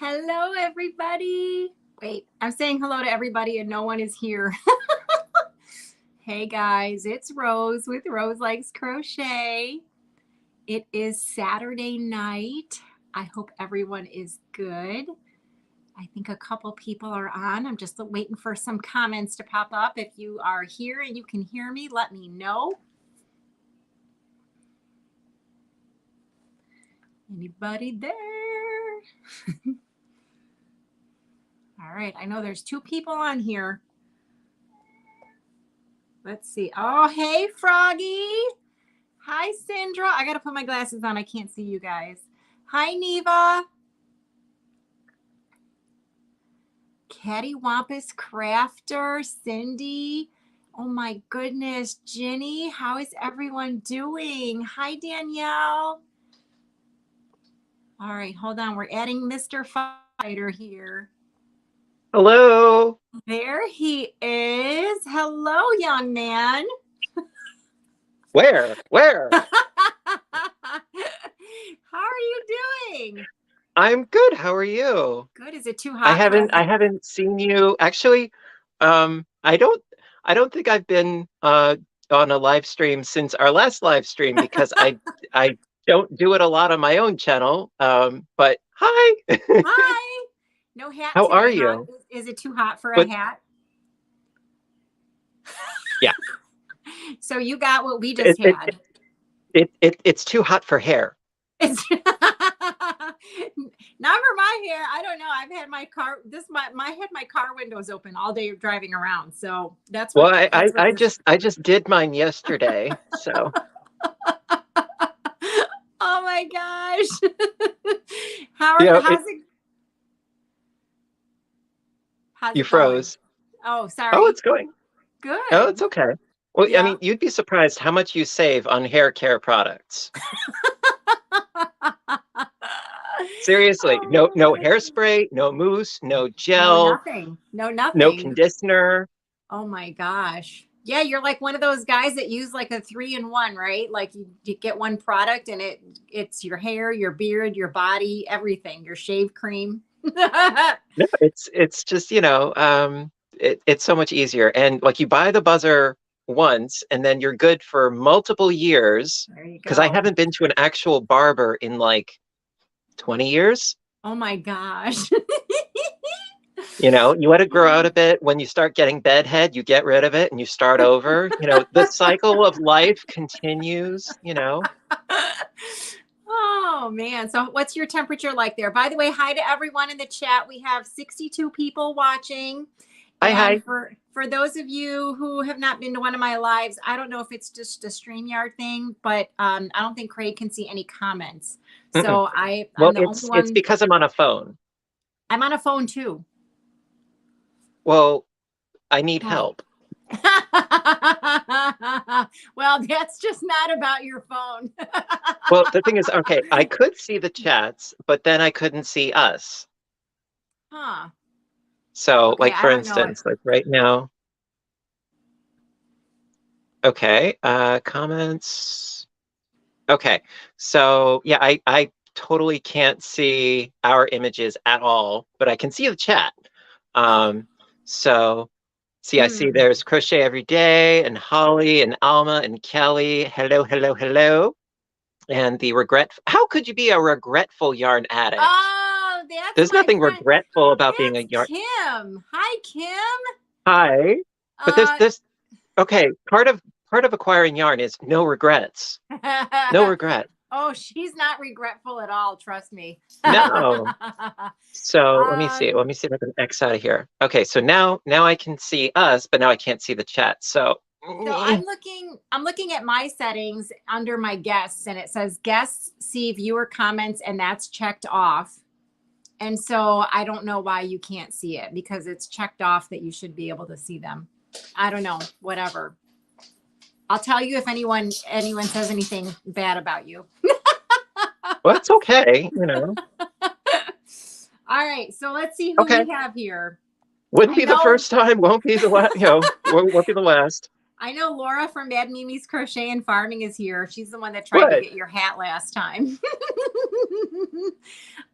Hello, everybody. Wait, I'm saying hello to everybody and no one is here. Hey guys, it's Rose with Rose Likes Crochet. It is Saturday night. I hope everyone is good. I think a couple people are on. I'm just waiting for some comments to pop up. If you are here and you can hear me, let me know. Anybody there? All right, I know there's two people on here. Let's see. Oh, hey, Froggy. Hi, Sandra. I got to put my glasses on. I can't see you guys. Hi, Neva. Cattywampus Crafter, Cindy. Oh, my goodness. Ginny, how is everyone doing? Hi, Danielle. All right, hold on. We're adding Mr. Fighter here. Hello. There he is. Hello, young man. Where? How are you doing? I'm good. How are you? Good. Is it too hot? I haven't seen you. Actually, I don't think I've been on a live stream since our last live stream because I don't do it a lot on my own channel. But hi. Hi. No hat How today, are huh? you? Is it too hot for a But hat? yeah. So you got what we just had. It's too hot for hair. It's not for my hair. I don't know. I've had my car. I had my car windows open all day driving around. So that's what. Well, That's what I just did mine yesterday. So. Oh my gosh. How's it? How's You it going? froze. Oh, sorry. Oh, it's going. Good. Oh, it's okay. Well, Yeah. I mean, you'd be surprised how much you save on hair care products. Seriously, no hairspray, no mousse, no gel, No nothing. no conditioner. Oh my gosh. Yeah, you're like one of those guys that use like a 3-in-1, right? Like you get one product and it's your hair, your beard, your body, everything, your shave cream. No, it's just, it's so much easier. And like you buy the buzzer once and then you're good for multiple years. There you go. Because I haven't been to an actual barber in like 20 years. Oh my gosh. You let to grow out a bit. When you start getting bedhead, you get rid of it and you start over. The cycle of life continues. Oh man. So what's your temperature like there? By the way, hi to everyone in the chat. We have 62 people watching. Hi. For those of you who have not been to one of my lives, I don't know if it's just a StreamYard thing, but I don't think Craig can see any comments. So it's because I'm on a phone. I'm on a phone too. Well, I need help. Well, that's just not about your phone. Well, the thing is, okay, I could see the chats, but then I couldn't see us. Huh. So, okay, like, for instance, like right now. Okay, comments. Okay, so yeah, I totally can't see our images at all, but I can see the chat. So see, I see there's Crochet Every Day and Holly and Alma and Kelly. Hello, hello, hello. And the how could you be a regretful yarn addict? Oh, there's nothing regretful about being a yarn. Kim. Hi, Kim. Hi. But there's okay, part of acquiring yarn is no regrets. No regret. Oh, she's not regretful at all. Trust me. No. So let me see. Let me see if I can X out of here. Okay, so now I can see us, but now I can't see the chat. So I'm looking at my settings under my guests, and it says guests see viewer comments, and that's checked off. And so I don't know why you can't see it because it's checked off that you should be able to see them. I don't know. Whatever. I'll tell you if anyone says anything bad about you. Well, it's okay, All right, so let's see who we have here. Wouldn't be the first time, won't be the last, won't be the last. I know Laura from Mad Mimi's Crochet and Farming is here. She's the one that tried to get your hat last time.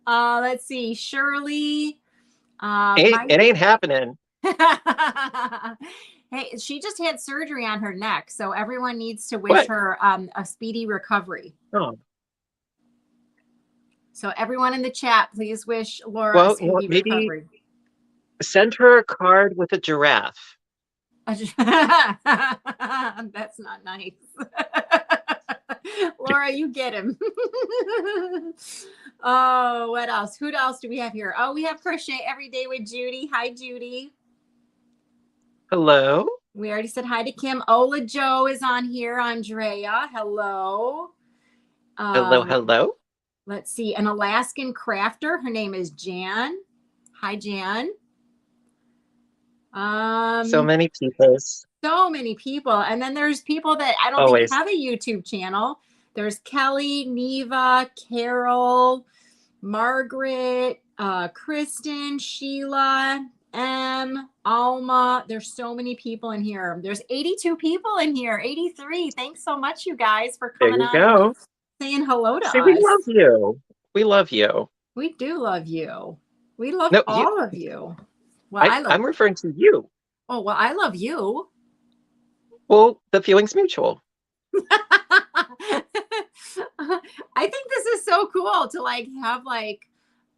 Let's see, Shirley. It ain't happening. Hey, she just had surgery on her neck, so everyone needs to wish What? her a speedy recovery. Oh, So everyone in the chat, please wish Laura a well, speedy maybe recovery. send her a card with a giraffe. That's not nice. Laura, you get him. Oh, what else? Who else do we have here? Oh, we have Crochet Every Day with Judy. Hi, Judy. Hello. We already said hi to Kim. Ola Joe is on here. Andrea, hello. Hello, hello. Let's see. An Alaskan crafter. Her name is Jan. Hi, Jan. So many peoples. So many people. And then there's people that I don't Always. think have a YouTube channel. There's Kelly, Neva, Carol, Margaret, Kristen, Sheila, Alma. There's so many people in here. There's 82 people in here. 83. Thanks so much, you guys, for coming on and saying hello to us. We love you. We love you. We do love you. We love all of you. Well, I'm referring to you. Oh, well, I love you. Well, the feeling's mutual. I think this is so cool to like have like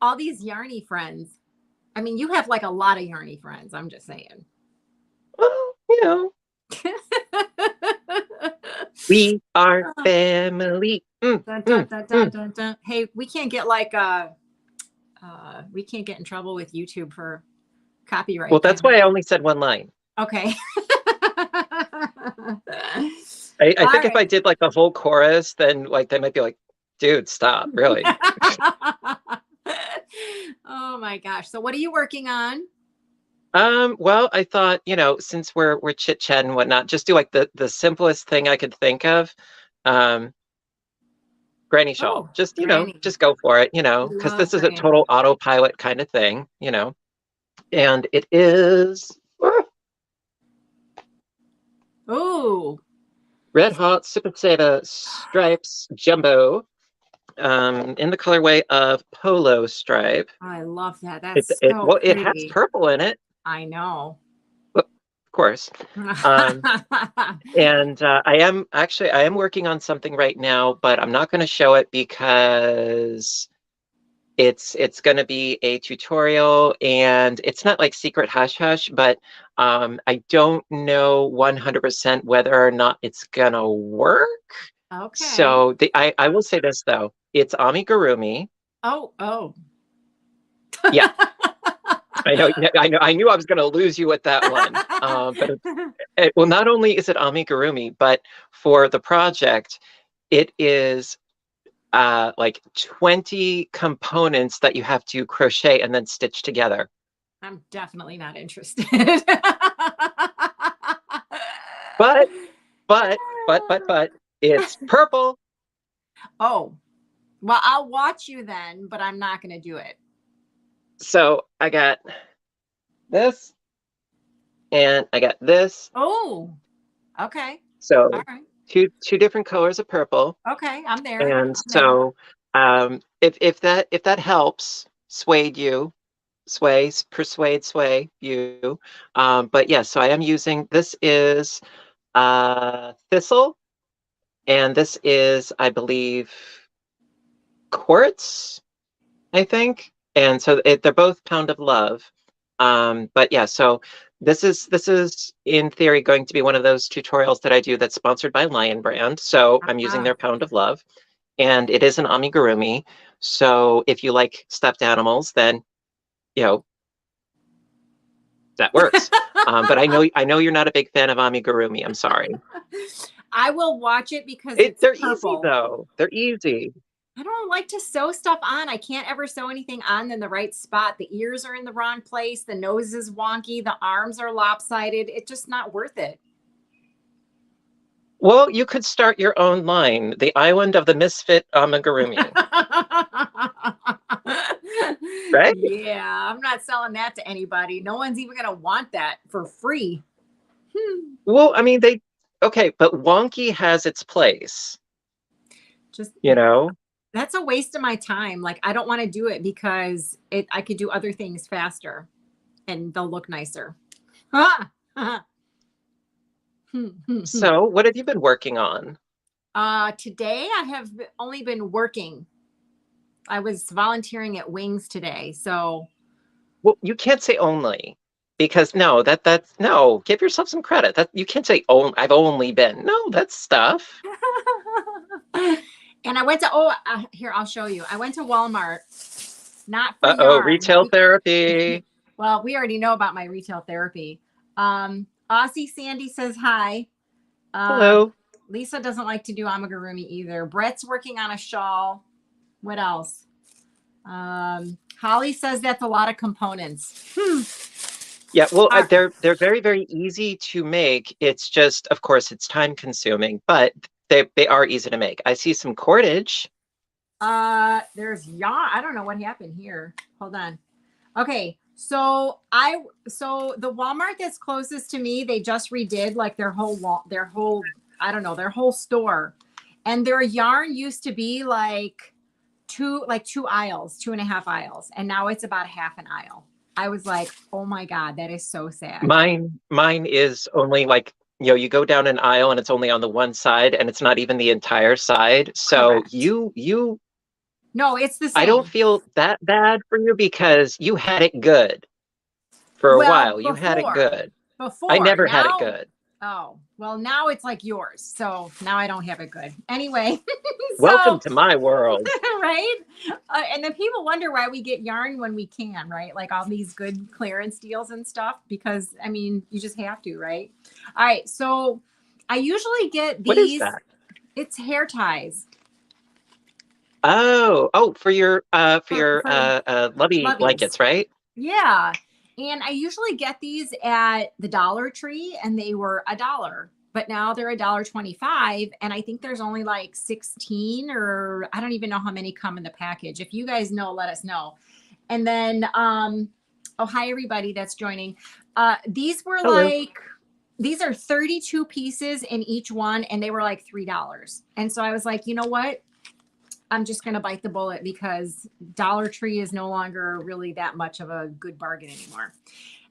all these yarny friends. I mean, you have like a lot of yarny friends. I'm just saying. Well, you know. We are family. Dun, dun, dun, dun, dun, dun. Hey, we can't get like we can't get in trouble with YouTube for copyright. Well, that's why I only said one line. Okay. I think if I did like the whole chorus, then like they might be like, dude, stop, really. Oh my gosh. So what are you working on? Well, I thought, you know, since we're chit-chatting and whatnot, just do like the simplest thing I could think of. Granny shawl. Just, you know, just go for it, you know, because this is a total autopilot kind of thing, you know. And it is Red Hot Super Seta Stripes Jumbo in the colorway of Polo Stripe. I love that. That's so well, it has purple in it. I know. Of course. And I am working on something right now, but I'm not going to show it because it's going to be a tutorial, and it's not like secret hush hush, but I don't know 100% whether or not it's going to work. Okay. So I will say this though, it's amigurumi. Oh. Yeah. I knew I was going to lose you with that one. But well, not only is it amigurumi, but for the project, it is like 20 components that you have to crochet and then stitch together. I'm definitely not interested. But it's purple. Oh, well, I'll watch you then, but I'm not going to do it. So I got this and I got this. Oh, okay. So all right. two different colors of purple. Okay, I'm there. And so if that helps persuade you. But yeah, so I am using, this is thistle, and this is, I believe, quartz, I think. And so they're both Pound of Love. But yeah, so this is in theory going to be one of those tutorials that I do that's sponsored by Lion Brand. So I'm using their Pound of Love, and it is an amigurumi. So if you like stuffed animals, then you know that works. But I know you're not a big fan of amigurumi. I'm sorry. I will watch it because they're easy though. They're easy. I don't like to sew stuff on. I can't ever sew anything on in the right spot. The ears are in the wrong place. The nose is wonky. The arms are lopsided. It's just not worth it. Well, you could start your own line, the Island of the Misfit Amigurumi. Right? Yeah, I'm not selling that to anybody. No one's even going to want that for free. Well, I mean, okay, but wonky has its place. Just, you know? That's a waste of my time. Like, I don't want to do it because I could do other things faster and they'll look nicer. Ah! So, what have you been working on? Today I have only been working. I was volunteering at Wings today. So, Well, you can't say only because no, that's no, give yourself some credit. That you can't say oh, I've only been. No, that's stuff. and I went to, here, I'll show you. I went to Walmart, not for Uh-oh, yarn. retail therapy. Well, we already know about my retail therapy. Aussie Sandy says hi. Hello. Lisa doesn't like to do amigurumi either. Brett's working on a shawl. What else? Holly says that's a lot of components. Yeah, well, Are- they're very, very easy to make. It's just, of course, it's time consuming, but they are easy to make. I see some cordage. There's yarn. I don't know what happened here. Hold on. Okay, so the Walmart that's closest to me, they just redid like their whole I don't know, their whole store, and their yarn used to be like two aisles, 2.5 aisles, and now it's about half an aisle. I was like, oh my God, that is so sad. Mine is only like, you go down an aisle and it's only on the one side and it's not even the entire side. So Correct. you No, it's the I don't same. feel that bad for you because you had it good for a Well, while. You had it good. I before never had it now. good. Oh, well, now it's like yours. So now I don't have it good. Anyway, Welcome so, to my world. right? And then people wonder why we get yarn when we can, right? Like all these good clearance deals and stuff, because I mean, you just have to, right? All right. So I usually get What is these, that? it's hair ties. Oh, for your For lovey loveys. blankets, right? Yeah. And I usually get these at the Dollar Tree and they were $1, but now they're $1.25. And I think there's only like 16 or I don't even know how many come in the package. If you guys know, let us know. And then, oh, hi, everybody that's joining. These were Hello. like, these are 32 pieces in each one and they were like $3. And so I was like, you know what? I'm just going to bite the bullet because Dollar Tree is no longer really that much of a good bargain anymore.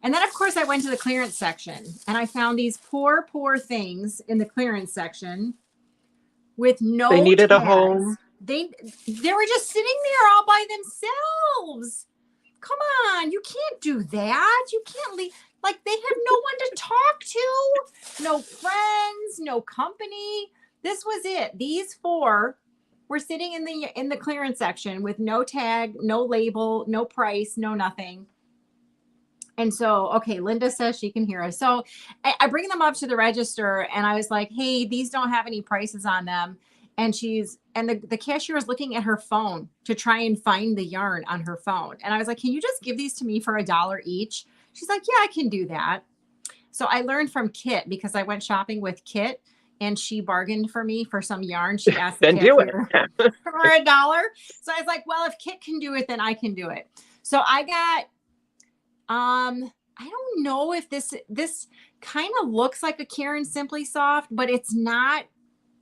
And then, of course, I went to the clearance section and I found these poor things in the clearance section with They no needed a tags. home. They were just sitting there all by themselves. Come on, you can't do that. You can't leave. Like they have no one to talk to, no friends, no company. This was it. These four were sitting in the clearance section with no tag, no label, no price, no nothing. And so, okay, Linda says she can hear us. So I bring them up to the register and I was like, hey, these don't have any prices on them. And the cashier is looking at her phone to try and find the yarn on her phone. And I was like, can you just give these to me for $1 each? She's like, yeah, I can do that. So I learned from Kit because I went shopping with Kit and she bargained for me for some yarn. She asked the Then do it. cashier for $1. So I was like, well, if Kit can do it, then I can do it. So I got, I don't know if this kind of looks like a Karen Simply Soft, but it's not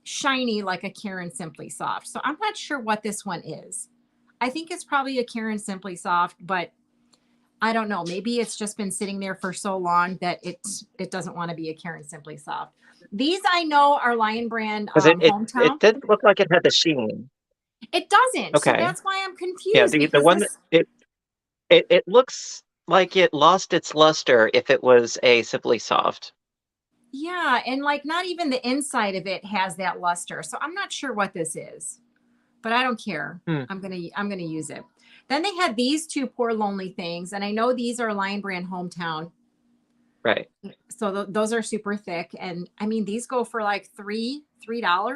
shiny like a Karen Simply Soft. So I'm not sure what this one is. I think it's probably a Karen Simply Soft, but I don't know. Maybe it's just been sitting there for so long that it doesn't want to be a Karen Simply Soft. These I know are Lion Brand Because it Hometown. did look like it had the sheen. It doesn't. So Okay. that's why I'm Yeah, confused the because one that this, it looks like it lost its luster if it was a Simply Soft. yeah, and like not even the inside of it has that luster. So I'm not sure what this is, but I don't care. Hmm. I'm gonna use it. Then they had these two poor lonely things, and I know these are Lion Brand Hometown. Right. So those are super thick, and I mean these go for like $3,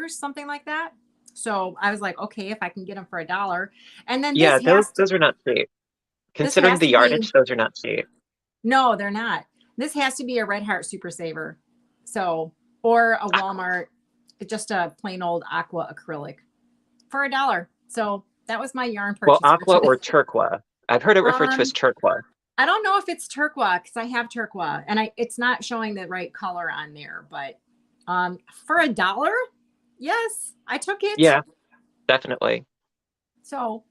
something like that. So I was like, okay, if I can get them for $1, and then Yeah, those are not cheap. this Considering has the to be yardage, those are not cheap. no, they're not. This has to be a Red Heart Super Saver, so or a Ah, Walmart, just a plain old aqua acrylic for $1. So that was my yarn well, purchase for aqua today. or turquoise. I've heard it referred to as turquoise. I don't know if it's turquoise because I have turquoise and it's not showing the right color on there, but for $1, yes, I took it. Yeah, definitely. So,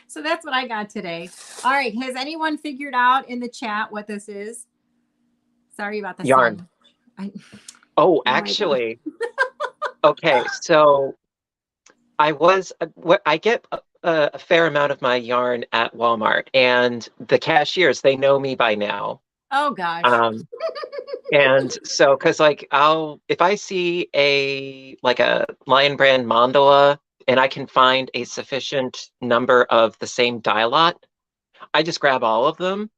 so that's what I got today. All right. Has anyone figured out in the chat what this is? Sorry about the Yarn. sound. Oh, actually, okay. So I get a fair amount of my yarn at Walmart, and the cashiers, they know me by now. Oh gosh. And so, because like if I see a Lion Brand mandala and I can find a sufficient number of the same dye lot, I just grab all of them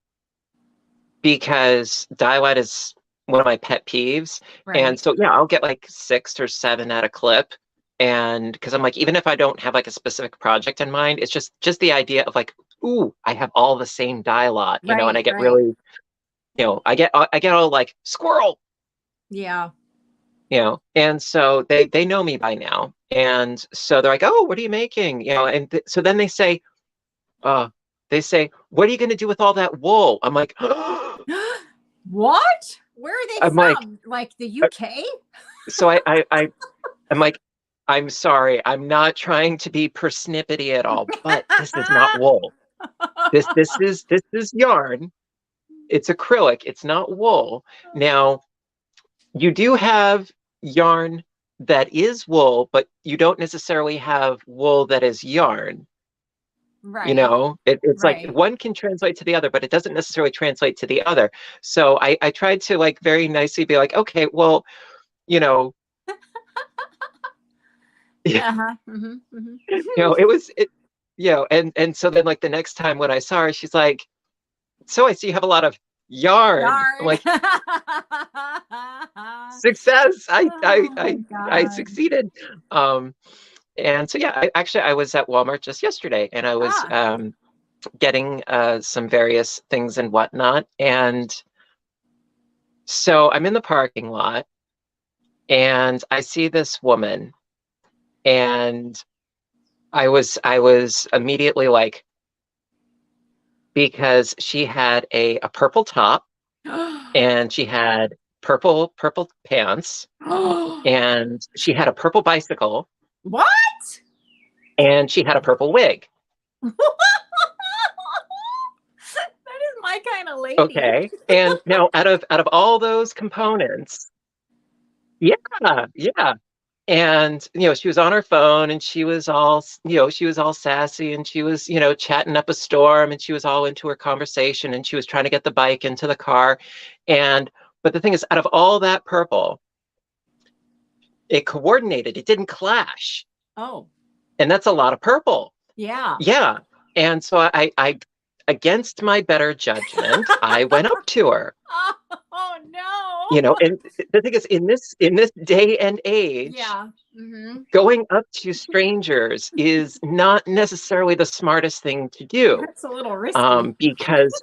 because dye lot is one of my pet peeves. Right. And so yeah, I'll get like 6 or 7 at a clip. And because I'm like, even if I don't have like a specific project in mind, it's just the idea of like, ooh, I have all the same dye lot, and I get really, I get all like squirrel. Yeah. And so they know me by now. And so they're like, oh, what are you making? And so then they say, what are you going to do with all that wool? I'm like, what? Where are they from? Like the UK? So I'm like, I'm sorry, I'm not trying to be persnippety at all, but this is not wool. This is yarn. It's acrylic. It's not wool. Now, you do have yarn that is wool, but you don't necessarily have wool that is yarn. Right. It's like one can translate to the other, but it doesn't necessarily translate to the other. So I tried to like very nicely be like, okay, well, Uh-huh. And so then like the next time when I saw her, she's like, so I see you have a lot of yarn. I'm like, success. I succeeded. And so yeah, I was at Walmart just yesterday, and I was getting some various things and whatnot. And so I'm in the parking lot, and I see this woman, and I was immediately like, because she had a purple top, and she had purple pants, and she had a purple bicycle. What? And she had a purple wig. That is my kind of lady. Okay. And now out of all those components, yeah. And she was on her phone, and she was all sassy, and she was chatting up a storm, and she was all into her conversation, and she was trying to get the bike into the car. But the thing is, out of all that purple, it coordinated. It didn't clash. Oh. And that's a lot of purple. Yeah. Yeah. And so I against my better judgment, I went up to her. Oh no. And the thing is, in this day and age, going up to strangers is not necessarily the smartest thing to do. That's a little risky. Because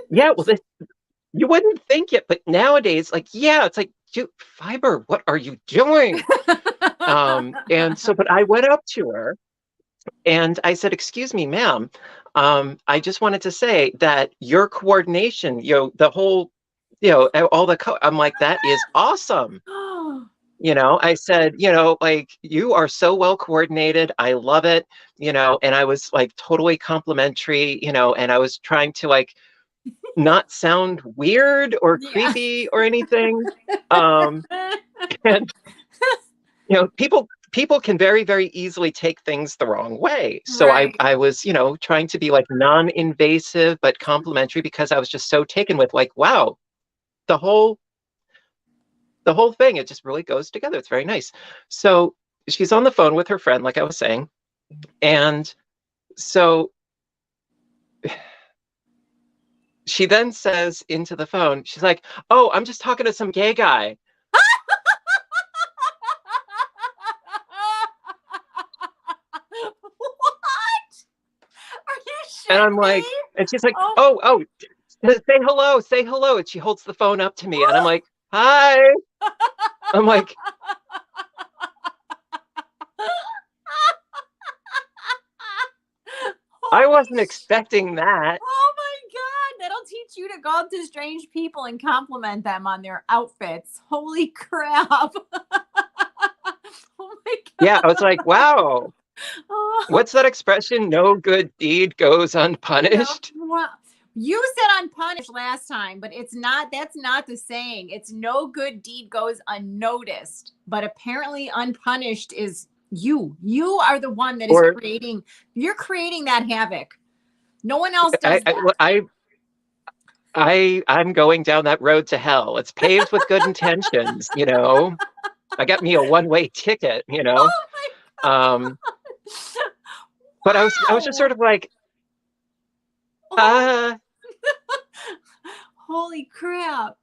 you wouldn't think it, but nowadays, it's like, dude, Fiber, what are you doing? And so, but I went up to her, and I said, excuse me, ma'am, I just wanted to say that your coordination, the whole, all the I'm like, that is awesome. I said, like, you are so well coordinated. I love it. And I was like totally complimentary, and I was trying to like not sound weird or creepy or anything. And people can very, very easily take things the wrong way. So I was, trying to be like non-invasive but complimentary, because I was just so taken with like, wow, the whole thing, it just really goes together. It's very nice. So she's on the phone with her friend, like I was saying. And so she then says into the phone, she's like, oh, I'm just talking to some gay guy. And I'm like, and she's like, oh, say hello. And she holds the phone up to me, and I'm like, hi. I'm like, I wasn't expecting that. Oh my God, that'll teach you to go up to strange people and compliment them on their outfits. Holy crap. Oh my God. Yeah, I was like, wow. Oh, What's that expression? No good deed goes no. unpunished. Well, you said unpunished last time, but it's not, that's not the saying. It's no good deed goes unnoticed. But apparently unpunished is you. You are the one that is Or you're creating that havoc. No one else I, does I, that. I'm going down that road to hell. It's paved with good intentions, you know. I got me a one-way ticket, you know. Oh my Um, God. but I was just sort Wow. of like, Oh, uh, holy crap.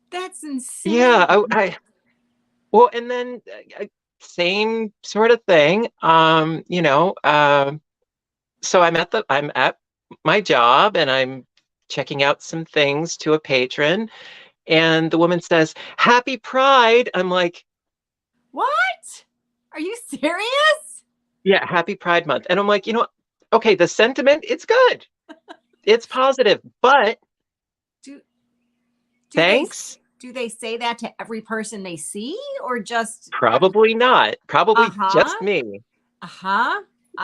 That's yeah, insane. well, and then same sort of thing. So I'm at my job and I'm checking out some things to a patron, and the woman says, "Happy Pride." I'm like, What? Are you serious? "Yeah, Happy Pride Month." And I'm like, okay, the sentiment, it's good. It's positive, but Do do they thanks. do they say that to every person they see or just Probably not. Probably uh-huh? just me. Uh-huh.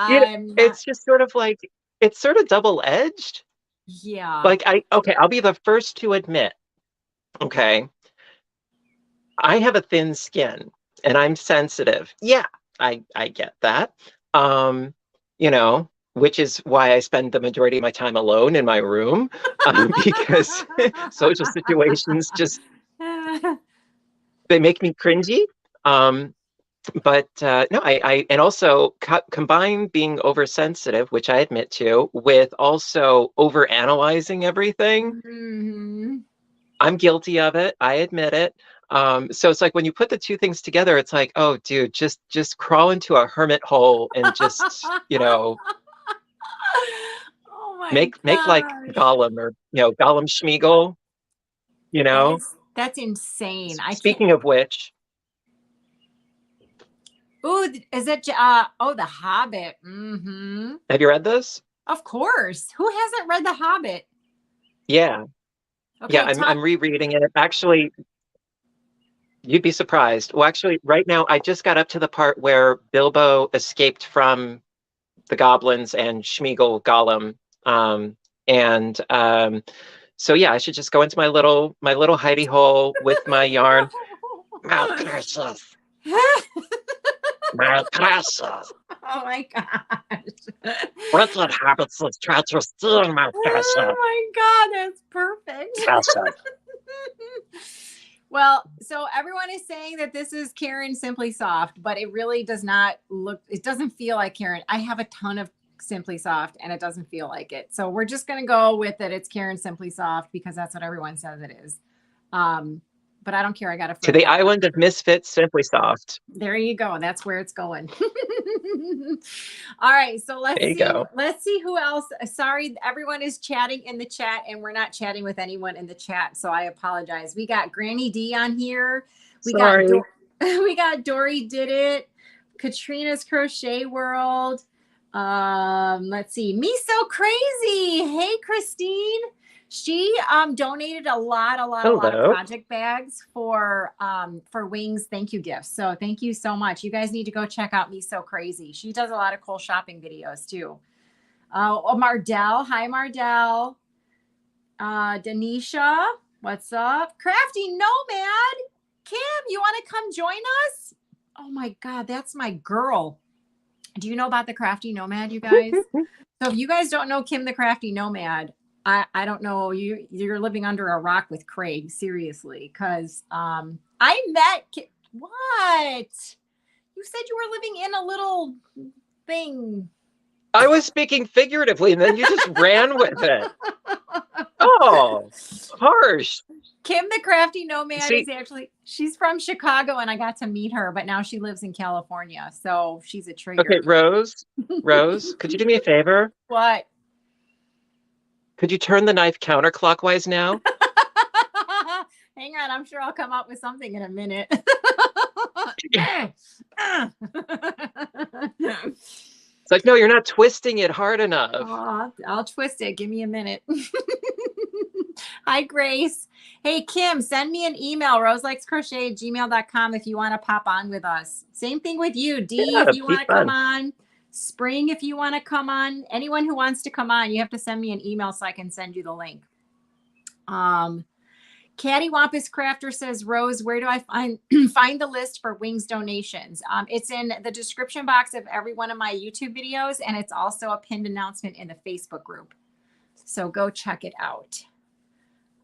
You know, I'm not it's just sort of like it's sort of double-edged. yeah. Like I'll be the first to admit, okay, I have a thin skin and I'm sensitive. Yeah, I get that. Um, which is why I spend the majority of my time alone in my room, because social situations just they make me cringy. Um, but no, and also combine being oversensitive, which I admit to, with also overanalyzing everything. Mhm. I'm guilty of it. I admit it. So it's like when you put the two things together, it's like, oh, dude, just crawl into a hermit hole and just, Oh my make like gosh. Gollum or Gollum Schmeagol. You know. That's insane. I can't. Speaking of which, Oh, is it oh, The Hobbit. Mm-hmm. have you read this? Of course. Who hasn't read The Hobbit? Yeah, yeah. Okay, I'm rereading it. Actually, you'd be surprised. Well, actually, right now I just got up to the part where Bilbo escaped from the goblins and Schmeagol Gollum. And So yeah, I should just go into my little hidey hole with my yarn. My precious, my precious. Oh my gosh. Wicked habits of try to steal my precious, Oh my God, that's perfect. precious. Well, so everyone is saying that this is Karen Simply Soft, but it really does not look, it doesn't feel like Karen. I have a ton of Simply Soft and it doesn't feel like it. So we're just going to go with it. It's Karen Simply Soft because that's what everyone says it is. But I don't care. I got a To free the one. island of misfits, simply soft. There you go. That's where it's going. All right. So There you go. let's see who else. Sorry, everyone is chatting in the chat and we're not chatting with anyone in the chat. So I apologize. We got Granny D on here. We got Sorry. we got Dory Did It, Katrina's Crochet World. Let's see. Me So Crazy. Hey, Christine. She donated a lot of Hello. project bags for Wings thank you gifts. So thank you so much. You guys need to go check out Me So Crazy. She does a lot of cool shopping videos too. Mardell. Hi, Mardell. Denisha. What's up? Crafty Nomad. Kim, you want to come join us? Oh my God, that's my girl. Do you know about the Crafty Nomad, you guys? So if you guys don't know Kim the Crafty Nomad, I don't know, you're living under a rock with Craig, seriously, because I met what? You said you were living in a little thing. I was speaking figuratively, and then you just ran with it. Oh, harsh. Kim the Crafty Nomad See, is actually, she's from Chicago and I got to meet her, but now she lives in California. So she's a okay, traitor. Rose, could you do me a favor? What? Could you turn the knife counterclockwise now? Hang on, I'm sure I'll come up with something in a minute. It's like, no, you're not twisting it hard enough. Oh, I'll twist it. Give me a minute. Hi, Grace. Hey, Kim, send me an email, roselikescrochet@gmail.com if you want to pop on with us. Same thing with you, Dee. Yeah, If you be want to come fun. on, Spring, if you want to come on, anyone who wants to come on, you have to send me an email so I can send you the link. Cattywampus Crafter says, Rose, where do I find the list for wings donations? It's in the description box of every one of my YouTube videos, and it's also a pinned announcement in the Facebook group. So go check it out.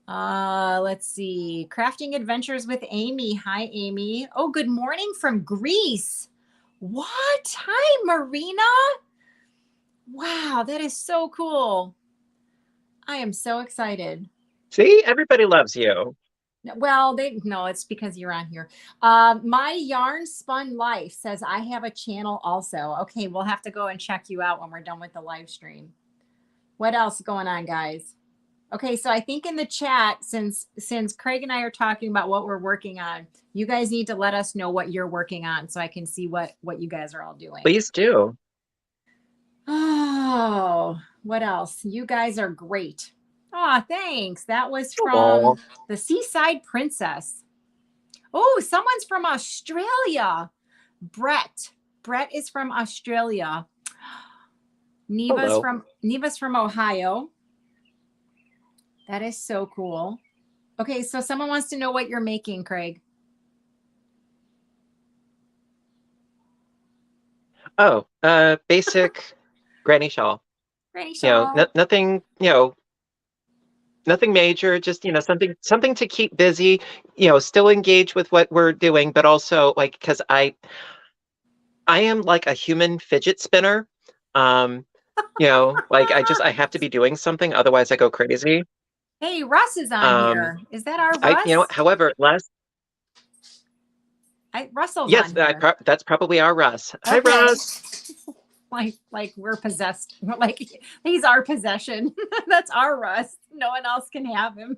Let's see. Crafting Adventures with Amy. Hi, Amy. Oh, good morning from Greece. What? Hi, Marina. Wow, that is so cool. I am so excited. See, everybody loves you. Well, no, it's because you're on here. My Yarn Spun Life says I have a channel also. Okay, we'll have to go and check you out when we're done with the live stream. What else is going on, guys? Okay, so I think in the chat, since Craig and I are talking about what we're working on, you guys need to let us know what you're working on so I can see what you guys are all doing. Please do. Oh, what else? You guys are great. Oh, thanks. That was from the Seaside Princess. Oh, someone's from Australia. Brett is from Australia. Neva's from Ohio. That is so cool. Okay, so someone wants to know what you're making, Craig. Oh, basic granny shawl. Granny shawl. Nothing, nothing major, just, something to keep busy, still engage with what we're doing, but also like, because I am like a human fidget spinner. Like I have to be doing something, otherwise I go crazy. Hey, Russ is on here. Is that our Russ? However, Russell's yes, on here. that's probably our Russ. Okay. Hi, Russ. like we're possessed. Like he's our possession. That's our Russ. No one else can have him.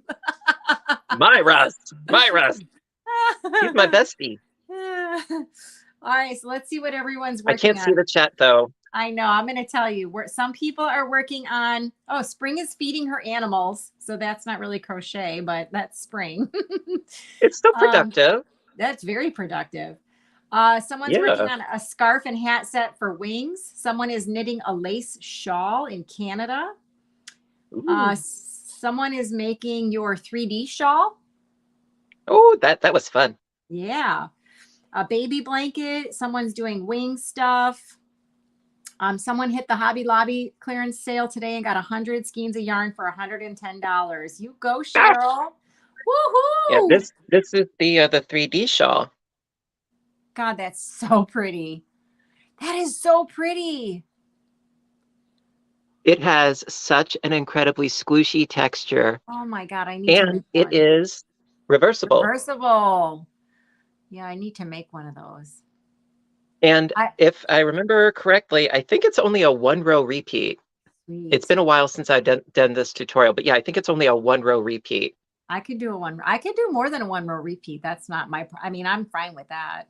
My Russ. He's my bestie. All right, so let's see what everyone's working on. I can't see the chat though. I know. I'm going to tell you where some people are working on. Oh, Spring is feeding her animals. So that's not really crochet, but that's Spring. It's still productive. That's very productive. Someone's working on a scarf and hat set for wings. Someone is knitting a lace shawl in Canada. Someone is making your 3D shawl. Oh, that was fun. Yeah. A baby blanket. Someone's doing wing stuff. Someone hit the Hobby Lobby clearance sale today and got 100 skeins of yarn for $110. You go, Cheryl. Woohoo! Yeah, this is the 3D shawl. God, that's so pretty. That is so pretty. It has such an incredibly squishy texture. Oh my God, I need to make it one. is reversible. Reversible. Yeah, I need to make one of those. And if I remember correctly, I think it's only a 1-row repeat. Sweet. It's been a while since I've done this tutorial, but yeah, I think it's only a 1-row repeat. I could do I could do more than a 1-row repeat. That's not I'm fine with that.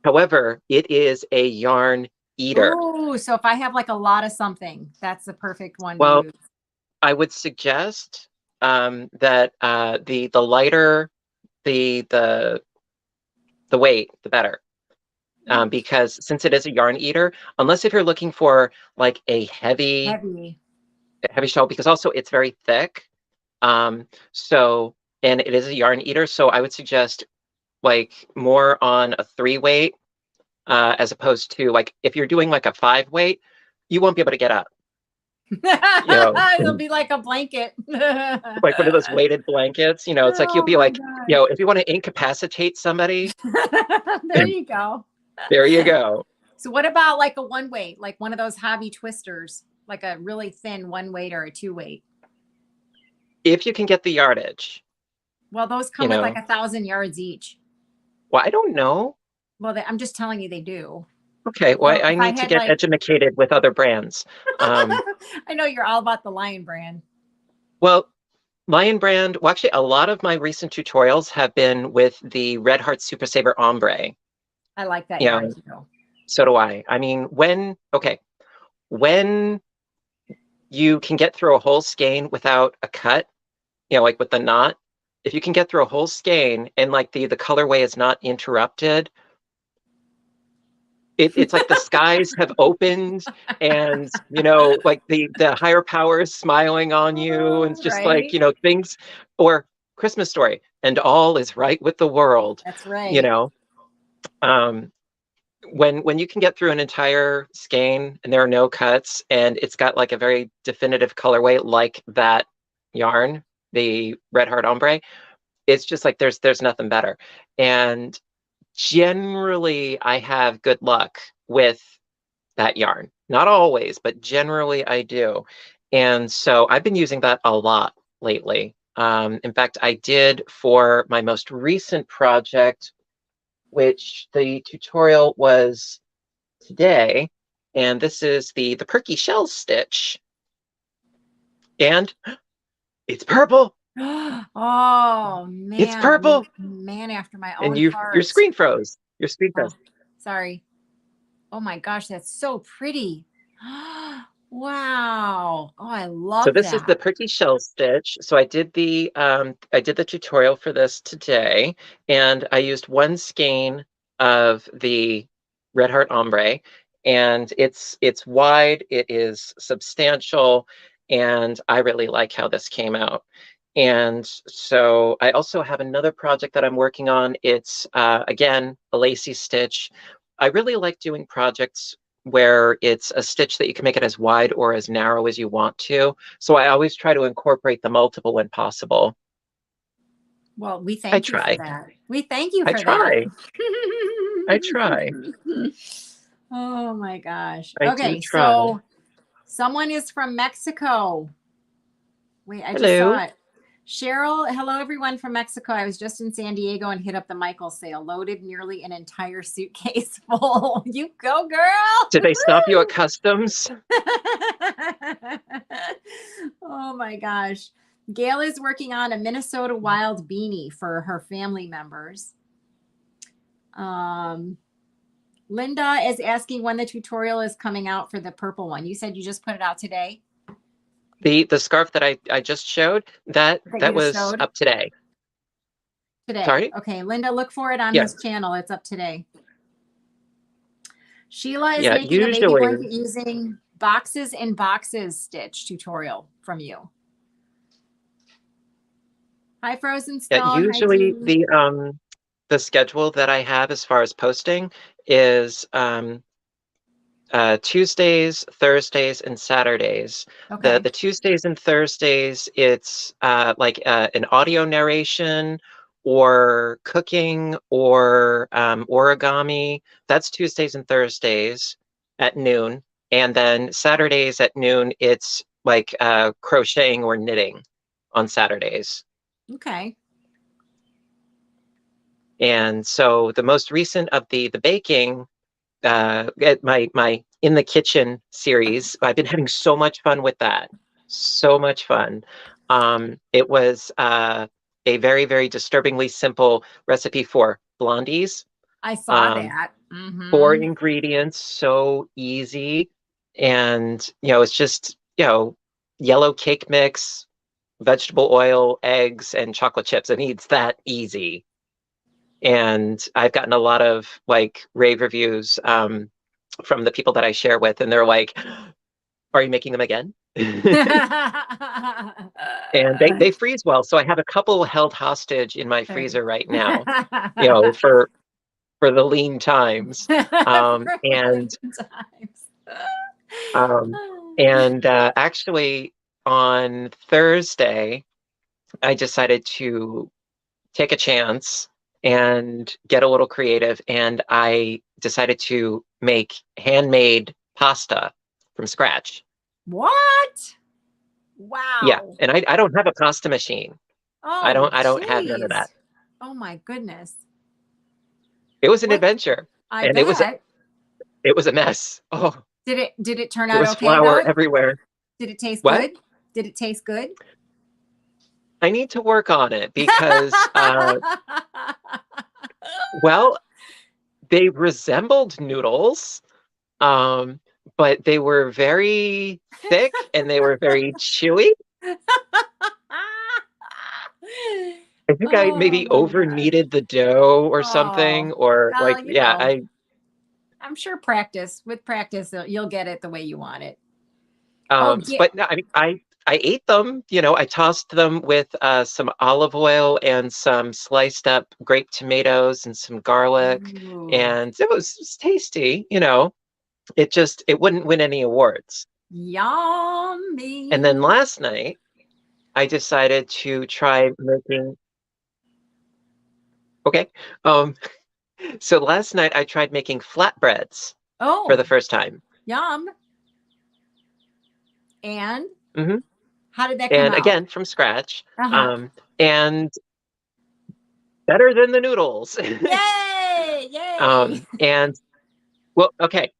However, it is a yarn eater. Oh, so if I have like a lot of something, that's the perfect one to use. I would suggest that the lighter the weight, the better. Because since it is a yarn eater, unless if you're looking for like a heavy shawl, because also it's very thick. And it is a yarn eater. So I would suggest like more on a 3 weight, as opposed to like, if you're doing like a 5 weight, you won't be able to get up. It'll be like a blanket. Like one of those weighted blankets, it's like, you'll be like, if you want to incapacitate somebody. There you go. There you go. So what about like a 1 weight, like one of those hobby twisters, like a really thin 1 weight or a 2 weight? If you can get the yardage. Well, those come with like 1,000 yards each. Well, I don't know. Well, I'm just telling you they do. Okay, well, I need to get educated with other brands. I know you're all about the Lion brand. Well, Lion brand, well, actually, a lot of my recent tutorials have been with the Red Heart Super Saver Ombre. I like that yarn too. So do I. I mean, when you can get through a whole skein without a cut, like with the knot, if you can get through a whole skein and like the colorway is not interrupted, it's like the skies have opened, and like the higher power is smiling on you, and it's just like Right? things, or Christmas Story, and all is right with the world. That's You right. know, um, when you can get through an entire skein and there are no cuts, and it's got like a very definitive colorway like that yarn, the Red Heart Ombre, it's just like there's nothing better. And generally I have good luck with that yarn. Not always, but generally I do. And so I've been using that a lot lately. In fact, I did for my most recent project, which the tutorial was today, and this is the Perky shell stitch, and it's purple. Oh It's man, purple, man after my and own your heart. screen froze. Your screen Oh, froze. sorry. Oh my gosh, that's so pretty. Wow. Oh, I So love this is the that. Perky shell stitch. So I did the tutorial for this today, and I used one skein of the Red Heart Ombre, and it's wide, it is substantial, and I really like how this came out. And so I also have another project that I'm working on. It's again a lacy stitch. I really like doing projects where it's a stitch that you can make it as wide or as narrow as you want to. So I always try to incorporate the multiple when possible. Well, we I thank you for try. that. We thank you I for that. try. I try. Oh my gosh. I do Okay, try. so someone is from Mexico. Wait, I just Hello. saw it. Cheryl, hello everyone from Mexico. I was just in San Diego and hit up the Michael sale. Loaded nearly an entire suitcase full. You go, girl. Did they stop you at customs? Oh my gosh. Gail is working on a Minnesota wild beanie for her family members. Linda is asking when the tutorial is coming out for the purple one. You said you just put it out today? The scarf that I just showed, that You just was showed? up today. Today. Sorry? Okay, Linda, look for it on Yeah. his channel. It's up today. Sheila is Yeah, making a baby usually. blanket using boxes and boxes stitch tutorial from you. Hi, Frozen Yeah, Stone. Hi, usually Jean. the schedule that I have as far as posting is Tuesdays, Thursdays, and Saturdays. Okay. The Tuesdays and Thursdays, it's like an audio narration or cooking or origami. That's Tuesdays and Thursdays at noon. And then Saturdays at noon, it's like crocheting or knitting on Saturdays. Okay. And so the most recent of the baking, my in the kitchen series, I've been having so much fun with that. So much fun. It was a very, very disturbingly simple recipe for blondies. I saw Um, that. 4 Mm-hmm. ingredients, so easy. And, it's just, yellow cake mix, vegetable oil, eggs, and chocolate chips. I mean, it's that easy. And I've gotten a lot of like rave reviews from the people that I share with, and they're like, "Are you making them again?" And they freeze well, so I have a couple held hostage in my freezer right now, for the lean times, and times. um, actually on Thursday I decided to take a chance and get a little creative. And I decided to make handmade pasta from scratch. What? Yeah, Wow. and I don't have a pasta machine. Oh, I don't have none of geez. that. Oh my goodness. It was an What? adventure, I and bet. it was a mess. Oh, Did it turn there out was okay flour though? everywhere. Did it taste What? good? Did it taste good? I need to work on it because, well, they resembled noodles, um, but they were very thick and they were very chewy. I think I Oh maybe my over gosh. kneaded the dough or Oh, something, or well, like, you yeah, know, I'm sure with practice, you'll get it the way you want it. Oh, yeah. But no, I mean, I ate them. I tossed them with some olive oil and some sliced up grape tomatoes and some garlic, Ooh, and it was tasty. It wouldn't win any awards. And then yummy. last night, I decided to try making. Okay. Um, so last night I tried making flatbreads for the Oh, first time. yum. And Hmm. how did that come And out? again, from scratch. Uh-huh. And better than the noodles. Yay! Yay! And well, okay.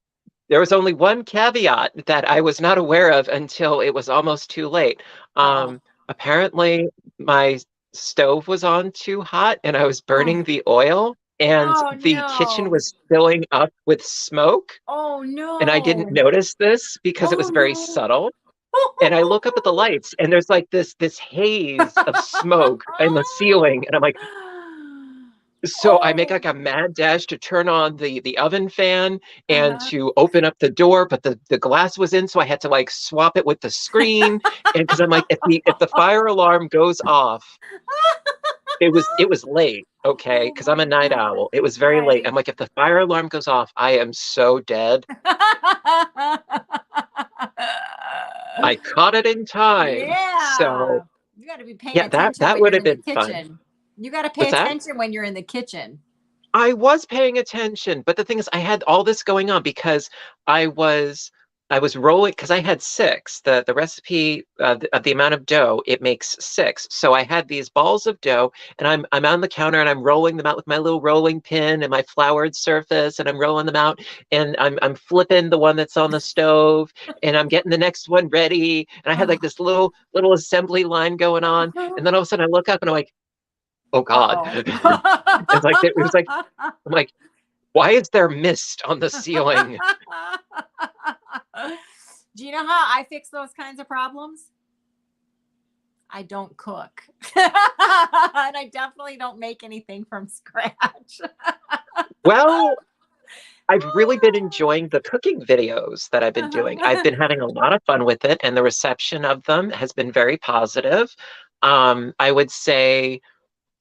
There was only one caveat that I was not aware of until it was almost too late. Uh-oh. Apparently, my stove was on too hot and I was Oh, burning the oil, and oh the kitchen no. was filling up with smoke. Oh And I didn't no. notice this because it Oh was very no. subtle. And I look up at the lights and there's like this haze of smoke in the ceiling. And I'm like, so I make Oh. like a mad dash to turn on the oven fan and Uh-huh. to open up the door, but the glass was in, so I had to like swap it with the screen. And because I'm like, if the fire alarm goes off, it was late, okay? Oh Because I'm a my night God. owl. It was very late. Right. I'm like, if the fire alarm goes off, I am so dead. I caught it in time. So Yeah. You got to be paying yeah, that attention that when would you're have in the been fun. kitchen. You got to pay What's that? attention when you're in the kitchen. I was paying attention, but the thing is, I had all this going on because I was I was rolling because I had six. The recipe of the amount of dough it makes six. So I had these balls of dough, and I'm on the counter and I'm rolling them out with my little rolling pin and my floured surface, and I'm rolling them out, and I'm flipping the one that's on the stove, and I'm getting the next one ready, and I had like this little assembly line going on, and then all of a sudden I look up and I'm like, oh God. Uh-oh. It's like it was like I'm like, why is there mist on the ceiling? Do you know how I fix those kinds of problems? I don't cook. And I definitely don't make anything from scratch. Well, I've really been enjoying the cooking videos that I've been doing. I've been having a lot of fun with it, and the reception of them has been very positive. I would say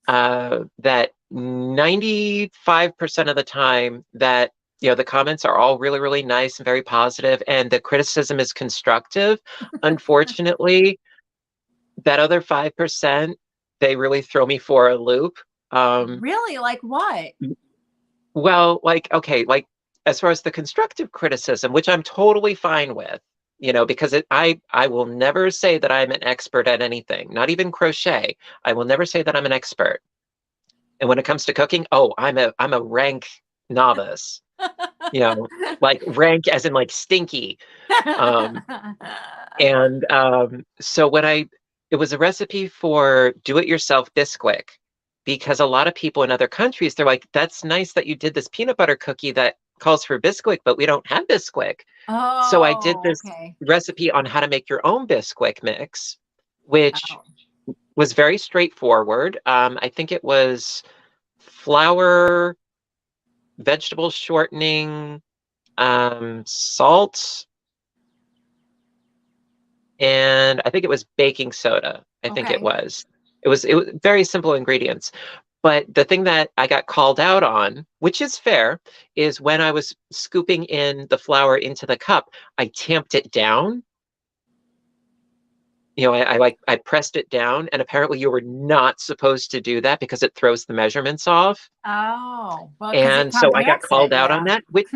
that 95% of the time that the comments are all really, really nice and very positive, and the criticism is constructive. Unfortunately, that other 5%, they really throw me for a loop. Really? Like what? Well, like, okay, like as far as the constructive criticism, which I'm totally fine with, because I will never say that I'm an expert at anything, not even crochet. I will never say that I'm an expert. And when it comes to cooking, oh, I'm a rank novice, you know, like rank as in like stinky. Um, and so it was a recipe for do-it-yourself Bisquick, because a lot of people in other countries, they're like, that's nice that you did this peanut butter cookie that calls for Bisquick, but we don't have Bisquick. So I did Oh, this okay. recipe on how to make your own Bisquick mix, which Oh. was very straightforward. I think it was flour, vegetable shortening, salt, and I think it was baking soda. I think it Okay. was. It was very simple ingredients. But the thing that I got called out on, which is fair, is when I was scooping in the flour into the cup, I tamped it down. I pressed it down, and apparently you were not supposed to do that because it throws the measurements off. Oh, well, because it And so I got compacts called it. out on Yeah. that, which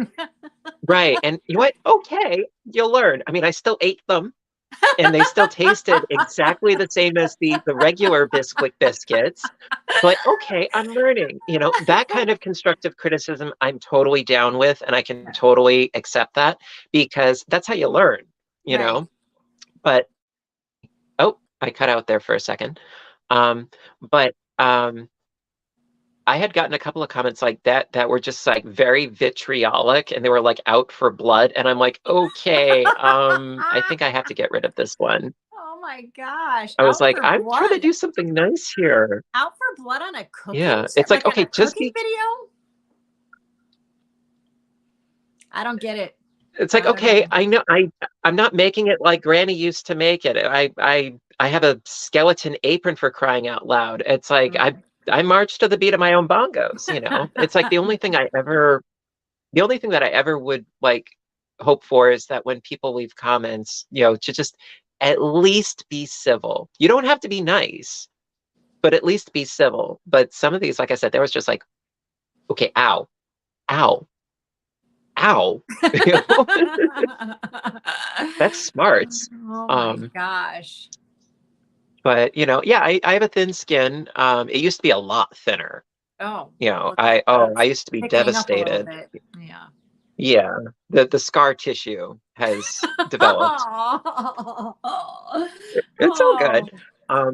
right. And you know what? Okay, you'll learn. I mean, I still ate them, and they still tasted exactly the same as the regular Bisquick biscuits. But okay, I'm learning. That kind of constructive criticism I'm totally down with, and I can totally accept that because that's how you learn, you Right. know. But oh, I cut out there for a second. But I had gotten a couple of comments like that were just like very vitriolic, and they were like out for blood, and I'm like, okay, I think I have to get rid of this one. Oh my gosh. I was Out like, for I'm trying to blood. do something nice here. Out for blood on a cooking Yeah, it's like, like on okay, a just cooking be video? I don't get it. It's like, I don't okay, know. I know I'm not making it like Granny used to make it. I have a skeleton apron for crying out loud. It's like I march to the beat of my own bongos, you know. It's like the only thing that I ever would like hope for is that when people leave comments, you know, to just at least be civil. You don't have to be nice, but at least be civil. But some of these, like I said, there was just like, okay, ow, ow, ow. You know? That's smart. Oh my Um, gosh. but you know, yeah, I have a thin skin. It used to be a lot thinner. Oh, You know, well, that, I that's used to be thickening up a little devastated. bit. Yeah. Yeah, the scar tissue has developed. It's all Oh, good.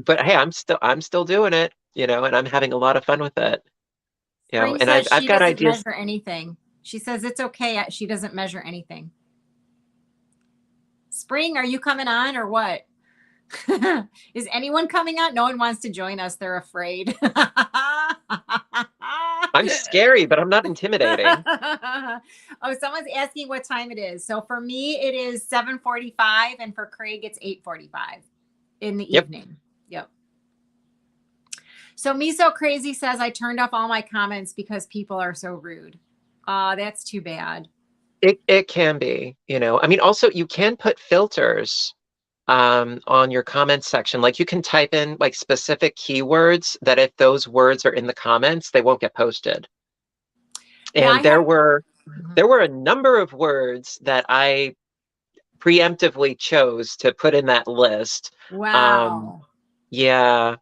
But hey, I'm still doing it, you know, and I'm having a lot of fun with it. You know, Spring and says I've she got doesn't ideas. measure anything. She says it's okay. She doesn't measure anything. Spring, are you coming on or what? Is anyone coming on? No one wants to join us. They're afraid. I'm scary, but I'm not intimidating. Oh, someone's asking what time it is. So for me, it is 7:45, and for Craig, it's 8:45 in the Yep. evening. Yep. So Me So Crazy says I turned off all my comments because people are so rude. That's too bad. It can be, you know. I mean, also you can put filters on your comments section. Like you can type in like specific keywords that if those words are in the comments, they won't get posted. Yeah, I And have. there were a number of words that I preemptively chose to put in that list. Um, Wow. yeah.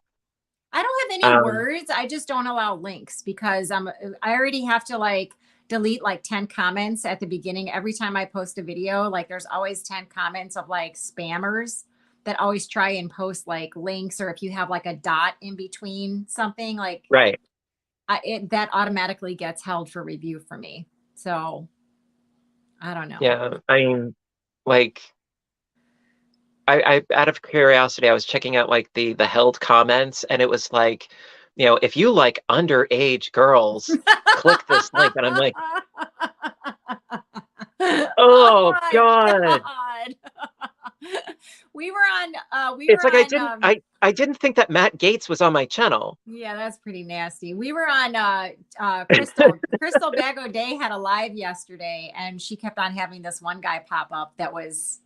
I don't have any Um, words. I just don't allow links because I already have to like delete like 10 comments at the beginning every time I post a video. Like there's always 10 comments of like spammers that always try and post like links, or if you have like a dot in between something like right. that automatically gets held for review for me. So I don't know. Yeah. I mean, like I out of curiosity, I was checking out like the held comments, and it was like, you know, if you like underage girls, click this link. And I'm like, Oh oh my God. God. We It's were like on I didn't think that Matt Gates was on my channel. yeah, that's pretty nasty. We were on Crystal Bago Day had a live yesterday, and she kept on having this one guy pop up that was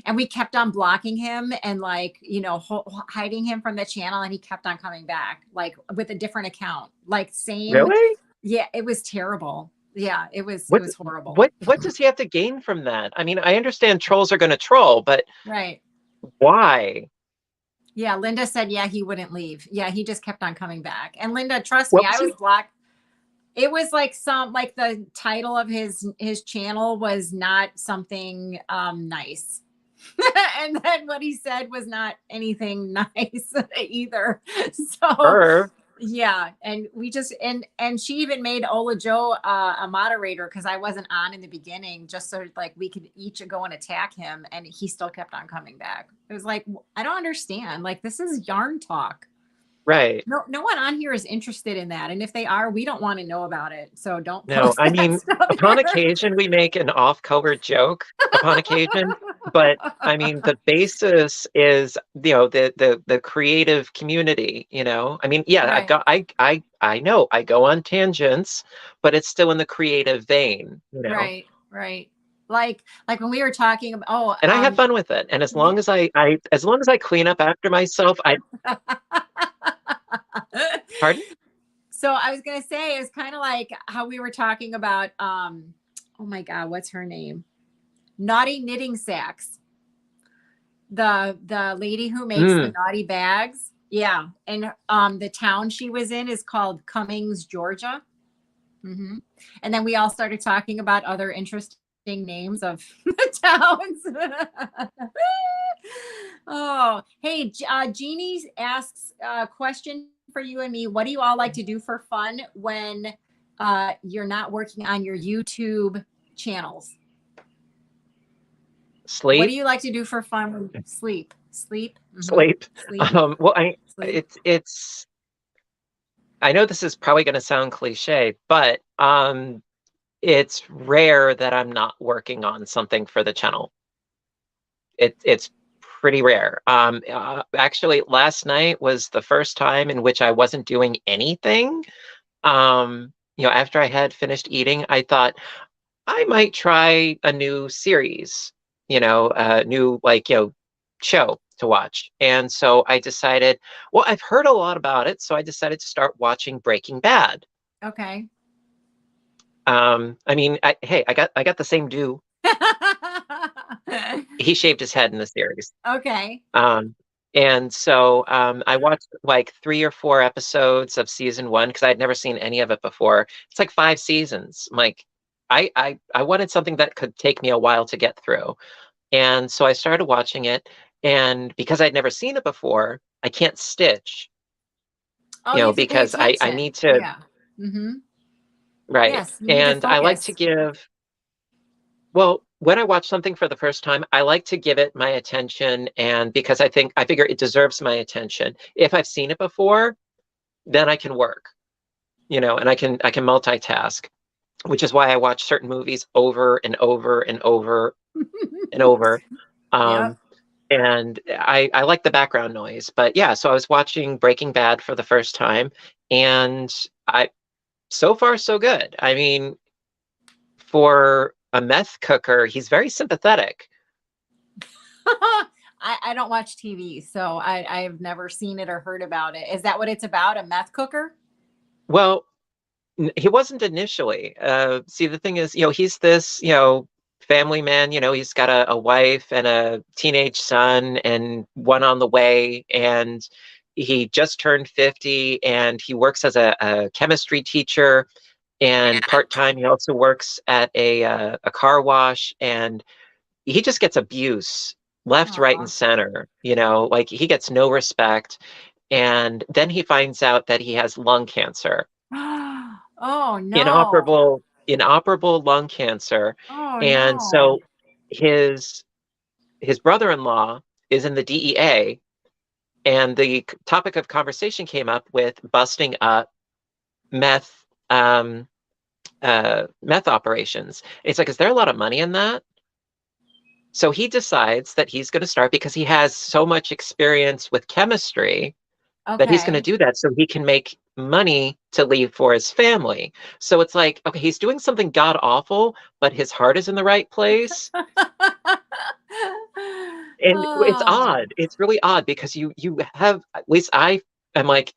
and we kept on blocking him and like, you know, hiding him from the channel, and he kept on coming back like with a different account. Like same. Really? Yeah, it was terrible. Yeah, it What was horrible. what does he have to gain from that? I mean, I understand trolls are going to troll, but Right. why? Yeah, Linda said, yeah, he wouldn't leave. Yeah, he just kept on coming back. And Linda, trust me, What was I was he? blocked. It was like like the title of his channel was not something nice. And then what he said was not anything nice either. So Her? yeah, and we just and she even made Ola Joe a moderator because I wasn't on in the beginning, just so like we could each go and attack him, and he still kept on coming back. It was like, I don't understand. Like, this is yarn talk. Right. No one on here is interested in that, and if they are, we don't want to know about it. So don't No, post I that mean, stuff upon here. occasion we make an off-color joke upon occasion, but I mean the basis is, you know, the creative community, you know. I mean, yeah, Right, I know I go on tangents, but it's still in the creative vein, you know. right. Like when we were talking about, And I have fun with it. And as long as as long as I clean up after myself, pardon? So I was gonna say it's kind of like how we were talking about oh my God, what's her name? Naughty Knitting Sacks. The lady who makes the Mm, naughty bags. Yeah. And the town she was in is called Cummings, Georgia. And then we all started talking about other interesting names of towns. Oh, hey, Jeannie asks a question for you and me. What do you all like to do for fun when you're not working on your YouTube channels? What do sleep, you like to do for fun when you sleep? Sleep? sleep. Sleep? Well, Sleep? I know this is probably going to sound cliche, but it's rare that I'm not working on something for the channel. It's pretty rare. Actually, last night was the first time in which I wasn't doing anything. After I had finished eating, I thought I might try a new series, a new show to watch. And so I decided, well, I've heard a lot about it, so I decided to start watching Breaking Bad. Okay. Hey, I got the same do. He shaved his head in the series. Okay. And so I watched like 3 or 4 episodes of season 1 because I'd never seen any of it before. It's like 5 seasons. I'm like, I wanted something that could take me a while to get through. And so I started watching it. And because I'd never seen it before, I can't stitch, Oh, you have to pay because I attention. need to, Yeah. Mm-hmm. right. Yes, you need to And I like to focus. give, well, when I watch something for the first time, I like to give it my attention. And because I figure it deserves my attention. If I've seen it before, then I can work, and I can multitask, which is why I watch certain movies over and over and over and over. Yep. Um, and I like the background noise. But yeah, so I was watching Breaking Bad for the first time, and I so far so good. I mean, for a meth cooker, he's very sympathetic. I don't watch TV, so I've never seen it or heard about it. Is that what it's about? A meth cooker? Well, he wasn't initially. See, the thing is, he's this, family man. He's got a wife and a teenage son and one on the way, and he just turned 50, and he works as a chemistry teacher, and part-time he also works at a car wash, and he just gets abuse left, right, and Aw. center. Like he gets no respect, and then he finds out that he has lung cancer, Oh no. inoperable lung cancer. Oh And no. so his his brother-in-law is in the DEA, and the topic of conversation came up with busting up meth meth operations. It's like, is there a lot of money in that? So he decides that he's going to start, because he has so much experience with chemistry, that he's going to Okay. do that so he can make money to leave for his family. So it's like, okay, he's doing something god awful, but his heart is in the right place. And it's Oh, odd. It's really odd, because you have, at least I am like,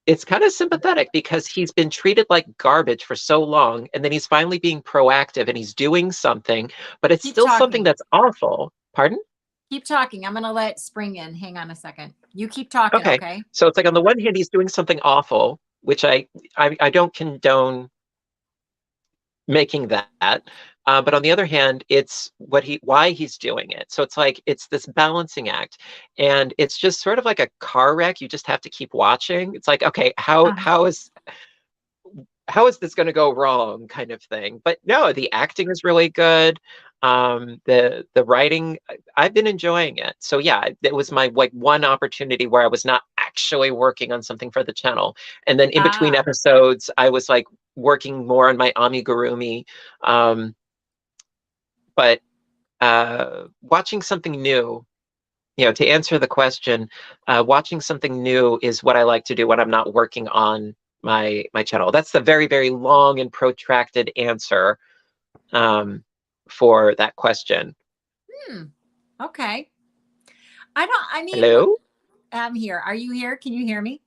it's kind of sympathetic, because he's been treated like garbage for so long, and then he's finally being proactive and he's doing something, but it's keep still something talking. that's awful. Pardon? Keep talking. I'm gonna let Spring in. Hang on a second. You keep talking, Okay. okay? So it's like, on the one hand, he's doing something awful, which I don't condone making that. But on the other hand, it's why he's doing it. So it's like, it's this balancing act, and it's just sort of like a car wreck. You just have to keep watching. It's like, okay, how Uh, how is this going to go wrong, kind of thing. But no, the acting is really good. The writing, I've been enjoying it. So yeah, it was my like one opportunity where I was not actually working on something for the channel, and then in between ah, episodes I was like working more on my amigurumi. um, but watching something new, to answer the question, watching something new is what I like to do when I'm not working on my channel. That's the very, very long and protracted answer, for that question. hmm. Okay. I mean, Hello? I'm here. Are you here? Can you hear me?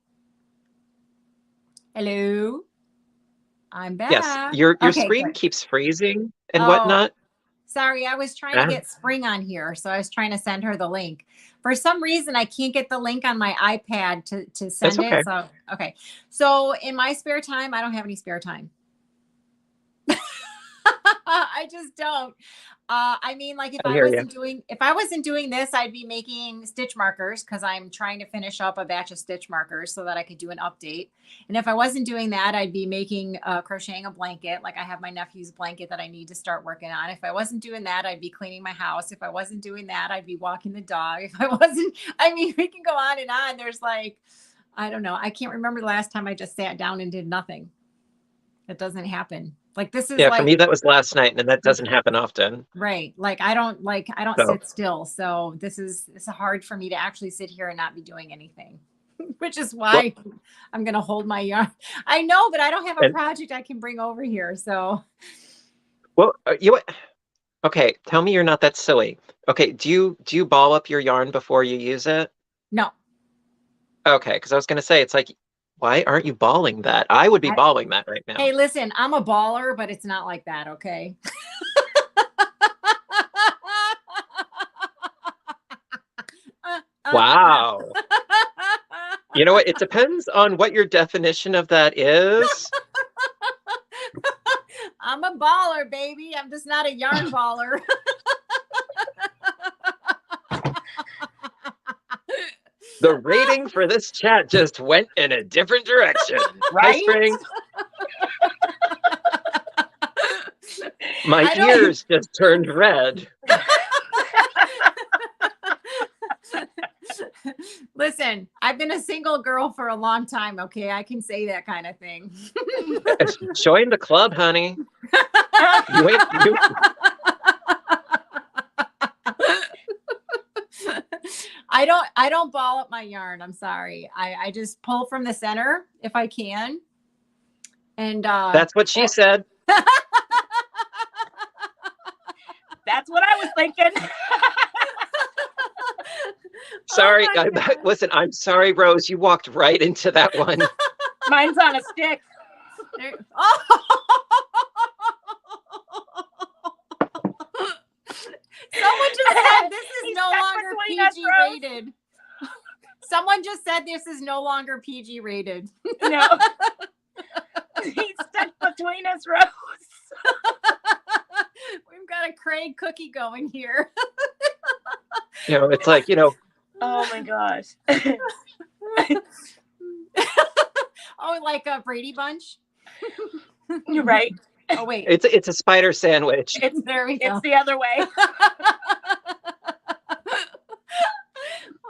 Hello? I'm Yes, back. your Okay, screen good. keeps freezing and Oh, whatnot. sorry. I was trying to Ah, get Spring on here, so I was trying to send her the link. For some reason, I can't get the link on my iPad to that's send it. okay. So, okay. So, in my spare time, I don't have any spare time. I just don't. I mean, like I hear you. if I wasn't doing this, I'd be making stitch markers because I'm trying to finish up a batch of stitch markers so that I could do an update. And if I wasn't doing that, I'd be making crocheting a blanket. Like I have my nephew's blanket that I need to start working on. If I wasn't doing that, I'd be cleaning my house. If I wasn't doing that, I'd be walking the dog. If I wasn't, I mean, we can go on and on. There's like, I don't know. I can't remember the last time I just sat down and did nothing. That doesn't happen. Like this is Yeah, for like, me that was last night, and that doesn't happen often. right. Like I don't So, sit still. So it's hard for me to actually sit here and not be doing anything. Which is well, why I'm gonna hold my yarn. I know, but I don't have a and project I can bring over here. So well, okay, tell me you're not that silly. Okay, do you ball up your yarn before you use it? no. Okay, because I was gonna say it's like, why aren't you balling that? I would be I, balling that right now. hey, listen, I'm a baller, but it's not like that, okay? Wow. You know what? It depends on what your definition of that is. I'm a baller, baby. I'm just not a yarn baller. The rating for this chat just went in a different direction. Hi, Right? Spring. My I don't- ears just turned red. Listen, I've been a single girl for a long time, okay? I can say that kind of thing. Join the club, honey. You ain't, you, I don't ball up my yarn. I'm sorry. I just pull from the center if I can. And that's what she said. That's what I was thinking. Sorry, Oh my God. listen, I'm sorry, Rose. You walked right into that one. Mine's on a stick. Oh. Someone just said this is He's no stuck longer between us, PG Rose. rated. Someone just said this is no longer PG rated. No. He's stuck between us, Rose. We've got a Craig cookie going here. It's like, Oh my gosh. Oh, like a Brady Bunch? You're right. Oh, wait. it's a spider sandwich. There we go. It's the other way.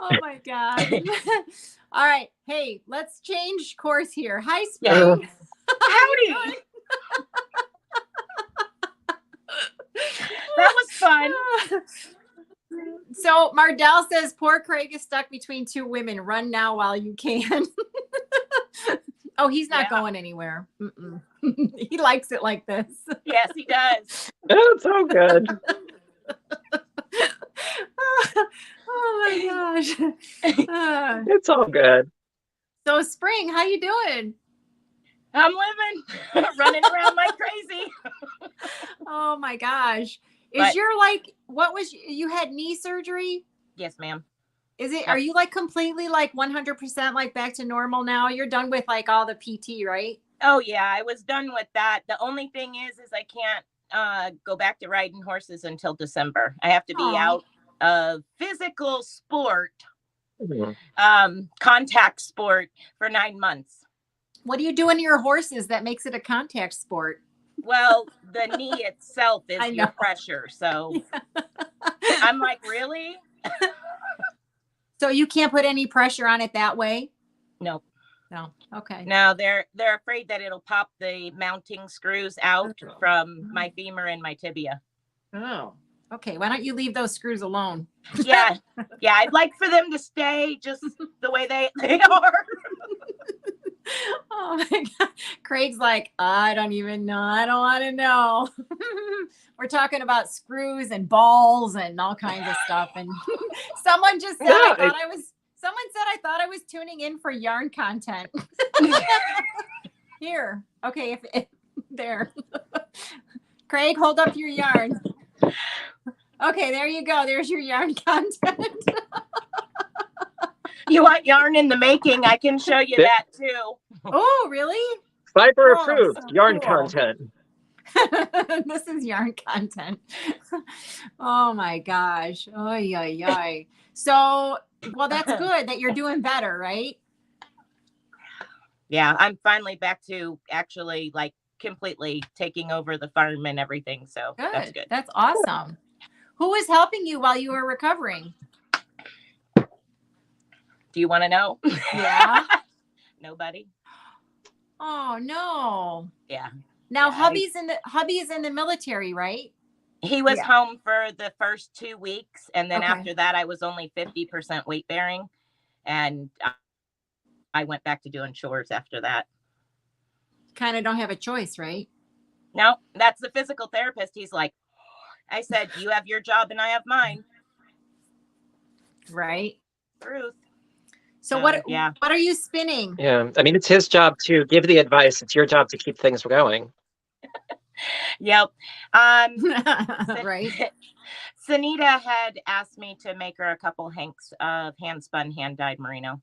Oh my God. All right. Hey, let's change course here. Hi, Spring. Yeah. Howdy. That was fun. So Mardell says, poor Craig is stuck between two women. Run now while you can. Oh, he's not going anywhere. He likes it like this. Yes, he does. It's so good. Oh my gosh. It's all good. So Spring, how you doing? I'm living, running around like crazy. Oh my gosh. Is But- your you had knee surgery? Yes, ma'am. Is it, are you like completely like 100% like back to normal now? You're done with like all the PT, right? Oh yeah, I was done with that. The only thing is I can't go back to riding horses until December. I have to be Aw. out of physical sport, Mhm. contact sport for 9 months. What do you do in your horses that makes it a contact sport? Well, the knee itself is I your know. pressure. So I'm like, really? So you can't put any pressure on it that way? No. No. Okay. No, they're afraid that it'll pop the mounting screws out from my femur and my tibia. Oh. Okay. Why don't you leave those screws alone? Yeah. Yeah. I'd like for them to stay just the way they are. Oh my God. Craig's like, I don't even know. I don't want to know. We're talking about screws and balls and all kinds of stuff. And someone just said, someone said, I thought I was tuning in for yarn content. Here. Okay. If there. Craig, hold up your yarn. Okay. There you go. There's your yarn content. You want yarn in the making? I can show you that too. Oh, really? Fiber Oh, approved. so Yarn cool. content. This is yarn content. Oh my gosh. Oy, oy, oy. So, well, that's good that you're doing better, right? Yeah, I'm finally back to actually like completely taking over the farm and everything. So that's good. That's awesome. Who was helping you while you were recovering? Do you want to know? Yeah. Nobody. Oh no. Yeah. Now, Yeah, hubby is in the military, right? he was Yeah. home for the first 2 weeks, and then Okay. after that, I was only 50% weight bearing, and I went back to doing chores after that. Kind of don't have a choice, right? No, that's the physical therapist. He's like, I said, you have your job and I have mine. Right. Truth. So yeah. what are you spinning? Yeah, I mean, it's his job to give the advice. It's your job to keep things going. Yep. Right. Sunita had asked me to make her a couple hanks of hand spun, hand dyed merino.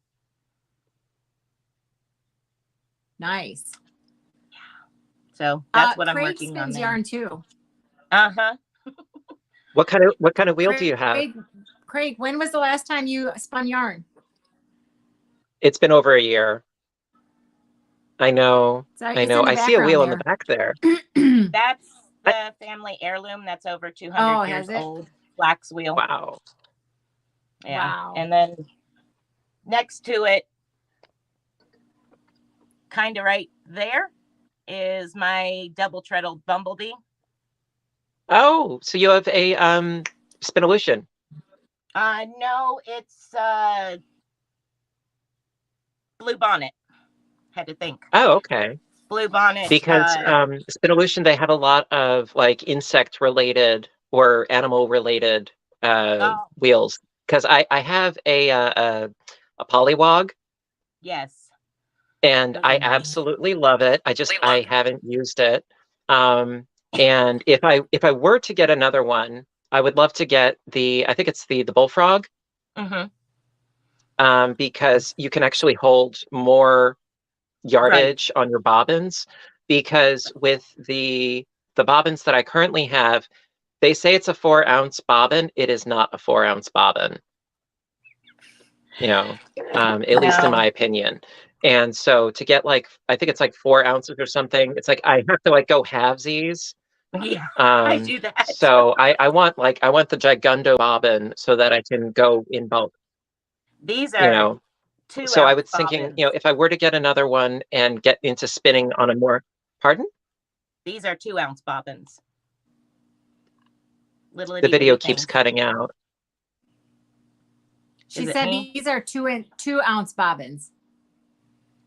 Nice. So that's what I'm Craig working on spins there. yarn too. Uh-huh. What kind of wheel do you have? Craig, when was the last time you spun yarn? It's been over a year. I know. Sorry, I it's know. in the I see a wheel in the background back there. That's the family heirloom that's over 200 years old. Flax wheel. Wow. Yeah. Wow. And then next to it, kind of right there, is my double treadle bumblebee. Oh, so you have a Spinolution. No, it's Blue Bonnet. Had to think. Oh, okay. Blue Bonnet. Because Spinolution, they have a lot of like insect related or animal related wheels. Because I have a polywog. Yes. And I absolutely love it. I haven't used it. And if I were to get another one, I would love to get I think it's the bullfrog. Mm-hmm. Because you can actually hold more yardage on your bobbins. Because with the bobbins that I currently have, they say it's a 4-ounce bobbin. It is not a 4-ounce bobbin. You know, at least in my opinion. And so to get like, I think it's like 4 ounces or something. It's like I have to like go halvesies. Yeah, I do that. So I want the Gigundo bobbin so that I can go in bulk. These are 2 So I was bobbins. thinking, if I were to get another one and get into spinning on a more, pardon? These are 2-ounce bobbins. Little the video keeps cutting out. She said these are 2-ounce bobbins.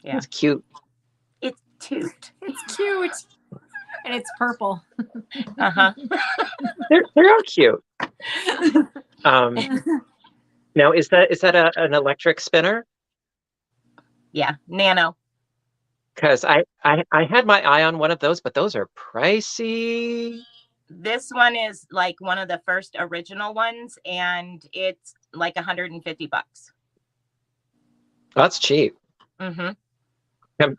Yeah. It's cute. It's cute. It's cute. And it's purple. Uh-huh. They're all cute. Now, is that an electric spinner? Yeah, nano. Because I had my eye on one of those, but those are pricey. This one is like one of the first original ones, and it's like $150. That's cheap. Mm-hmm.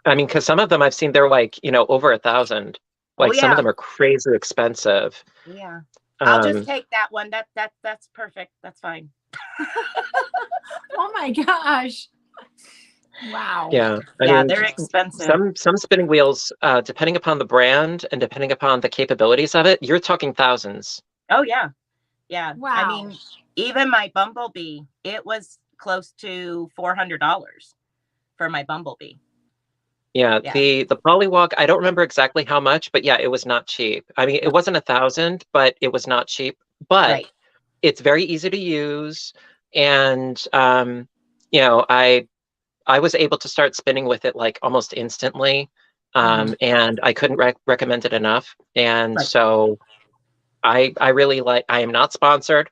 I mean, because some of them I've seen, they're like, over 1,000. Like some of them are crazy expensive. Yeah. I'll just take that one. That's perfect. That's fine. Oh my gosh. Wow. Yeah. I mean, they're expensive. Some spinning wheels, depending upon the brand and depending upon the capabilities of it, you're talking thousands. Oh yeah. Yeah. Wow. I mean, even my Bumblebee, it was close to $400 for my Bumblebee. Yeah. The polywog, I don't remember exactly how much, but yeah, it was not cheap. I mean, it wasn't 1,000, but it was not cheap. But it's very easy to use, and I was able to start spinning with it like almost instantly, and I couldn't recommend it enough. And so I really like. I am not sponsored.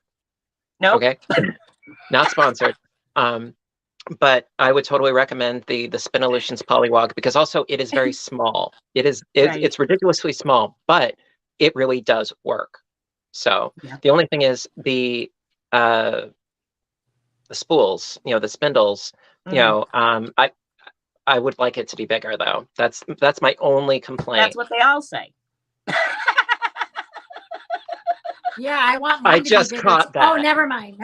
No. Okay. Not sponsored. But I would totally recommend the Spinolutions polywog, because also it is very small. It's ridiculously small, but it really does work. So the only thing is the spools, the spindles, I would like it to be bigger though. That's my only complaint. That's what they all say. Yeah, I want mine I to be just bigger. caught that. Oh, never mind.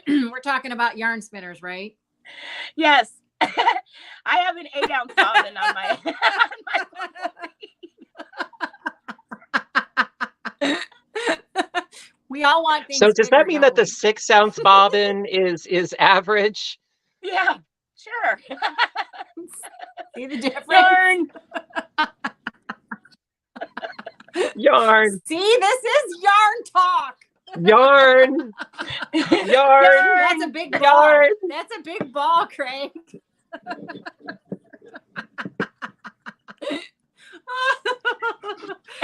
We're talking about yarn spinners, right? Yes. I have an 8-ounce bobbin on my We all want things. So does that mean that the 6-ounce bobbin is average? Yeah, sure. See the difference? Yarn. See, this is yarn talk. Yarn. Yarn. That's a big ball. Yarn. That's a big ball, Craig.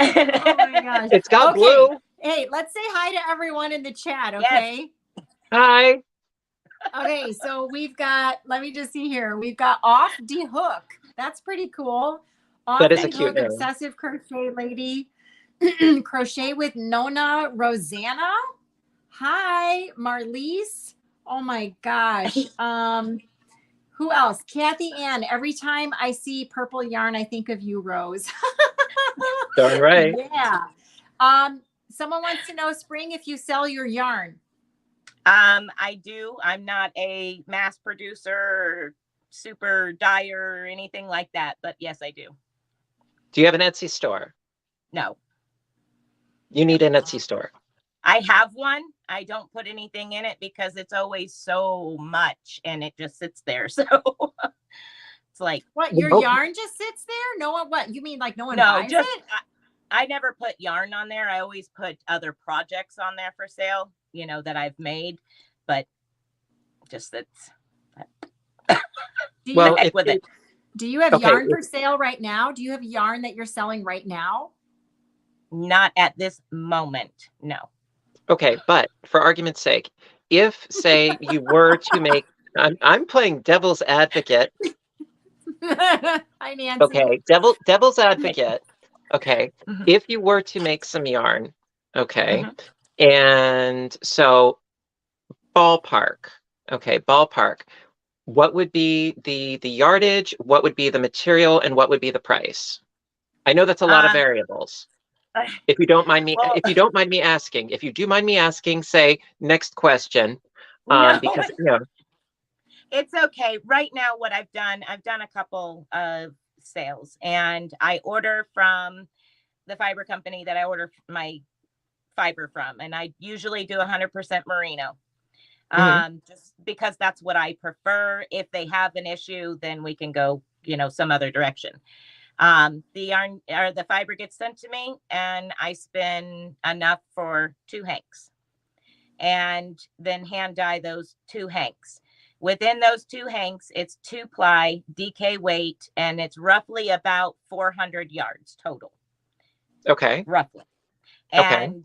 Oh my gosh. It's got Okay. blue. Hey, let's say hi to everyone in the chat, okay? Yes. Hi. Okay, so we've got, let me just see here. We've got Off De Hook. That's pretty cool. Off That is a De cute Hook, name. Obsessive Crochet Lady. Crochet with Nona Rosanna. Hi, Marlise. Oh my gosh. Who else? Kathy Ann. Every time I see purple yarn, I think of you, Rose. Darn right. Yeah. Someone wants to know, Spring, if you sell your yarn. I do. I'm not a mass producer or super dyer or anything like that, but yes, I do. Do you have an Etsy store? No. You need an Etsy store. I have one. I don't put anything in it because it's always so much and it just sits there. So it's like, what, your yarn just sits there? No one, what you mean, like no one buys it? I never put yarn on there. I always put other projects on there for sale, you know, that I've made, but just that's Well, heck with it. Do you have yarn for sale right now? Do you have yarn that you're selling right now? Not at this moment, no. Okay, but for argument's sake, if say you were to make, I'm playing devil's advocate. Hi, Nancy. Okay, devil's advocate. Okay, if you were to make some yarn, okay, and so ballpark, okay, ballpark. What would be the yardage? What would be the material? And what would be the price? I know that's a lot of variables. If you don't mind me, well, if you don't mind me asking, if you do mind me asking, say next question, no, because you know, it's okay. Right now, what I've done a couple of sales, and I order from the fiber company that I order my fiber from, and I usually do 100% merino. Just because that's what I prefer. If they have an issue, then we can go, you know, some other direction. The yarn or the fiber gets sent to me and I spin enough for 2 hanks and then hand dye those 2 hanks. Within those 2 hanks, it's 2-ply DK weight, and it's roughly about 400 yards total. Okay. Roughly. Okay. And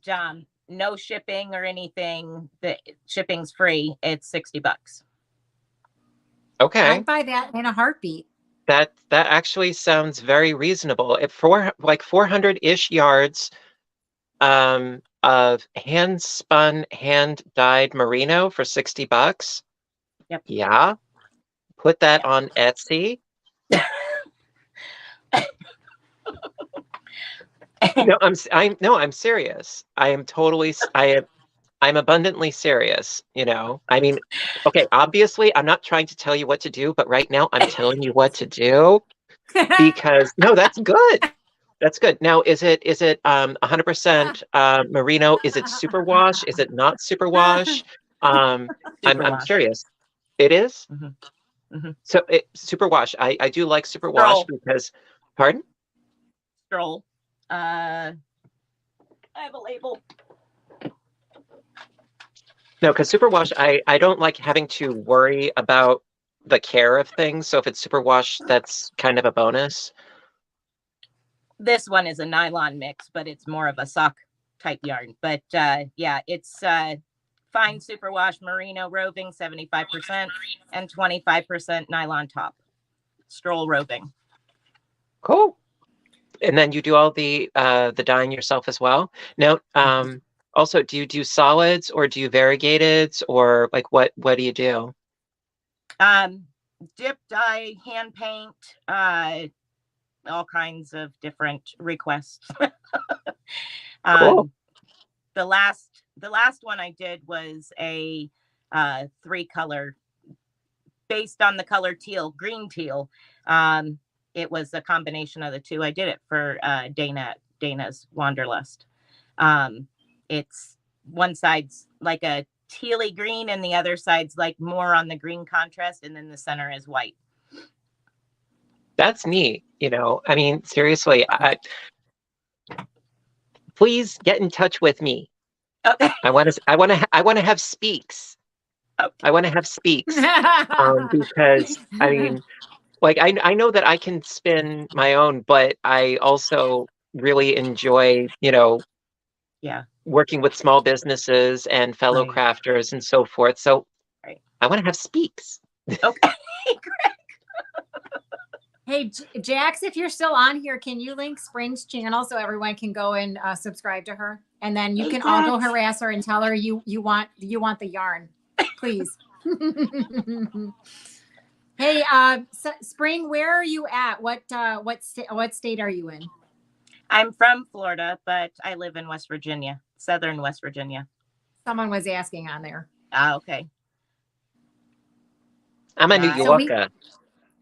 no shipping or anything. The shipping's free. It's $60. Okay. I'd buy that in a heartbeat. That actually sounds very reasonable. If for like 400-ish yards of hand spun, hand dyed merino for $60. Yep. Yeah. Put that on Etsy. No, I'm serious. I'm abundantly serious, you know. I mean, okay, obviously I'm not trying to tell you what to do, but right now I'm telling you what to do because no, that's good. That's good. Now, is it 100% merino? Is it superwash? Is it not superwash? I'm curious. It is? So superwash. I do like superwash because, pardon? Stroll. I have a label. No, because superwash, I don't like having to worry about the care of things. So if it's superwash, that's kind of a bonus. This one is a nylon mix, but it's more of a sock type yarn. But yeah, it's fine superwash merino roving 75% and 25% nylon top. Stroll roving. Cool. And then you do all the dyeing yourself as well. Now, also, do you do solids or do you variegateds or like what do you do? Dip, dye, hand paint, all kinds of different requests. Cool. The last one I did was a 3-color based on the color teal, green teal. It was a combination of the two. I did it for Dana's Wanderlust. It's one side's like a tealy green and the other side's like more on the green contrast, and then the center is white. That's neat. You know, I mean, seriously, please get in touch with me. Okay. I want to have speaks. Okay. I want to have speaks. Because I mean, like I know that I can spin my own, but I also really enjoy, Yeah. working with small businesses and fellow Right. crafters and so forth. So Right. I want to have speaks. Okay. Hey, Jax, if you're still on here, can you link Spring's channel so everyone can go and subscribe to her? And then you Hey, can all go Jax. harass her and tell her you want the yarn, please. Hey, Spring, where are you at? What state are you in? I'm from Florida, but I live in West Virginia, Southern West Virginia. Someone was asking on there. Ah, okay. I'm a New Yeah, Yorker.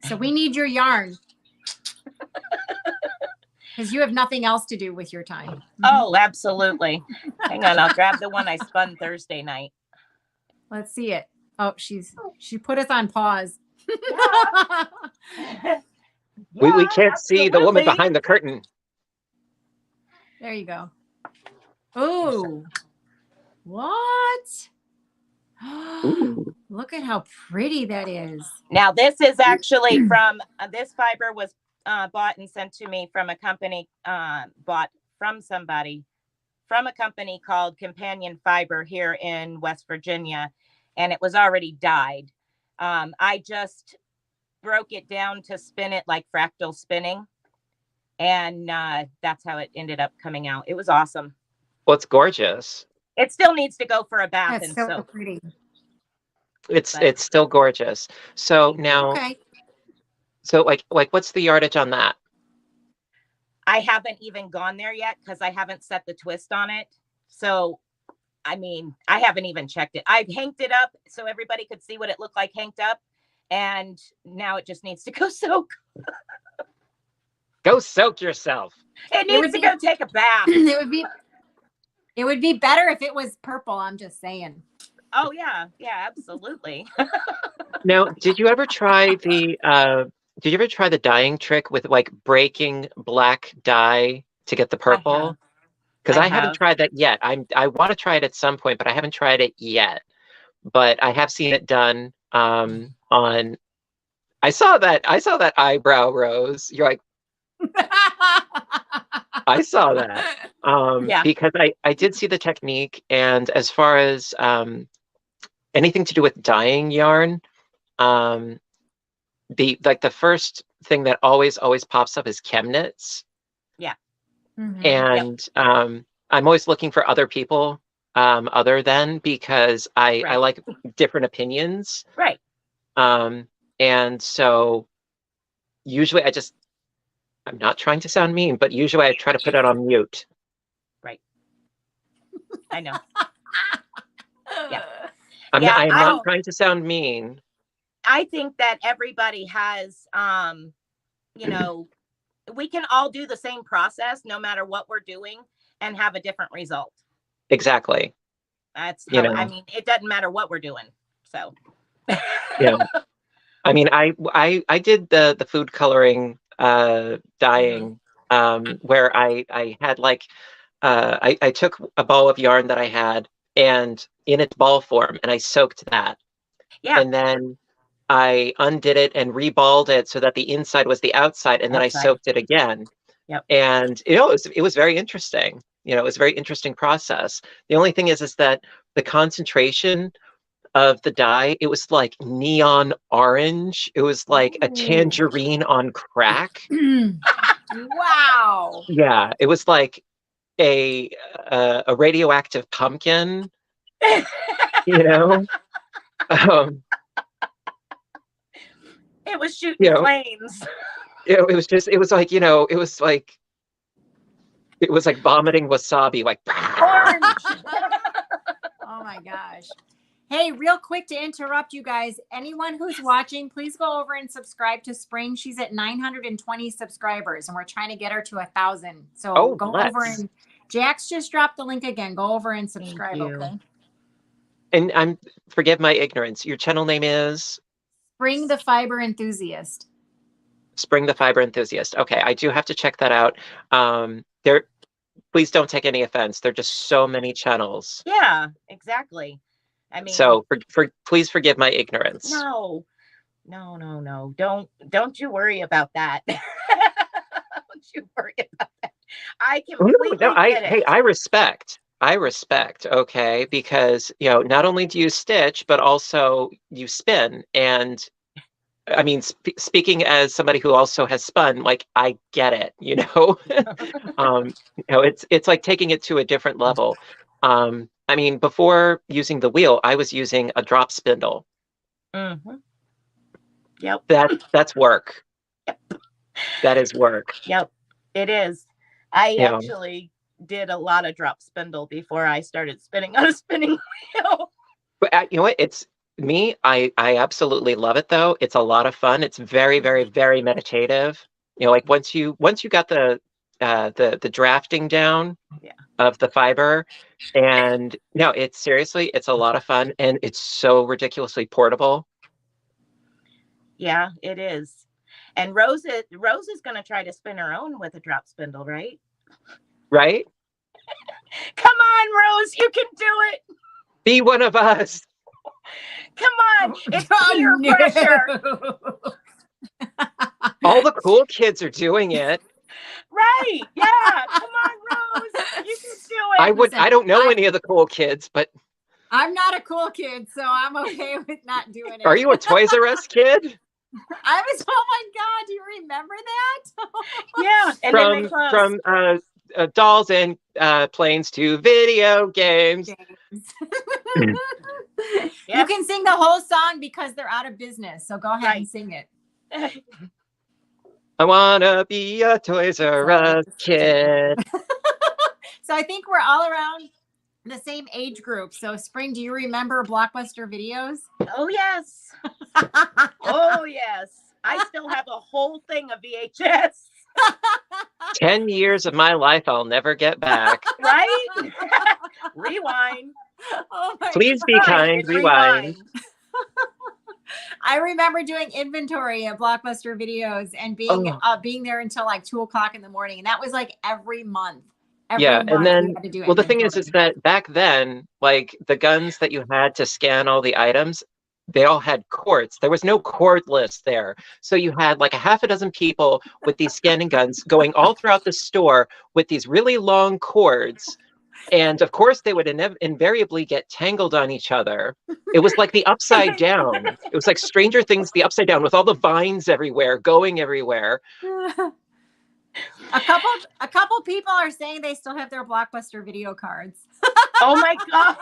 So we need your yarn. Because you have nothing else to do with your time. Oh, absolutely. Hang on, I'll grab the one I spun Thursday night. Let's see it. Oh, she put us on pause. We can't see the woman behind the curtain. There you go. Oh, what? Ooh. Look at how pretty that is. Now, this is actually from, this fiber was bought and sent to me from a company, bought from somebody, from a company called Companion Fiber here in West Virginia, and it was already dyed. I just broke it down to spin it like fractal spinning, and that's how it ended up coming out. It was awesome. Well, it's gorgeous. It still needs to go for a bath That's and so soap. pretty. It's still gorgeous. So now, Okay. so like what's the yardage on that? I haven't even gone there yet because I haven't set the twist on it. So, I mean, I haven't even checked it. I've hanked it up so everybody could see what it looked like hanked up. And now it just needs to go soak. Go soak yourself. It needs to go take a bath. It would be better if it was purple. I'm just saying. Oh yeah, yeah, absolutely. Now, did you ever try the dyeing trick with like breaking black dye to get the purple? Because I haven't tried that yet. I want to try it at some point, but I haven't tried it yet. But I have seen it done on. I saw that eyebrow, Rose. You're like, I saw that. Yeah. Because I did see the technique, and as far as anything to do with dyeing yarn, the first thing that always pops up is chemnits. Yeah. Mm-hmm. And I'm always looking for other people other than, because I like different opinions. Right. And so usually I'm not trying to sound mean, but usually I try to put it on mute. Right. I know. Yeah. I'm not trying to sound mean. I think that everybody has, we can all do the same process no matter what we're doing and have a different result. Exactly. That's how, I mean, it doesn't matter what we're doing. So. Yeah. I mean, I did the food coloring dyeing where I had like I took a ball of yarn that I had, and in its ball form, and I soaked that. Yeah. And then I undid it and reballed it so that the inside was the outside, and then I soaked it again. Yep. And it was very interesting. It was a very interesting process. The only thing is that the concentration of the dye, it was like neon orange. It was like a tangerine on crack. Wow. Yeah, it was like a radioactive pumpkin. It was shooting flames. It was like vomiting wasabi, like orange. Oh my gosh. Hey, real quick to interrupt you guys, anyone who's watching, please go over and subscribe to Spring. She's at 920 subscribers, and we're trying to get her to 1,000. So go over and Jax just dropped the link again. Go over and subscribe, okay? And forgive my ignorance. Your channel name is Spring the Fiber Enthusiast. Spring the Fiber Enthusiast. Okay, I do have to check that out. please don't take any offense. There are just so many channels. Yeah, exactly. I mean, So please forgive my ignorance. no. Don't you worry about that. Don't you worry about that. I completely get it. Hey, I respect. Okay, because not only do you stitch, but also you spin. And I mean, speaking as somebody who also has spun, like I get it. It's like taking it to a different level. I mean, before using the wheel, I was using a drop spindle. Mm-hmm. Yep. That's work. Yep. That is work. Yep, it is. I actually did a lot of drop spindle before I started spinning on a spinning wheel. But you know what? It's me. I absolutely love it though. It's a lot of fun. It's very, very, very meditative. Like once you got the drafting down of the fiber, and it's a lot of fun, and it's so ridiculously portable. Yeah, it is. And Rose is going to try to spin her own with a drop spindle, right? Right? Come on, Rose, you can do it. Be one of us. Come on, it's peer pressure. All the cool kids are doing it. Right? Yeah. Come on, Rose, you can do it. I don't know any of the cool kids, but I'm not a cool kid, so I'm okay with not doing it. Are you a Toys R Us kid? I was. Oh my God! Do you remember that? Yeah. And from dolls and planes to video games. You can sing the whole song because they're out of business. So go ahead and sing it. I wanna be a Toys R Us kid. So I think we're all around the same age group. So Spring, do you remember Blockbuster videos? Oh yes. Oh yes. I still have a whole thing of VHS. 10 years of my life I'll never get back. Right? Rewind. Oh my Please be kind. Rewind. I remember doing inventory at Blockbuster videos and being there until like 2:00 in the morning. And that was like every month. And then, the thing is that back then, like the guns that you had to scan all the items, they all had cords. There was no cordless there. So you had like a half a dozen people with these scanning guns going all throughout the store with these really long cords. And of course, they would invariably get tangled on each other. It was like the Upside Down. It was like Stranger Things, the Upside Down, with all the vines everywhere, going everywhere. A couple people are saying they still have their Blockbuster video cards. Oh my God.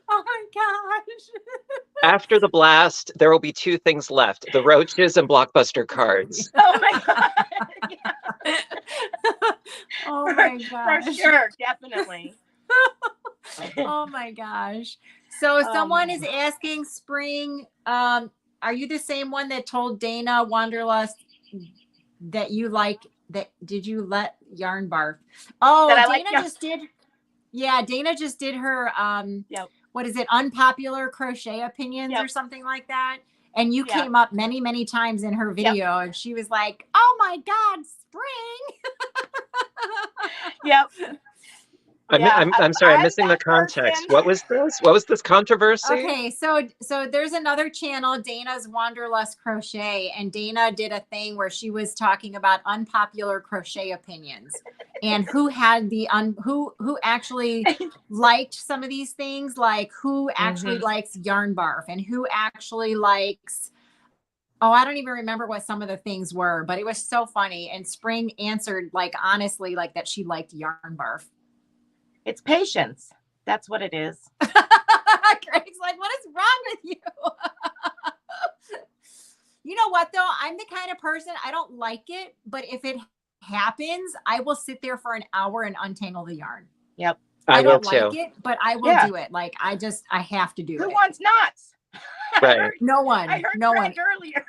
Oh my gosh. After the blast, there will be two things left: the roaches and Blockbuster cards. Oh my God. Yeah. Oh my gosh. For sure, definitely. Oh my gosh. So someone is asking, Spring, are you the same one that told Dana Wanderlust that you did you let yarn barf? Oh, Dana just did. Yeah, Dana just did her what is it, unpopular crochet opinions or something like that. And you came up many, many times in her video and she was like, oh my God, Spring. Yep. I'm sorry, I'm missing the context. What was this? What was this controversy? Okay, so there's another channel, Dana's Wanderlust Crochet, and Dana did a thing where she was talking about unpopular crochet opinions and who had who actually liked some of these things, like who actually likes yarn barf and who actually likes, I don't even remember what some of the things were, but it was so funny. And Spring answered like honestly, like that she liked yarn barf. It's patience. That's what it is. Greg's like, what is wrong with you? You know what, though? I'm the kind of person, I don't like it, but if it happens, I will sit there for an hour and untangle the yarn. Yep. I don't like it, but I will do it. Like, I have to do it. Who wants knots? Right. No one. I heard no Greg one earlier.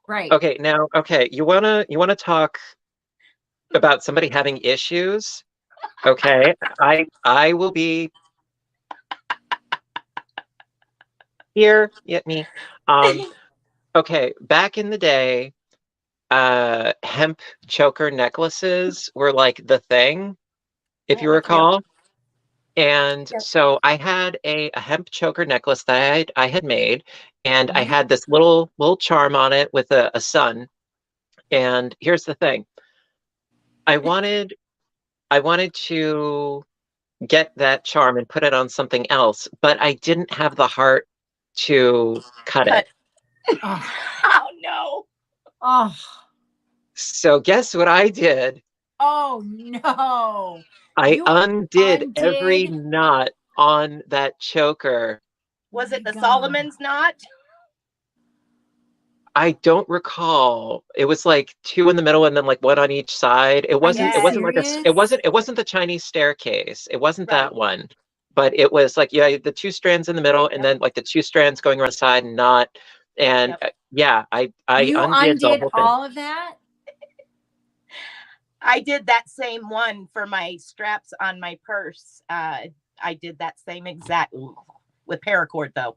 Right. Okay, now, you wanna talk about somebody having issues? Okay, I will be here. Get me. Okay, back in the day, hemp choker necklaces were like the thing, if you recall. And so I had a hemp choker necklace that I had made, and I had this little charm on it with a sun. And here's the thing. I wanted to get that charm and put it on something else, but I didn't have the heart to cut it. Oh no. Oh. So guess what I did? Oh no. I undid every knot on that choker. Was it the Solomon's knot? I don't recall. It was like 2 in the middle and then like 1 on each side. It wasn't the Chinese staircase. It wasn't that one. But it was like, yeah, the 2 strands in the middle and then like the 2 strands going around the side and knot. And I undid the whole thing. All of that? I did that same one for my straps on my purse. I did that same exact with paracord though.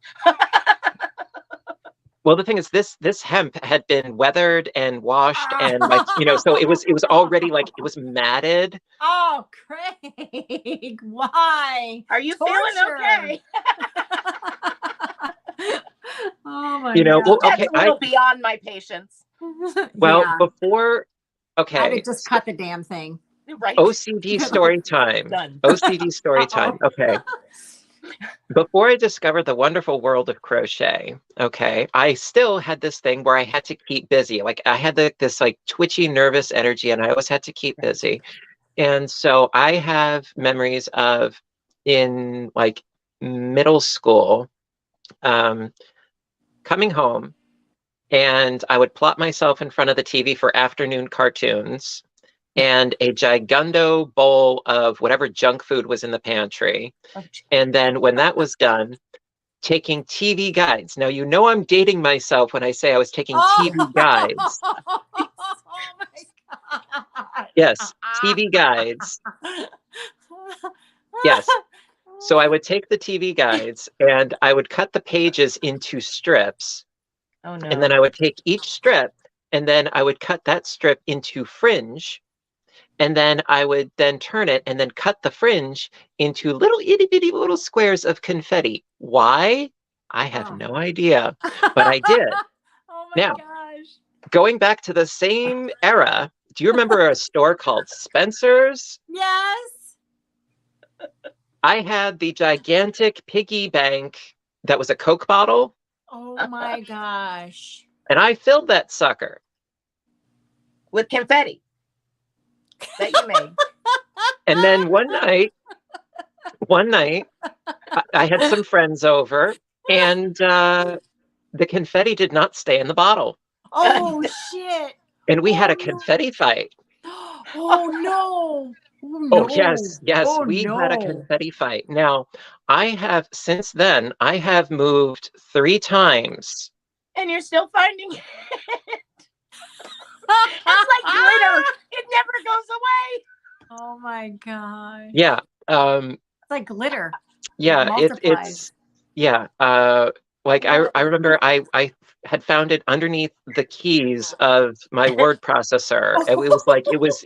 Well, the thing is, this hemp had been weathered and washed, and like so it was already like it was matted. Oh, Craig, why? Are you feeling okay? Oh my God. Well, okay, that's a little beyond my patience. Well, before. Okay. I would just cut the damn thing. Right. OCD story time. OCD story time. Okay. Before I discovered the wonderful world of crochet, okay, I still had this thing where I had to keep busy. Like I had this like twitchy, nervous energy, and I always had to keep busy. And so I have memories of in like middle school, coming home. And I would plop myself in front of the TV for afternoon cartoons and a gigundo bowl of whatever junk food was in the pantry. And then when that was done, taking TV guides. Now, I'm dating myself when I say I was taking TV guides. Oh my God. Yes, TV guides. Yes. So I would take the TV guides and I would cut the pages into strips. Oh, no. And then I would take each strip and then I would cut that strip into fringe. And then I would then turn it and then cut the fringe into little itty bitty little squares of confetti. Why? I have no idea, but I did. Oh my gosh. Going back to the same era, do you remember a store called Spencer's? Yes. I had the gigantic piggy bank that was a Coke bottle. Oh my gosh. And I filled that sucker with confetti that you made. And then one night, I had some friends over, and the confetti did not stay in the bottle. Oh shit! And we had a confetti fight. Oh no! Oh yes, we had a confetti fight. Now, since then, I have moved 3 times. And you're still finding it. It's like glitter. It never goes away. Oh my god. Yeah. It's like glitter. Yeah, it's like I remember I had found it underneath the keys of my word processor. And it was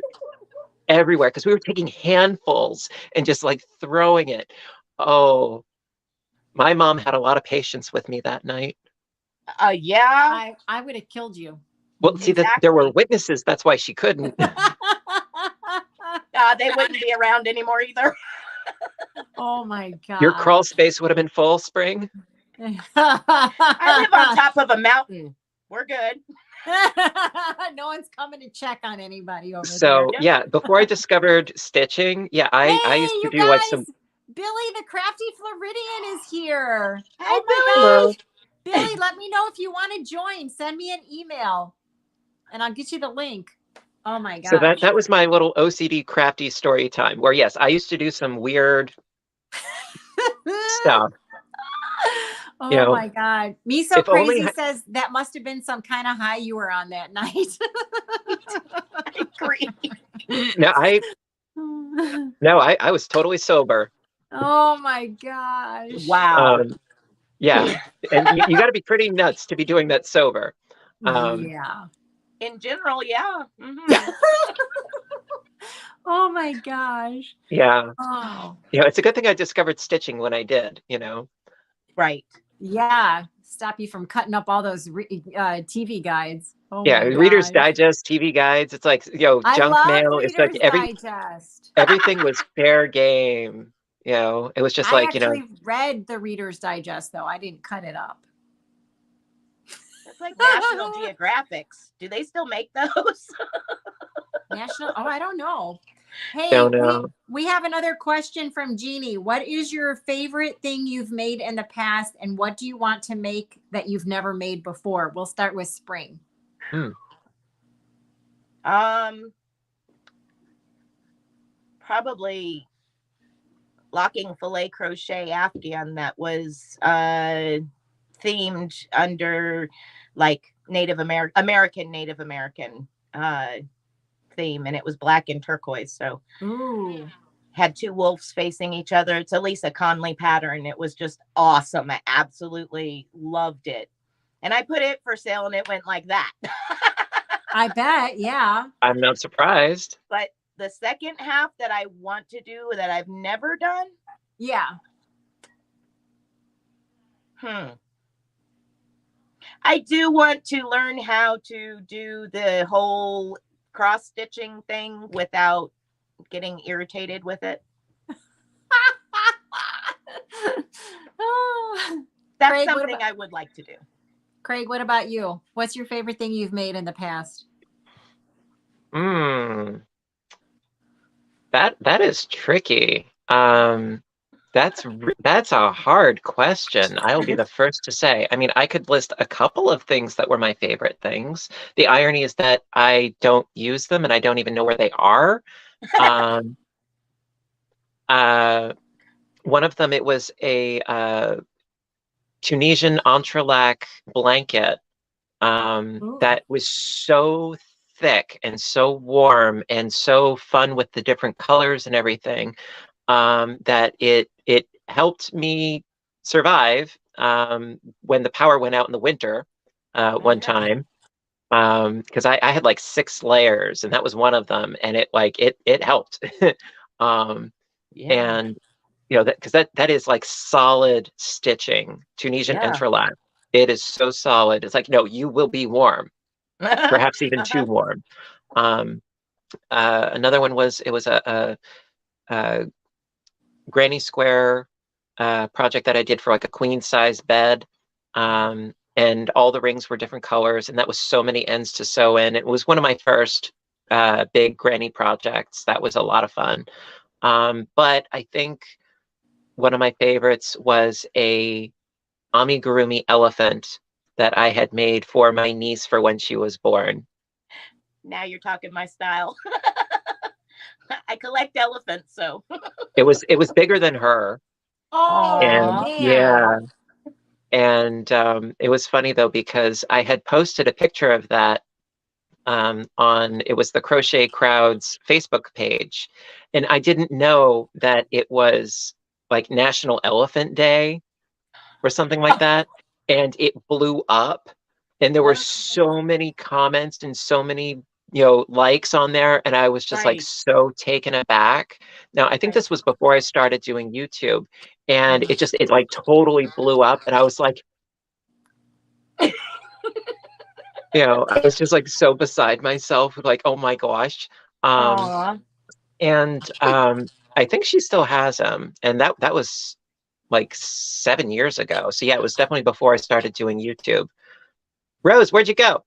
everywhere because we were taking handfuls and just like throwing it. Oh, my mom had a lot of patience with me that night. Yeah. I would have killed you. Well, see, there were witnesses. That's why she couldn't. They wouldn't be around anymore either. Oh my god. Your crawl space would have been full, Spring. I live on top of a mountain. We're good. No one's coming to check on anybody over there. So yeah, before I discovered stitching, I used to do guys, like some. Billy, the Crafty Floridian is here. Hi, Billy. Billy, let me know if you want to join. Send me an email, and I'll get you the link. Oh my god! So that was my little OCD crafty story time. Where yes, I used to do some weird stuff. Oh my god! Me so crazy says that must have been some kind of high you were on that night. I agree. No, I was totally sober. Oh my gosh! Wow. Yeah, and you got to be pretty nuts to be doing that sober. Yeah. In general, yeah. Yeah. Oh my gosh. Yeah. Oh, It's a good thing I discovered stitching when I did, Right. yeah. Stop you from cutting up all those TV guides. Oh Yeah, my Reader's gosh. Digest, TV guides, it's like, I junk love mail. It's like Reader's Digest. everything was fair game. It was just I like, actually read the Reader's Digest, though. I didn't cut it up. It's like National Geographics. Do they still make those? National. Oh, I don't know. Hey, don't know. we have another question from Jeannie. What is your favorite thing you've made in the past, and what do you want to make that you've never made before? We'll start with Spring. Probably locking filet crochet afghan that was themed under like American Native American theme, and it was black and turquoise. So Ooh. Had two wolves facing each other. It's a Lisa Conley pattern. It was just awesome. I absolutely loved it. And I put it for sale and it went like that. I bet, yeah. I'm not surprised. But the second half that I want to do that I've never done. Yeah. I do want to learn how to do the whole cross stitching thing without getting irritated with it. That's Craig, something I would like to do. Craig, what about you? What's your favorite thing you've made in the past? That is tricky. That's a hard question. I'll be the first to say. I mean, I could list a couple of things that were my favorite things. The irony is that I don't use them and I don't even know where they are. One of them, it was a Tunisian entrelac blanket that was so thick and so warm and so fun with the different colors and everything that it helped me survive when the power went out in the winter one time, because I had like 6 layers and that was one of them, and it helped. And because that is like solid stitching, Tunisian entrelac. It is so solid. It's like, no, you will be warm, perhaps even too warm. Another one was a granny square project that I did for like a queen size bed, and all the rings were different colors, and that was so many ends to sew in. It was one of my first big granny projects. That was a lot of fun. But I think one of my favorites was a amigurumi elephant that I had made for my niece for when she was born. Now you're talking my style. I collect elephants, so it was bigger than her. Oh, and yeah. And it was funny though, because I had posted a picture of that it was the Crochet Crowd's Facebook page, and I didn't know that it was like National Elephant Day or something like that, and it blew up, and there were so many comments and so many likes on there, and I was just like so taken aback. Now I think this was before I started doing YouTube, and it like totally blew up, and I was like, I was just like so beside myself, like, oh my gosh. And I think she still has them, and that was like 7 years ago. So yeah, it was definitely before I started doing YouTube. Rose, where'd you go?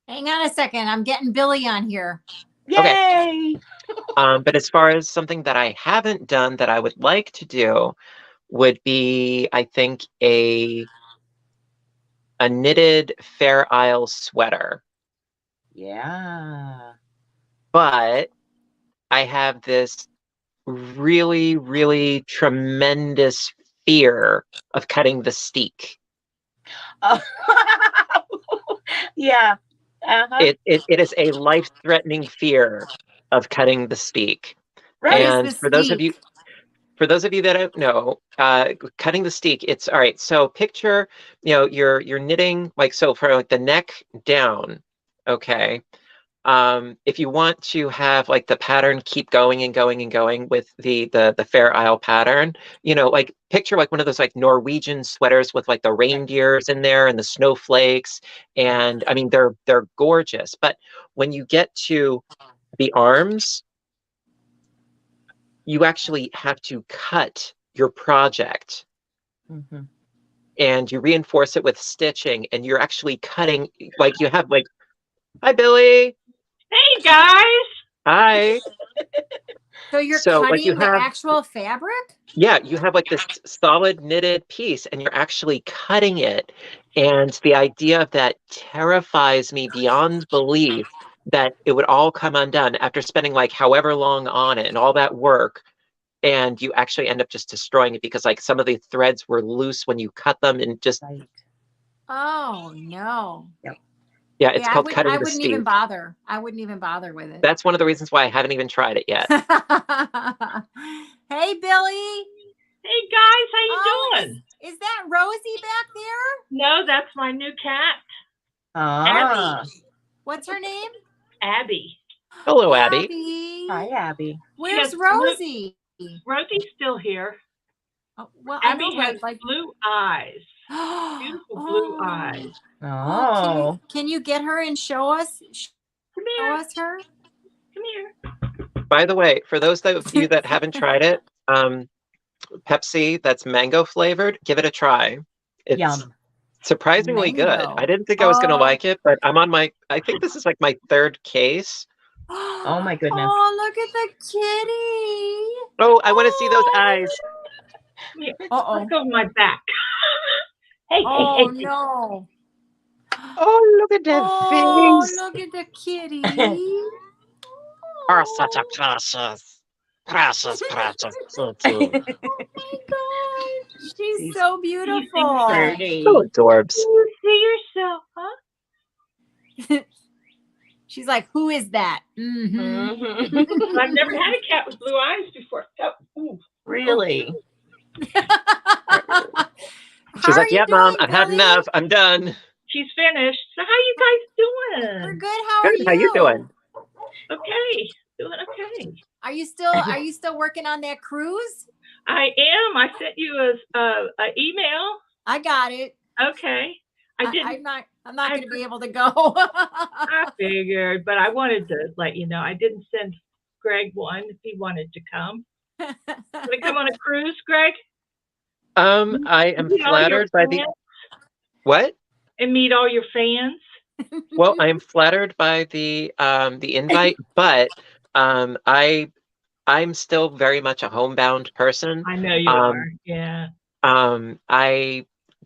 Hang on a second. I'm getting Billy on here. Yay! Okay. But as far as something that I haven't done that I would like to do would be, I think, a knitted Fair Isle sweater. Yeah. But I have this really, really tremendous fear of cutting the steek. Yeah. It is a life-threatening fear of cutting the steek. Right. And for those of you that don't know, cutting the steek, it's all right. So picture, you're knitting, like, so for like the neck down, Okay. If you want to have like the pattern keep going and going and going with the Fair Isle pattern, like picture like one of those like Norwegian sweaters with like the reindeers in there and the snowflakes. And I mean, they're gorgeous. But when you get to the arms, you actually have to cut your project. Mhm. And you reinforce it with stitching, and you're actually cutting, like you have like, hi, Billy. Hey, guys. Hi. So you're So, like, cutting the actual fabric? Yeah, you have like this solid knitted piece and you're actually cutting it. And the idea of that terrifies me beyond belief that it would all come undone after spending like however long on it and all that work. And you actually end up just destroying it because like some of the threads were loose when you cut them and just, Right. Oh no. yeah, it's called I cutting the wouldn't even Steve. bother. I wouldn't even bother with it. That's one of the reasons why I haven't even tried it yet. Hey, Billy. Hey, guys. How you doing? Is that Rosie back there? No, that's my new cat, Ah. Abby. What's her name? Abby. Hello, Abby. Hi, Abby. Where's Yes, Rosie? Rosie's still here. Oh, well, I Abby know, has but like blue eyes. Beautiful blue eyes. Oh. Can you get her and show us? Come Show here. us her. Come here. By the way, for those of you that haven't tried it, Pepsi that's mango flavored, give it a try. It's Yum. surprisingly good. Mango. I didn't think I was going to like it, but I'm on I think this is like my third case. Oh my goodness. Oh, look at the kitty. Oh, I want to see those eyes. Come here. Uh-oh. Look on my back. Hey, Oh, hey, hey. no. Oh, look at that Oh, face. look at the kitty. Oh, such a precious. Precious. So cute. Oh my God. She's so beautiful. Pretty. So adorbs. You see yourself, huh? She's like, who is that? Mm-hmm. Mhm. I've never had a cat with blue eyes before. Oh, ooh. Really? She's like, yeah, Mom, I've had enough. I'm done. She's finished. So how you guys We're doing? good. How are Good. you? How you doing? Okay. Doing okay. Are you still working on that cruise? I am. I sent you a email. I got it. Okay. I didn't. I'm not going to be able to go. I figured, but I wanted to let you know. I didn't send Greg one if he wanted to come. Want to come on a cruise, Greg? I am Meet all your flattered by the fans what? and meet all your fans. Well, I am flattered by the invite, but I'm still very much a homebound person. I know you are. Yeah.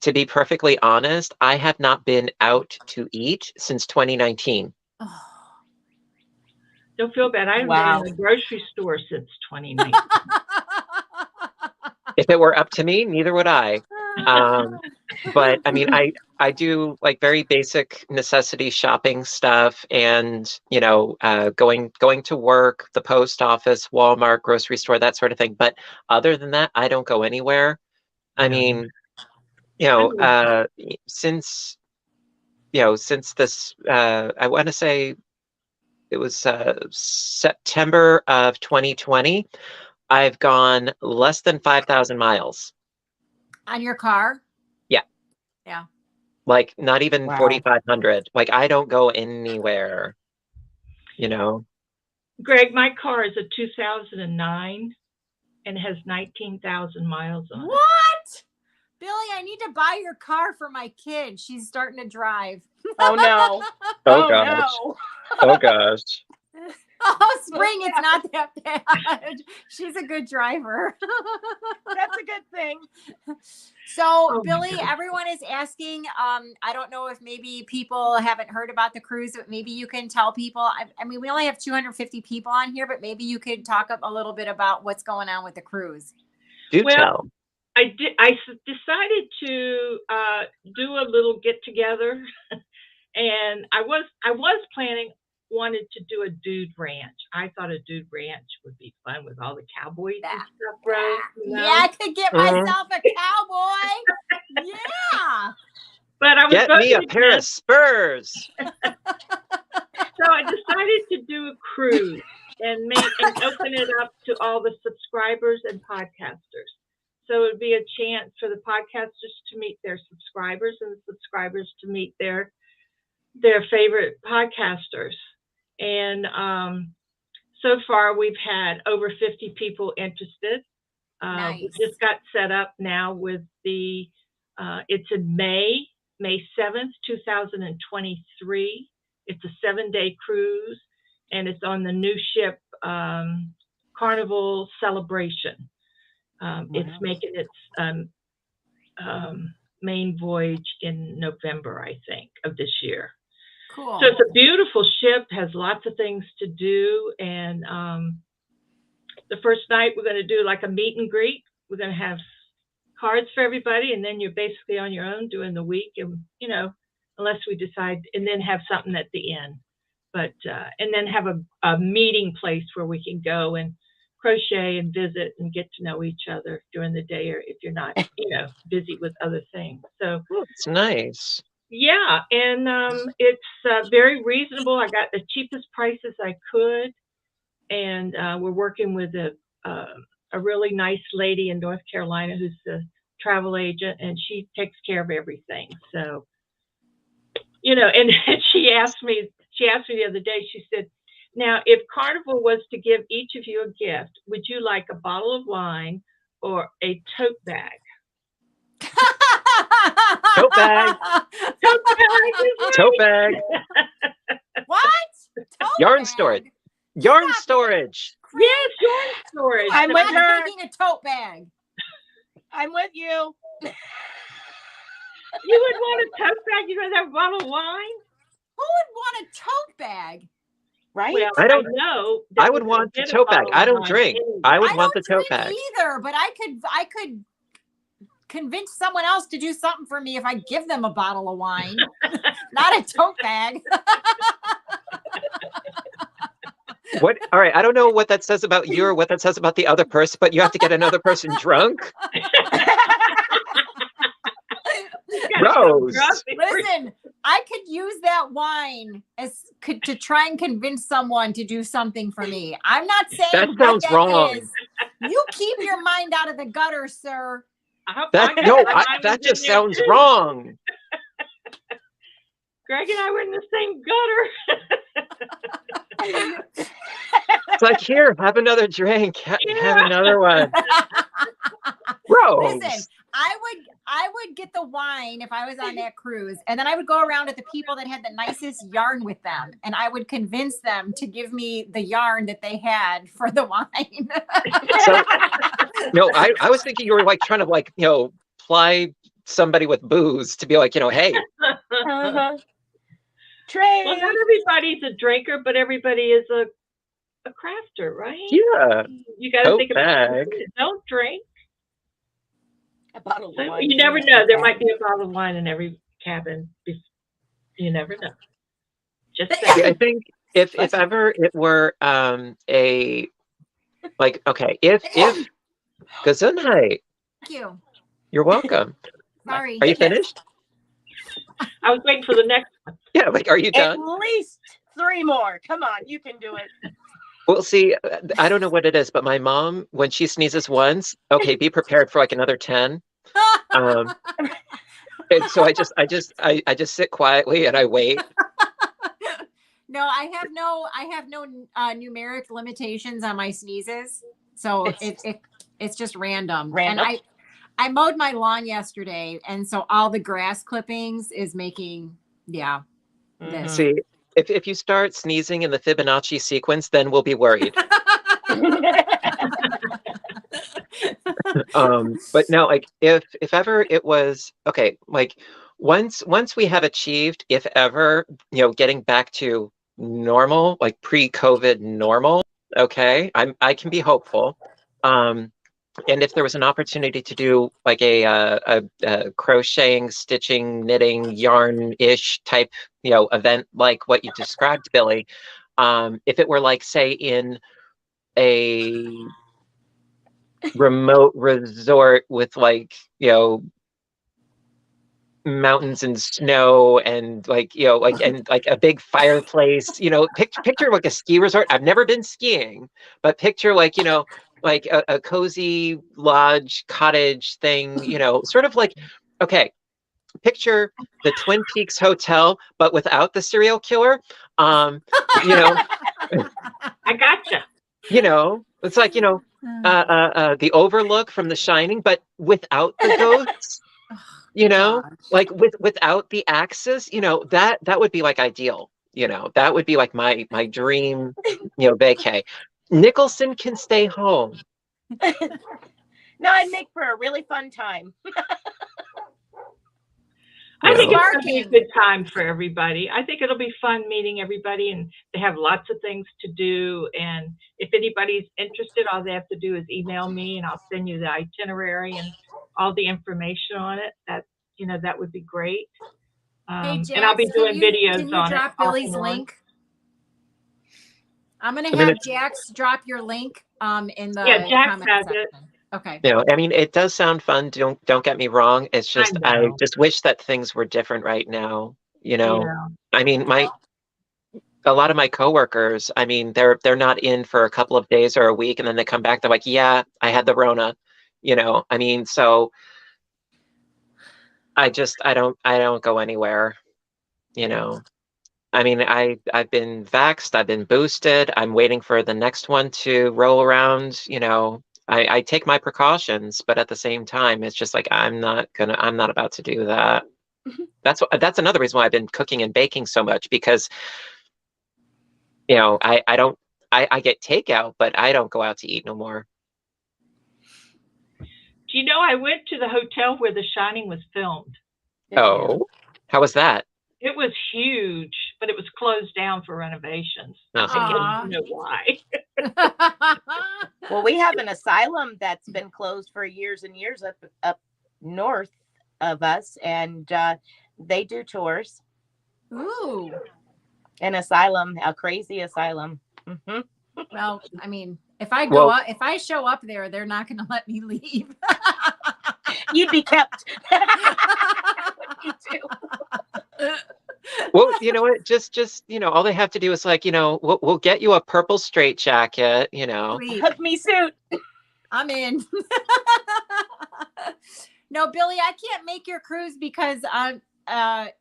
To be perfectly honest, I have not been out to eat since 2019. Don't feel bad. I haven't Wow. been in the grocery store since 2019. If it were up to me, neither would I. But I mean, I do like very basic necessity shopping stuff, and going to work, the post office, Walmart, grocery store, that sort of thing. But other than that, I don't go anywhere. I mean, since this, I want to say it was September of 2020, I've gone less than 5,000 miles. On your car? Yeah. Yeah. Like not even Wow. 4,500. Like I don't go anywhere, Greg, my car is a 2009 and has 19,000 miles on it. What? Billy, I need to buy your car for my kid. She's starting to drive. Oh no. Oh, gosh. No. Oh gosh. Oh, Spring, it's not that bad. She's a good driver. That's a good thing. So, Oh, Billy, my God. everyone is asking. I don't know if maybe people haven't heard about the cruise, but maybe you can tell people. I mean, we only have 250 people on here, but maybe you could talk a little bit about what's going on with the cruise. Do Well, tell. I decided to do a little get together, and I was wanted to do a dude ranch. I thought a dude ranch would be fun with all the cowboys and stuff, Rose. Yeah, I could get myself a cowboy. Yeah. But I was Get me a pair of Spurs. I decided to do a cruise and open it up to all the subscribers and podcasters. So it would be a chance for the podcasters to meet their subscribers and the subscribers to meet their favorite podcasters. And so far, we've had over 50 people interested. Nice. We just got set up now with it's in May 7th, 2023. It's a 7-day cruise, and it's on the new ship, Carnival Celebration. It's making its main voyage in November, I think, of this year. Cool. So it's a beautiful ship, has lots of things to do. And the first night we're going to do like a meet and greet. We're going to have cards for everybody, and then you're basically on your own doing the week, and unless we decide, and then have something at the end. But and then have a meeting place where we can go and crochet and visit and get to know each other during the day, or if you're not busy with other things. So it's nice. Yeah, and it's very reasonable. I got the cheapest prices I could, and we're working with a really nice lady in North Carolina who's a travel agent, and she takes care of everything. So, and she asked me the other day, she said, now, if Carnival was to give each of you a gift, would you like a bottle of wine or a tote bag? Tote bag. Tote bag. Tote bag. What? Tote Yarn bag? storage. Yarn Stop it. storage. Yes, yarn storage. I'm with her. Taking a tote bag. I'm with you. You would want a tote bag. You would have a bottle of wine. Who would want a tote bag? Right? Well, I don't know. I would want the tote bag. I don't drink. I would want the tote bag. Either, but I could convince someone else to do something for me if I give them a bottle of wine, not a tote bag. What? All right. I don't know what that says about you or what that says about the other person, but you have to get another person drunk. Rose. Listen, I could use that wine to try and convince someone to do something for me. I'm not saying That what sounds wrong. is. You keep your mind out of the gutter, sir. That just sounds wrong. Greg and I were in the same gutter. It's like, here, have another drink. Have another one. Rose. Listen, I would get the wine if I was on that cruise, and then I would go around to the people that had the nicest yarn with them, and I would convince them to give me the yarn that they had for the wine. So, no, I was thinking you were like trying to ply somebody with booze to be like, hey. Trade. Well, not everybody's a drinker, but everybody is a crafter, right? Yeah. You got to Tote think about bag. people that don't drink. A bottle of wine. You never know. There might be a bottle of wine in every cabin. You never know. Just saying. I think if ever it were if Gesundheit. Thank you. You're welcome. Sorry. Are you finished? I was waiting for the next one. Yeah, are you done? At least 3 more. Come on, you can do it. Well, see, I don't know what it is, but my mom, when she sneezes once, okay, be prepared for another 10. And so I just sit quietly and I wait. No, I have no numeric limitations on my sneezes, so it's just random. And I mowed my lawn yesterday, and so all the grass clippings is making this. See, if you start sneezing in the Fibonacci sequence, then we'll be worried. But no, if ever it was once we have achieved, if ever, getting back to normal, like pre-COVID normal, okay, I can be hopeful. And if there was an opportunity to do like a crocheting, stitching, knitting, yarn-ish type, event like what you described, Billy, if it were like, say, in a remote resort with mountains and snow and like, you know, like, and like a big fireplace, you know, picture like a ski resort. I've never been skiing, but picture like, you know, like a cozy lodge cottage thing, you know, sort of like, okay, picture the Twin Peaks Hotel, but without the serial killer. You know, I gotcha. you know, it's like, you know, the Overlook from The Shining, but without the ghosts, you know, Gosh. like without the axis, you know, that would be like ideal, you know, that would be like my dream, you know, vacay. Nicholson can stay home. No, I'd make for a really fun time. I think it's Sparking. going to be a good time for everybody. I think it'll be fun meeting everybody, and they have lots of things to do. And if anybody's interested, all they have to do is email me, and I'll send you the itinerary and all the information on it. That, you know, that would be great. Hey, And I'll be Jax, doing videos can you on it. drop off Billy's and on. link? I'm gonna mean, have Jax drop your link in the Yeah, Jax comment has section. it. Okay. You know, I mean, it does sound fun. Don't get me wrong. It's just I know. just wish that things were different right now. You know, Yeah. I mean, a lot of my coworkers, I mean, they're not in for a couple of days or a week, and then they come back. They're like, "Yeah, I had the Rona." You know, I mean, so I don't go anywhere. You know, I mean, I've been vaxxed, I've been boosted. I'm waiting for the next one to roll around. You know, I take my precautions, but at the same time, it's just like I'm not about to do that. That's another reason why I've been cooking and baking so much, because you know, I get takeout, but I don't go out to eat no more. Do you know I went to the hotel where The Shining was filmed? Oh, how was that? It was huge, but it was closed down for renovations. I Aw. guess you know why. Well, we have an asylum that's been closed for years and years up north of us, and they do tours. Ooh. An asylum, a crazy asylum. Hmm. Well, I mean, if I show up there, they're not gonna let me leave. You'd be kept. You too. Well, you know what? Just you know, all they have to do is like, you know, we'll get you a purple straitjacket, you know. Sweet. Hook me suit. I'm in. No, Billy, I can't make your cruise because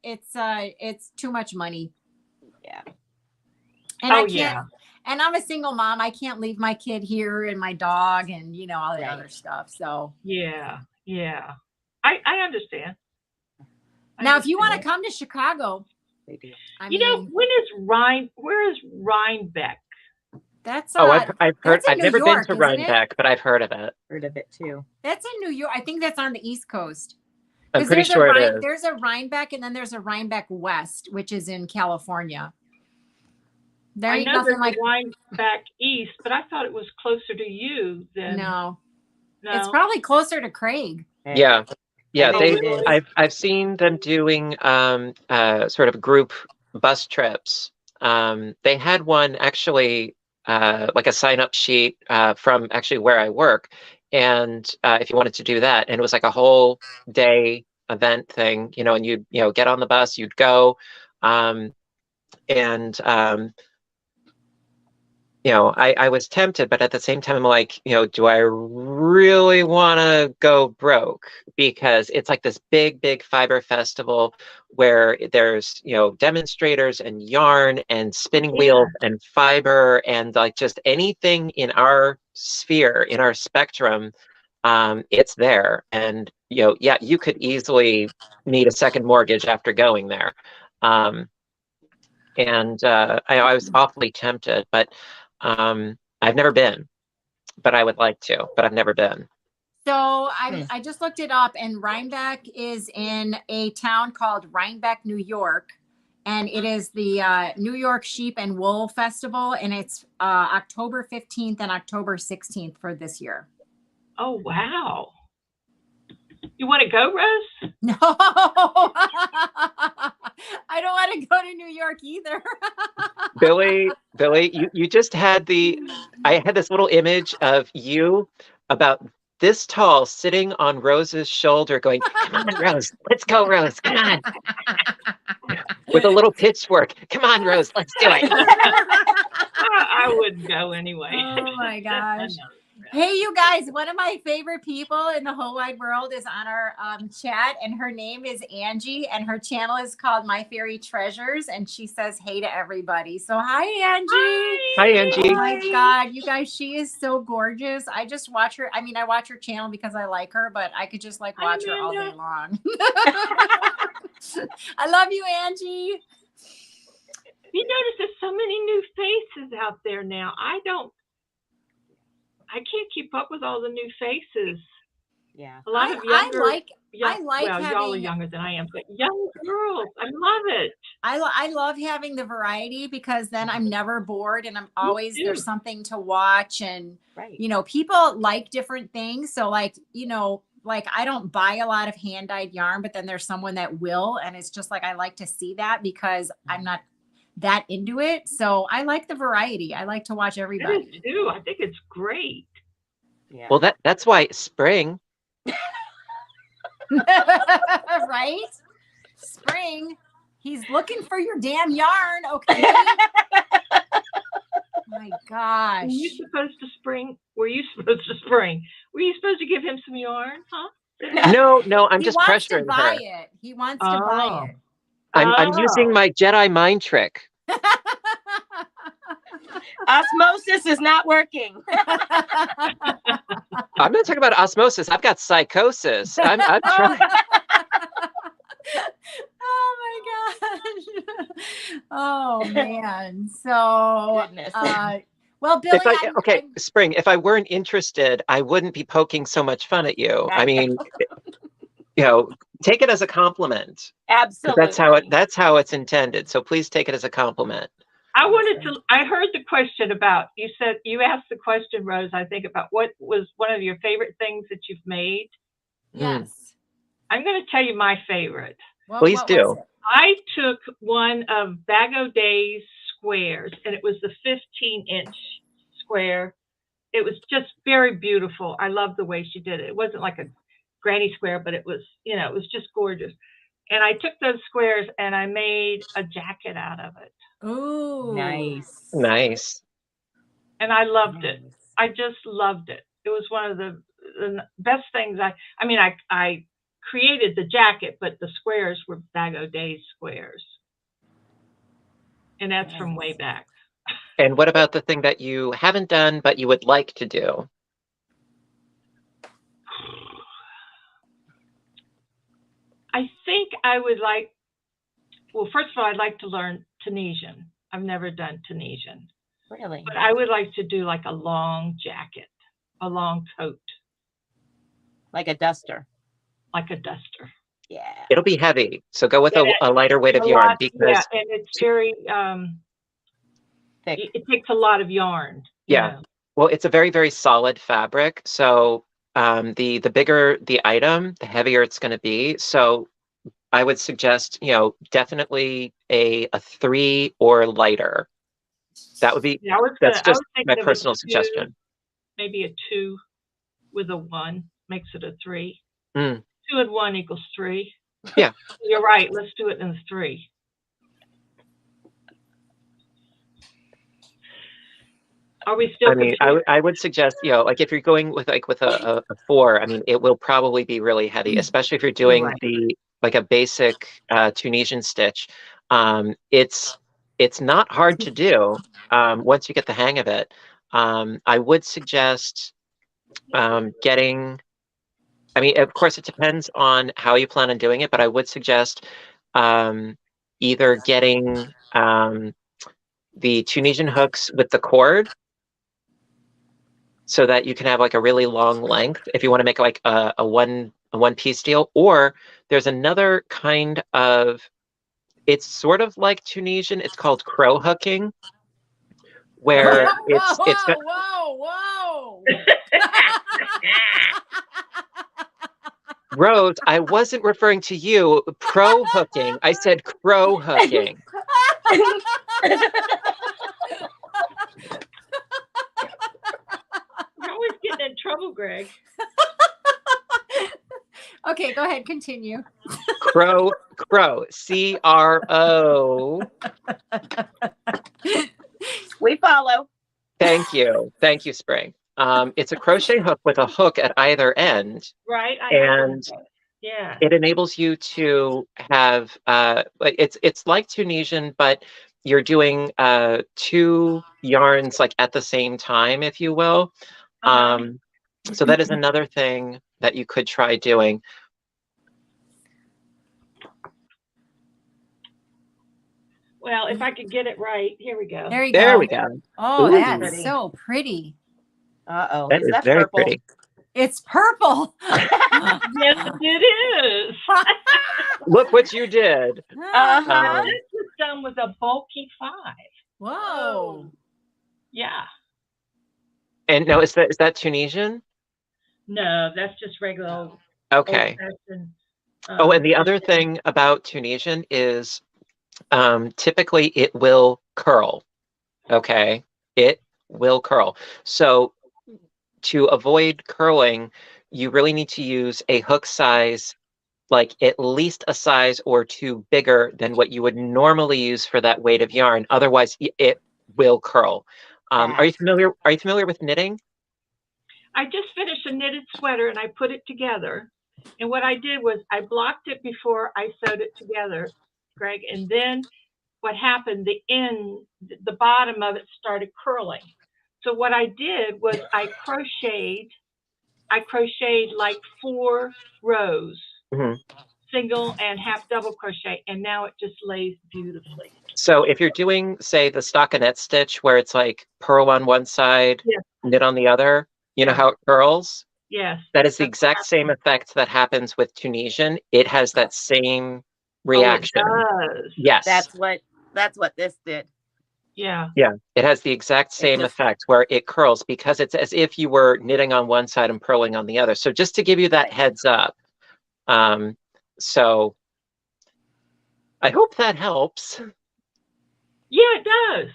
it's too much money. Yeah. And I Oh, can't. yeah. And I'm a single mom. I can't leave my kid here and my dog and you know all the other stuff. So Yeah. Yeah. I understand. now, if you want to come to Chicago, They do. I You mean, know, where is Rhinebeck? that's Oh, I've heard. that's in I've New never York, been to isn't it? Rhinebeck, but I've heard of it. Heard of it too. That's in New York. I think that's on the East Coast. I'm 'Cause pretty there's sure it is. There's a Rhinebeck, and then there's a Rhinebeck West, which is in California. There I ain't know nothing there's like a Rhinebeck East, but I thought it was closer to you than no. no. It's probably closer to Craig. Yeah. Yeah, I they. think it is. I've seen them doing sort of group bus trips. They had one actually, like a sign-up sheet from actually where I work, and if you wanted to do that, and it was like a whole day event thing, you know, and you'd get on the bus, you'd go, and you know, I was tempted, but at the same time, I'm like, you know, do I really want to go broke? Because it's like this big fiber festival where there's, you know, demonstrators and yarn and spinning wheels and fiber and like just anything in our sphere, in our spectrum, it's there. And, you know, yeah, you could easily need a second mortgage after going there. And I was awfully tempted, but I've never been, but I would like to, but I've never been. So I just looked it up, and Rhinebeck is in a town called Rhinebeck, New York, and it is the New York Sheep and Wool Festival, and it's October 15th and October 16th for this year. Oh, wow. You want to go, Rose? No, I don't want to go to New York either. Billy, you just had I had this little image of you about this tall, sitting on Rose's shoulder, going, "Come on, Rose, let's go, Rose, come on," with a little pitchfork. "Come on, Rose, let's do it." I wouldn't go anyway. Oh my gosh. I know. Hey, you guys, one of my favorite people in the whole wide world is on our chat, and her name is Angie, and her channel is called My Fairy Treasures, and she says hey to everybody. So hi, Angie. Hi, Angie. Oh my God, you guys, she is so gorgeous. I just watch her. I mean, I watch her channel because I like her, but I could just like watch her all day long. I love you, Angie. You notice there's so many new faces out there now. I can't keep up with all the new faces. Yeah. A lot of younger. I like well, y'all are having, younger than I am, but young girls. I love it. I love having the variety because then I'm never bored and I'm always, too. there's something to watch, and Right. you know, people like different things. So like, you know, like I don't buy a lot of hand dyed yarn, but then there's someone that will, and it's just like I like to see that because I'm not that into it. So I like the variety. I like to watch I everybody. do too. I think it's great. Yeah. Well, that's why spring. Right? Spring. He's looking for your damn yarn, okay? My gosh. Were you supposed to spring? Were you supposed to spring? Were you supposed to give him some yarn? Huh? No, I'm He just wants to pressuring buy her. it. He wants to buy it. I'm using my Jedi mind trick. Osmosis is not working. I'm not talking about osmosis. I've got psychosis. I'm trying. Oh my gosh. Oh man. So Goodness. well, Billy, Okay, Spring, if I weren't interested, I wouldn't be poking so much fun at you. I mean, you know, take it as a compliment. Absolutely. That's how it's intended. So please take it as a compliment. I heard the question about, you asked the question, Rose, I think, about what was one of your favorite things that you've made. yes. I'm going to tell you my favorite. Please what do. was it? I took one of Bag O' Day's squares, and it was the 15-inch square. It was just very beautiful. I love the way she did it. It wasn't like a granny square, but it was, you know, it was just gorgeous. And I took those squares and I made a jacket out of it. Ooh. Nice. Nice. And I loved it. I just loved it. It was one of the best things. I created the jacket, but the squares were Bag O' Day's squares. And that's from way back. And what about the thing that you haven't done, but you would like to do? I think I would like, well, first of all, I'd like to learn Tunisian. I've never done Tunisian. Really? But I would like to do like a long jacket, a long coat. Like a duster. Like a duster. Yeah. It'll be heavy, so go with a lighter weight of yarn because and it's very thick. It takes a lot of yarn. Yeah. You know? Well, it's a very, very solid fabric. So the bigger the item, the heavier it's going to be. So I would suggest, you know, definitely a 3 or lighter. That would be, that's just my personal suggestion. Maybe a 2 with a 1 makes it a 3. 2 and 1 equals 3. Yeah. You're right. Let's do it in 3. Are we still? I mean, I would suggest, you know, like if you're going with a 4, I mean, it will probably be really heavy, especially if you're doing a basic Tunisian stitch. It's not hard to do once you get the hang of it. I would suggest getting, I mean, of course, it depends on how you plan on doing it, but I would suggest either getting the Tunisian hooks with the cord so that you can have like a really long length if you want to make like a one-piece deal, or there's another kind of, it's sort of like Tunisian, it's called crow hooking, where whoa. Rose, I wasn't referring to you, pro hooking. I said crow hooking. You always getting in trouble, Greg. Okay, go ahead. Continue. Crow. CRO. We follow. Thank you, Spring. It's a crochet hook with a hook at either end, Right? and yeah. it enables you to have it's like Tunisian, but you're doing 2 yarns like at the same time, if you will. So that is another thing that you could try doing. Well, if I could get it right, here we go. There you There go. we go. Oh, Ooh. that's Pretty. so pretty. Uh-oh. That is that very purple? pretty. It's purple. Yes, it is. Look what you did. Uh-huh. This was done with a bulky 5. Whoa. Yeah. And now is that Tunisian? No, that's just regular. Okay. old-fashioned, Oh, and the other thing about Tunisian is typically it will curl. Okay. It will curl. So to avoid curling, you really need to use a hook size, like at least a size or 2 bigger than what you would normally use for that weight of yarn. Otherwise, it will curl. Are you familiar with knitting? I just finished a knitted sweater and I put it together. And what I did was I blocked it before I sewed it together, Greg. And then what happened, the bottom of it started curling. So what I did was I crocheted like 4 rows, single and half double crochet, and now it just lays beautifully. So if you're doing, say, the stockinette stitch where it's like purl on one side, knit on the other, you know how it curls? Yes. That is the exact same effect that happens with Tunisian. It has that same reaction. Oh, it does. Yes. That's what this did. Yeah. Yeah, it has the exact same effect where it curls because it's as if you were knitting on one side and purling on the other. So just to give you that heads up. So I hope that helps. Yeah, it does.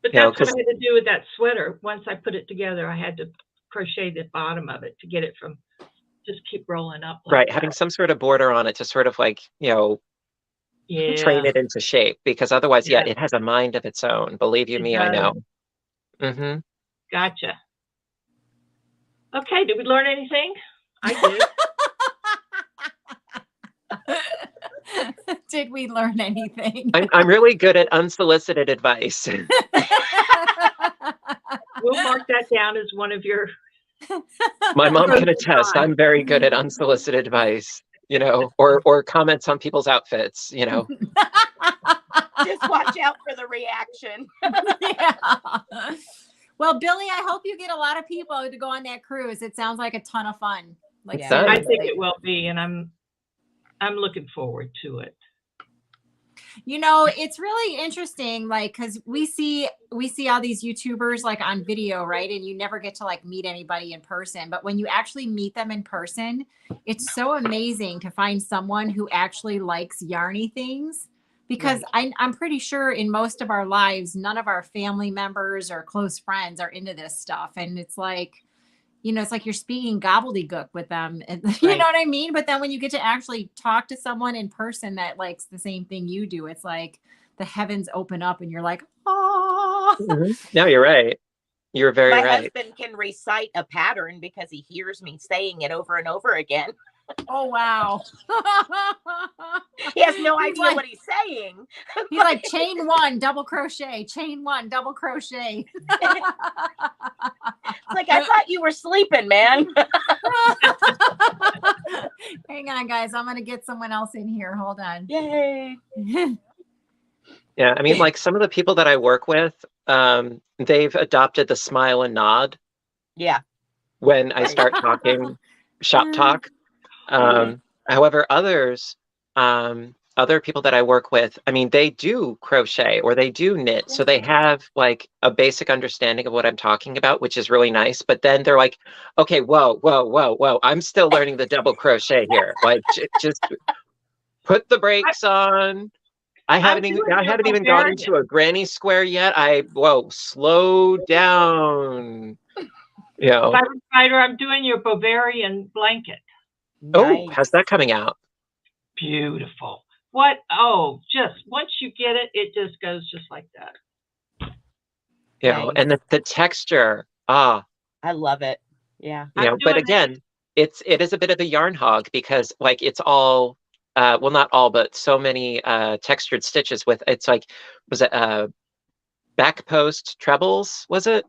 But You know, that's what I had to do with that sweater. Once I put it together, I had to crochet the bottom of it to get it from just keep rolling up. Like right, that. having some sort of border on it to sort of like, train it into shape, because otherwise, it has a mind of its own. Believe you me, I know. Mm-hmm. Gotcha. Okay, did we learn anything? I did. Did we learn anything? I'm really good at unsolicited advice. We'll mark that down as one of your. My mom can attest. I'm very good at unsolicited advice, or comments on people's outfits, Just watch out for the reaction. Yeah. Well, Billy, I hope you get a lot of people to go on that cruise. It sounds like a ton of fun. Like, I think it will be, and I'm looking forward to it. It's really interesting, like, because we see all these YouTubers like on video, right? And you never get to like meet anybody in person. But when you actually meet them in person, it's so amazing to find someone who actually likes yarny things. Because I'm pretty sure in most of our lives, none of our family members or close friends are into this stuff. And it's like, it's like you're speaking gobbledygook with them. And you know what I mean? But then when you get to actually talk to someone in person that likes the same thing you do, it's like the heavens open up and you're like, oh. No, you're right. You're very right. My husband can recite a pattern because he hears me saying it over and over again. Oh, wow. He has no idea what he's saying. He's like, chain 1, double crochet, chain 1, double crochet. Like, I thought you were sleeping, man. Hang on, guys. I'm going to get someone else in here. Hold on. Yay. Yeah, I mean, like some of the people that I work with, they've adopted the smile and nod. Yeah. When I start talking shop talk. However, other people that I work with, I mean, they do crochet or they do knit. So they have like a basic understanding of what I'm talking about, which is really nice. But then they're like, okay, whoa. I'm still learning the double crochet here. Like just put the brakes on. I haven't even gone into a granny square yet. Slow down. Yeah. Fiber Spider, I'm doing your Bavarian blanket. Oh, how's that coming out? Beautiful. What? Oh, just once you get it, it just goes just like that. Yeah, and the texture. I love it. Yeah. Yeah, but again, it is a bit of a yarn hog because like it's all well, not all, but so many textured stitches with it's like, was it back post trebles, was it?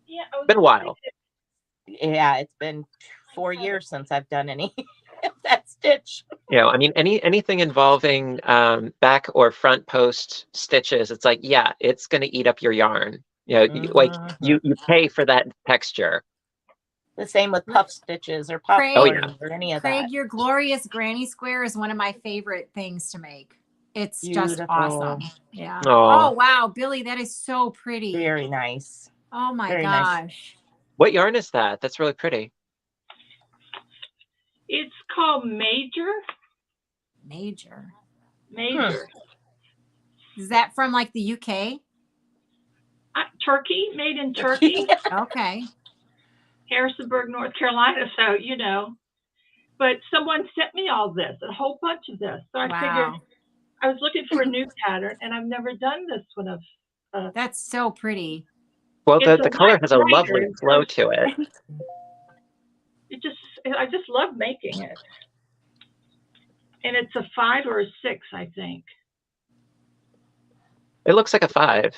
Yeah, Been a while. Yeah, it's been 4 years since I've done any of that stitch. You know, I mean, anything involving back or front post stitches, it's like, yeah, it's going to eat up your yarn. You know, like you pay for that texture. The same with puff stitches or puff or any of that. Craig, your glorious granny square is one of my favorite things to make. It's just awesome. Yeah. Oh, wow, Billy, that is so pretty. Very nice. Oh my gosh. Nice. What yarn is that? That's really pretty. It's called Major. Major. Is that from like the UK? Turkey, made in Turkey. Okay. Harrisonburg, North Carolina. So, you know, but someone sent me all this, a whole bunch of this. So I figured I was looking for a new pattern, and I've never done this one of. That's so pretty. Well, the color has a lovely flow to it. I just love making it. And it's a 5 or a 6, I think. It looks like a 5.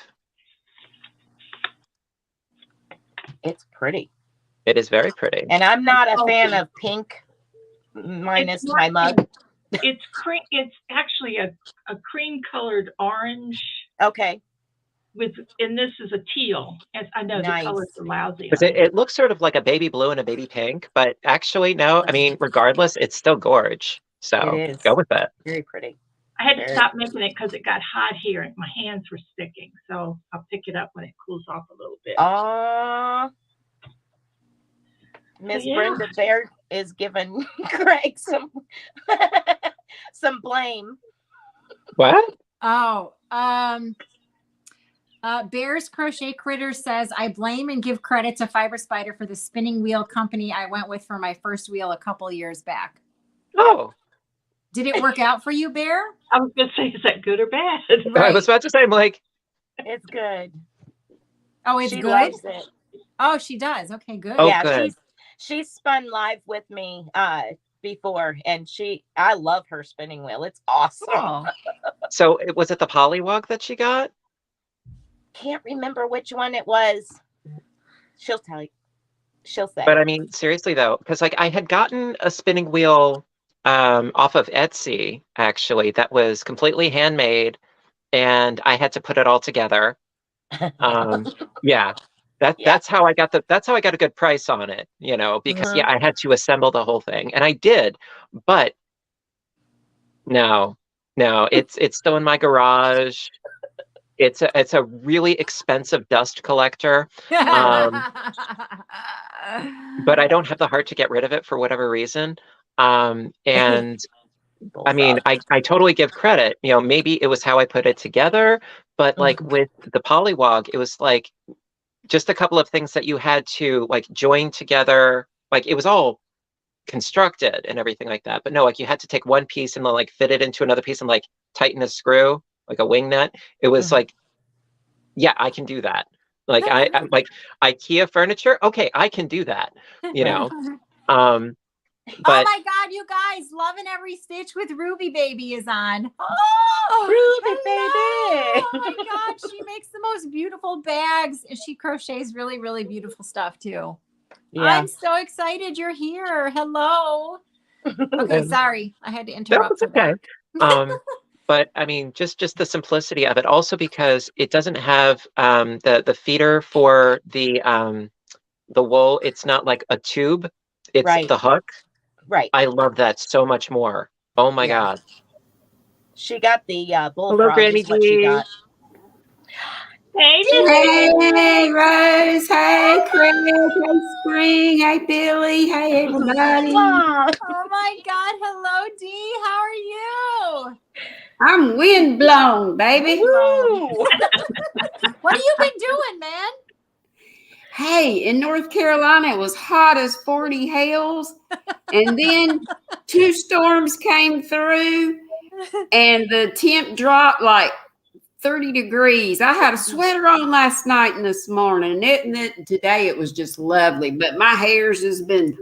It's pretty. It is very pretty. And I'm not a fan of pink minus my mug. It's cream. It's actually a cream colored orange. Okay. And this is a teal. As I know the colors are lousy. It looks sort of like a baby blue and a baby pink, but actually no. I mean, regardless, it's still gorge. So go with that. Very pretty. I had to stop making it because it got hot here and my hands were sticking. So I'll pick it up when it cools off a little bit. Miss Brenda Bear is giving Craig some blame. What? Oh, Bear's Crochet Critter says, I blame and give credit to Fiber Spider for the spinning wheel company I went with for my first wheel a couple years back. Oh. Did it work out for you, Bear? I was going to say, is that good or bad? Right. I was about to say, I'm like. It's good. Oh, it's she good? Loves it. Oh, she does. Okay, good. Oh, yeah, good. She's spun live with me before, and I love her spinning wheel. It's awesome. Oh. So was it the Polywog that she got? Can't remember which one it was. She'll tell you. She'll say. But I mean, seriously though, because like I had gotten a spinning wheel off of Etsy, actually, that was completely handmade, and I had to put it all together. Yeah. That's how I got a good price on it, you know, because I had to assemble the whole thing, and I did, but no, it's still in my garage. It's a really expensive dust collector, but I don't have the heart to get rid of it for whatever reason. And I mean, I totally give credit, you know, maybe it was how I put it together, but like with the Polywog, it was like just a couple of things that you had to like join together. Like it was all constructed and everything like that. But no, like you had to take one piece and then like fit it into another piece and like tighten a screw, like a wing nut. It was like, yeah, I can do that. Like I'm like IKEA furniture. Okay, I can do that, you know. But, oh my God, you guys, loving every stitch with Ruby Baby is on. Oh, Ruby Baby. Oh my God, she makes the most beautiful bags. And she crochets really, really beautiful stuff too. Yeah. I'm so excited you're here. Hello. Okay, sorry. I had to interrupt. No, it's okay. But I mean, just the simplicity of it. Also because it doesn't have the feeder for the wool. It's not like a tube. It's the hook. Right. I love that so much more. Oh my God. She got the bullfrog. Hello, Granny G. Hey, Rose. Hey, Craig. Hey, Spring. Hey, Billy. Hey, everybody. Oh my God. Hello, Dee. How are you? I'm wind blown, baby. What have you been doing, man? Hey, in North Carolina, it was hot as 40 hells. And then 2 storms came through and the temp dropped like 30 degrees. I had a sweater on last night and this morning. And today it was just lovely. But my hair's has been...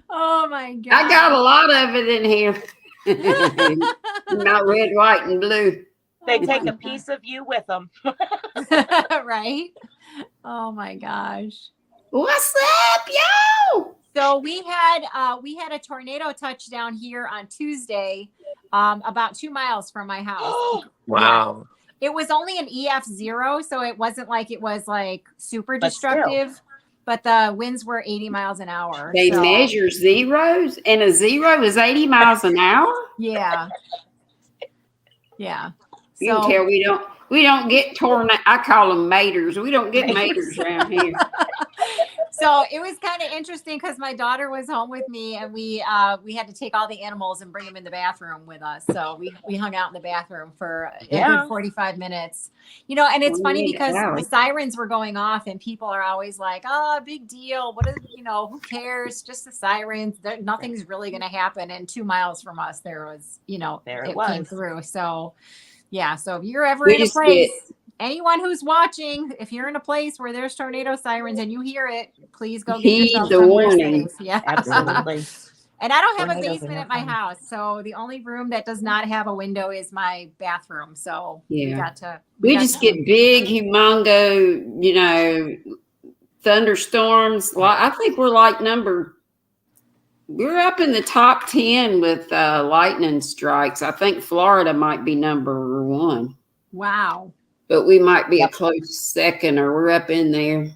Oh my God. I got a lot of it in here. Not red, white, and blue. They take a piece of you with them. Right? Oh my gosh. What's up, yo? So we had a tornado touchdown here on Tuesday, about 2 miles from my house. Wow. Yeah. It was only an EF0, so it wasn't like it was like super But destructive. But the winds were 80 miles an hour. They so, measure zeros, and a 0 is 80 miles an hour. Yeah. Yeah. You can tell we don't get tornado. I call them maters. We don't get Maters. maters around here. So it was kind of interesting because my daughter was home with me, and we had to take all the animals and bring them in the bathroom with us. So we hung out in the bathroom for a good 45 minutes. You know, and it's funny because the sirens were going off, and people are always like, "Oh, big deal. What is, who cares? Just the sirens. Nothing's really going to happen." And 2 miles from us, there was, it came through. So, yeah. So if you're ever in a place. Anyone who's watching, if you're in a place where there's tornado sirens and you hear it, please go get yourself somewhere safe. Yeah, Absolutely. And I don't have a Tornadoes basement are at my fun. house, so the only room that does not have a window is my bathroom. So we just get big, humongo, thunderstorms. I think we're like we're up in the top 10 with lightning strikes. I think Florida might be number 1. Wow. But we might be a close second, or we're up in there.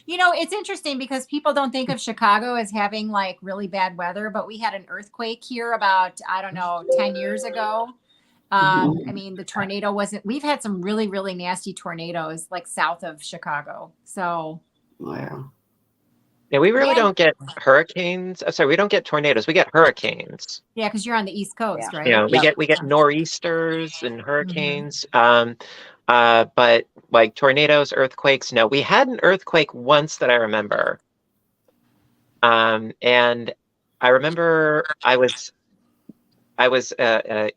It's interesting because people don't think of Chicago as having like really bad weather, but we had an earthquake here about, 10 years ago. I mean, the tornado we've had some really, really nasty tornadoes like south of Chicago. So. Wow. Yeah, we really don't get hurricanes. Oh, sorry, we don't get tornadoes. We get hurricanes. Yeah, because you're on the East Coast, right? Yeah, we get nor'easters and hurricanes. But like tornadoes, earthquakes, no. We had an earthquake once that I remember. And I remember I was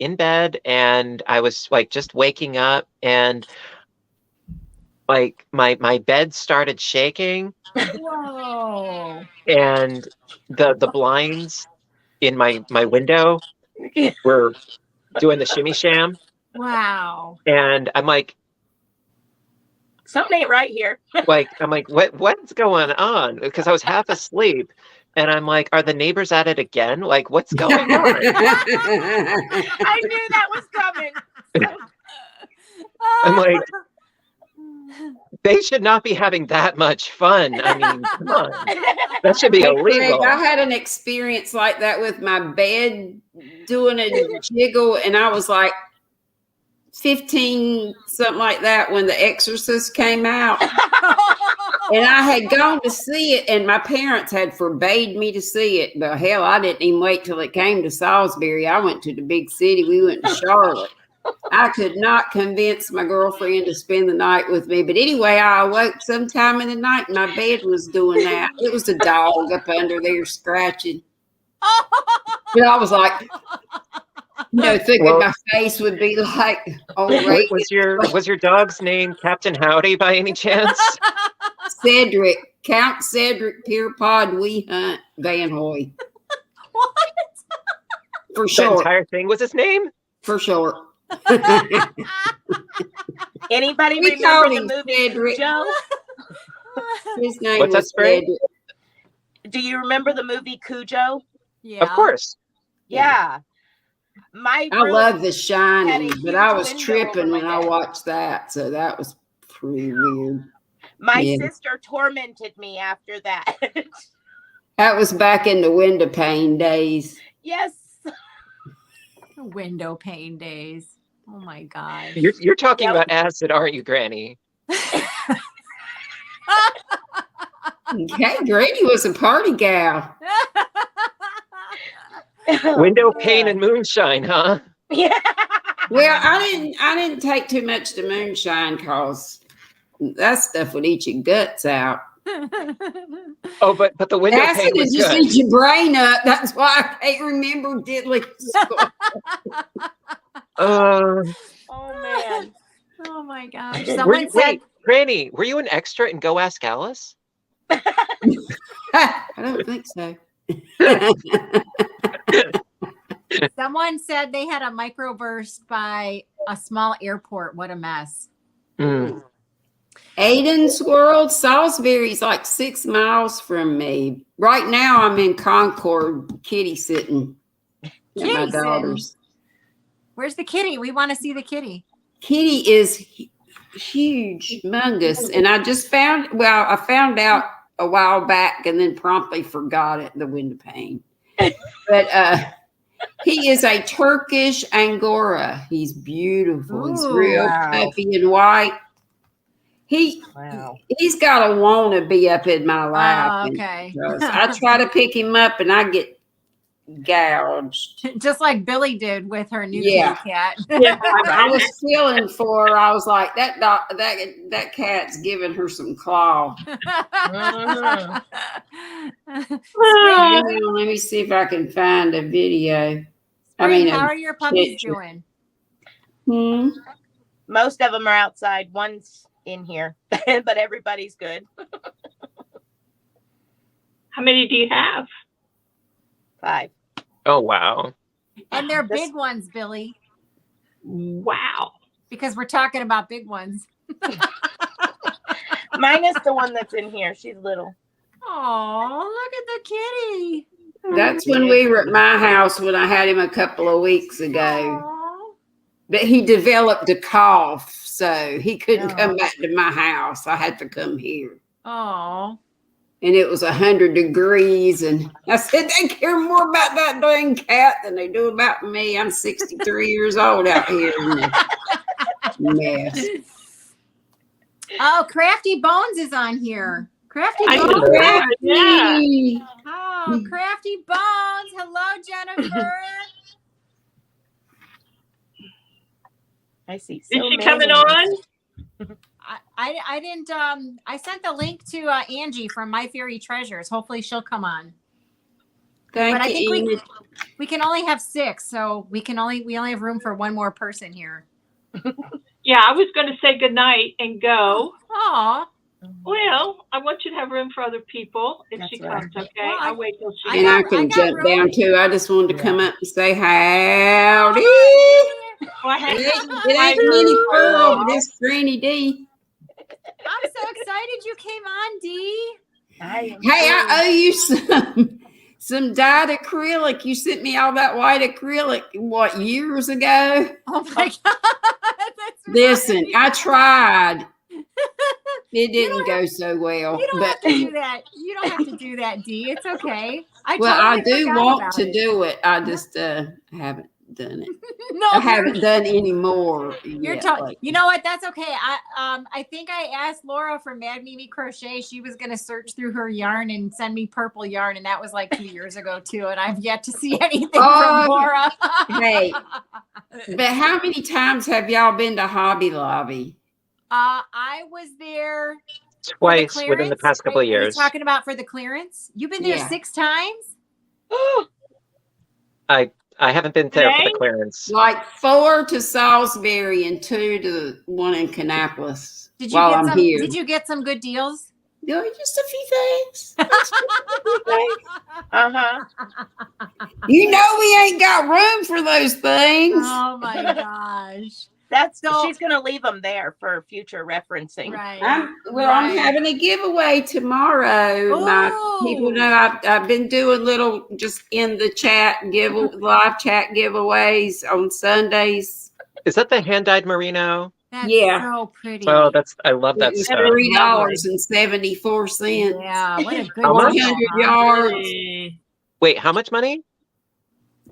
in bed, and I was like just waking up, and like my bed started shaking. Whoa. And the blinds in my window were doing the shimmy sham. Wow. And I'm like, something ain't right here. I'm like, what's going on? Because I was half asleep, and I'm like, are the neighbors at it again? Like, what's going on? I knew that was coming. I'm like, they should not be having that much fun. I mean, come on. That should be illegal. Greg, I had an experience like that with my bed doing a jiggle, and I was like 15, something like that, when The Exorcist came out. And I had gone to see it, and my parents had forbade me to see it. But hell, I didn't even wait till it came to Salisbury. I went to the big city. We went to Charlotte. I could not convince my girlfriend to spend the night with me. But anyway, I awoke sometime in the night, and my bed was doing that. It was a dog up under there scratching. But I was like, thinking my face would be like, was your dog's name Captain Howdy by any chance? Cedric, Count Cedric Pierpont We Hunt Van Hoy. What? For The sure. entire thing was his name? For sure. Anybody We remember called the him movie Cedric. Cujo? His name What's that, was Spray? Cedric. Do you remember the movie Cujo? Yeah. Of course. Yeah. My I room love The had Shining, a but I huge was window tripping over when my I bed. watched that. So that was pretty weird. My Yeah. sister tormented me after that. That was back in the window pane days. Yes. Window pane days. Oh my God. You're talking Yep. about acid, aren't you, Granny? Okay, Granny was a party gal. Window pane and moonshine, huh? Yeah. Well, I didn't take too much to moonshine because that stuff would eat your guts out. Oh, but the window Acid pane would was just good. eat your brain up. That's why I can't remember diddly. Oh man. Oh my gosh. Were Someone you, said wait, Granny, were you an extra in Go Ask Alice? I don't think so. someone said they had a microburst by a small airport. What a mess. Mm. Aiden's World, Salisbury's like 6 miles from me. Right now, I'm in Concord, kitty sitting at my Kitty sitting? daughter's. Where's the kitty? We want to see the kitty. Kitty is huge, humongous, and I found out a while back and then promptly forgot it, the window pane. But he is a Turkish Angora. He's beautiful. He's real puffy and white. He's got to want to be up in my lap. Okay. I try to pick him up and I get gouged. Just like Billy did with her new Yeah. kitty cat. Yeah, I was feeling for her. I was like, that cat's giving her some claw. Mhm. Hang on, let me see if I can find a video. Spring, a how are your puppies picture. doing? Most of them are outside. One's in here, but everybody's good. How many do you have? 5. Oh, wow. And they're This- big ones, Billy, Wow. because we're talking about big ones. Mine is the one that's in here. She's little. Oh, look at the kitty. That's when we were at my house when I had him a couple of weeks ago. Aw. But he developed a cough, so he couldn't come back to my house. I had to come here. Oh. And it was 100 degrees. And I said, they care more about that dang cat than they do about me. I'm 63 years old out here in the mess. Oh, Crafty Bones is on here. Crafty I Bones. know. Yeah. Oh, Crafty Bones. Hello, Jennifer. I see. Is so she many. coming on? I didn't I sent the link to Angie from My Fairy Treasures. Hopefully she'll come on. Thank But I think you, Enid. we can only have 6, so we only have room for one more person here. Yeah, I was going to say goodnight and go. Aw. Well, I want you to have room for other people if she That's right. comes, okay? Well, I'll wait till she And I I can got jump room. down too. I just wanted to come up and say howdy. Well, I It have- ain't many pearl, but it's Granny D. I'm so excited you came on, Dee. Hey, I owe you some dyed acrylic. You sent me all that white acrylic, what, years ago? Oh my God. That's Listen, right. I tried. It didn't go so well. You don't But have to do that. You don't have to do that, Dee. It's okay. well, I totally do forgot want about to it. do it. I just haven't done it. No, I haven't done any more. You're yet, talking. like- You know what? That's okay. I think I asked Laura from Mad Mimi Crochet. She was going to search through her yarn and send me purple yarn, and that was like 2 years ago too. And I've yet to see anything Oh, from Laura. Hey, but how many times have y'all been to Hobby Lobby? I was there Twice within the past couple of Are you years. talking about for the clearance? You've been there Yeah. 6 times. I haven't been there for the Today? clearance. Like 4 to Salisbury and 2 to the one in Kannapolis. Did you while get I'm some? here. Did you get some good deals? No, just a few things. Uh-huh. You know we ain't got room for those things. Oh my gosh! So- She's gonna leave them there for future referencing. Right. I'm Right. having a giveaway tomorrow. My people Ooh. know I've been doing little just in the chat live chat giveaways on Sundays. Is that the hand-dyed merino? That's Yeah. so pretty. Oh, I love that It's stuff. $3.74. Yeah, what a good How much? deal, 400 huh? yards. Wait, how much money?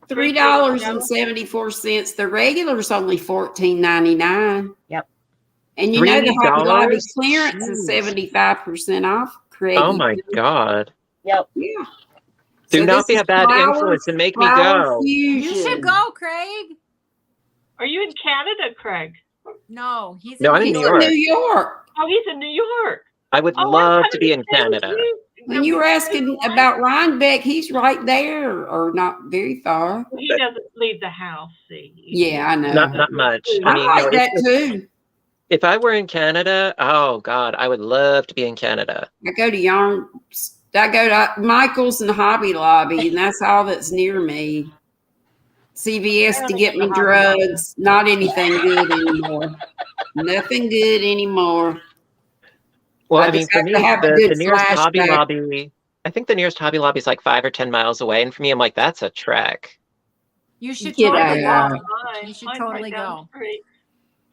$3.74. The regular's only $14.99. Yep. And you know the Hobby Lobby $3? clearance is Jeez. 75% off. Craig. Oh my God. Yep. Yeah. Do So not this be is a bad Flower- influence and make me Flower go. You Fusion. should go, Craig. Are you in Canada, Craig? No, he's No, I'm in He's New in York. New York. Oh, he's in New York. I would Oh, love I'm to be in coming to Canada. you. When you were asking about Rhinebeck, he's right there, or not very far. He doesn't leave the house. See. Yeah, I know. Not much. I I mean, like no, that too. if I were in Canada, oh God, I would love to be in Canada. I go to Michael's and Hobby Lobby, and that's all that's near me. CVS to get me drugs. Not anything good anymore. Nothing good anymore. Well, I I mean, just for have me, to have a the good nearest Hobby flashback. Lobby, I think the nearest Hobby Lobby is like 5 or 10 miles away. And for me, I'm like, that's a trek. You should Get totally out. go. You should totally go.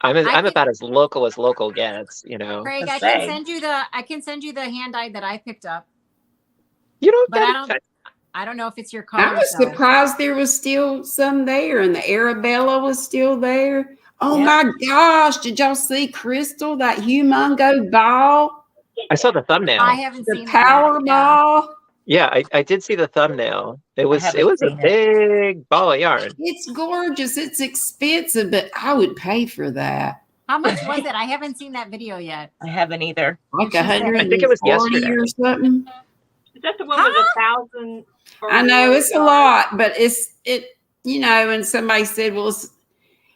I'm can- about as local gets, you know. Craig, Let's I say. can send you the hand dyed that I picked up. You know, But I don't know if it's your color. I was though. surprised there was still some there, and the Arabella was still there. Oh Yeah. my gosh! Did y'all see Crystal, that humongo ball, I saw the thumbnail. I haven't the seen that yet. power ball? Yeah, I did see the thumbnail. It was a haven't seen it. big ball of yarn. It's gorgeous. It's expensive, but I would pay for that. How much was it? I haven't seen that video yet. I haven't either. Like She said- I think it was 140 yesterday. or something. Is that the one with 1,000? or I know more it's a yards? lot, but and somebody said, well,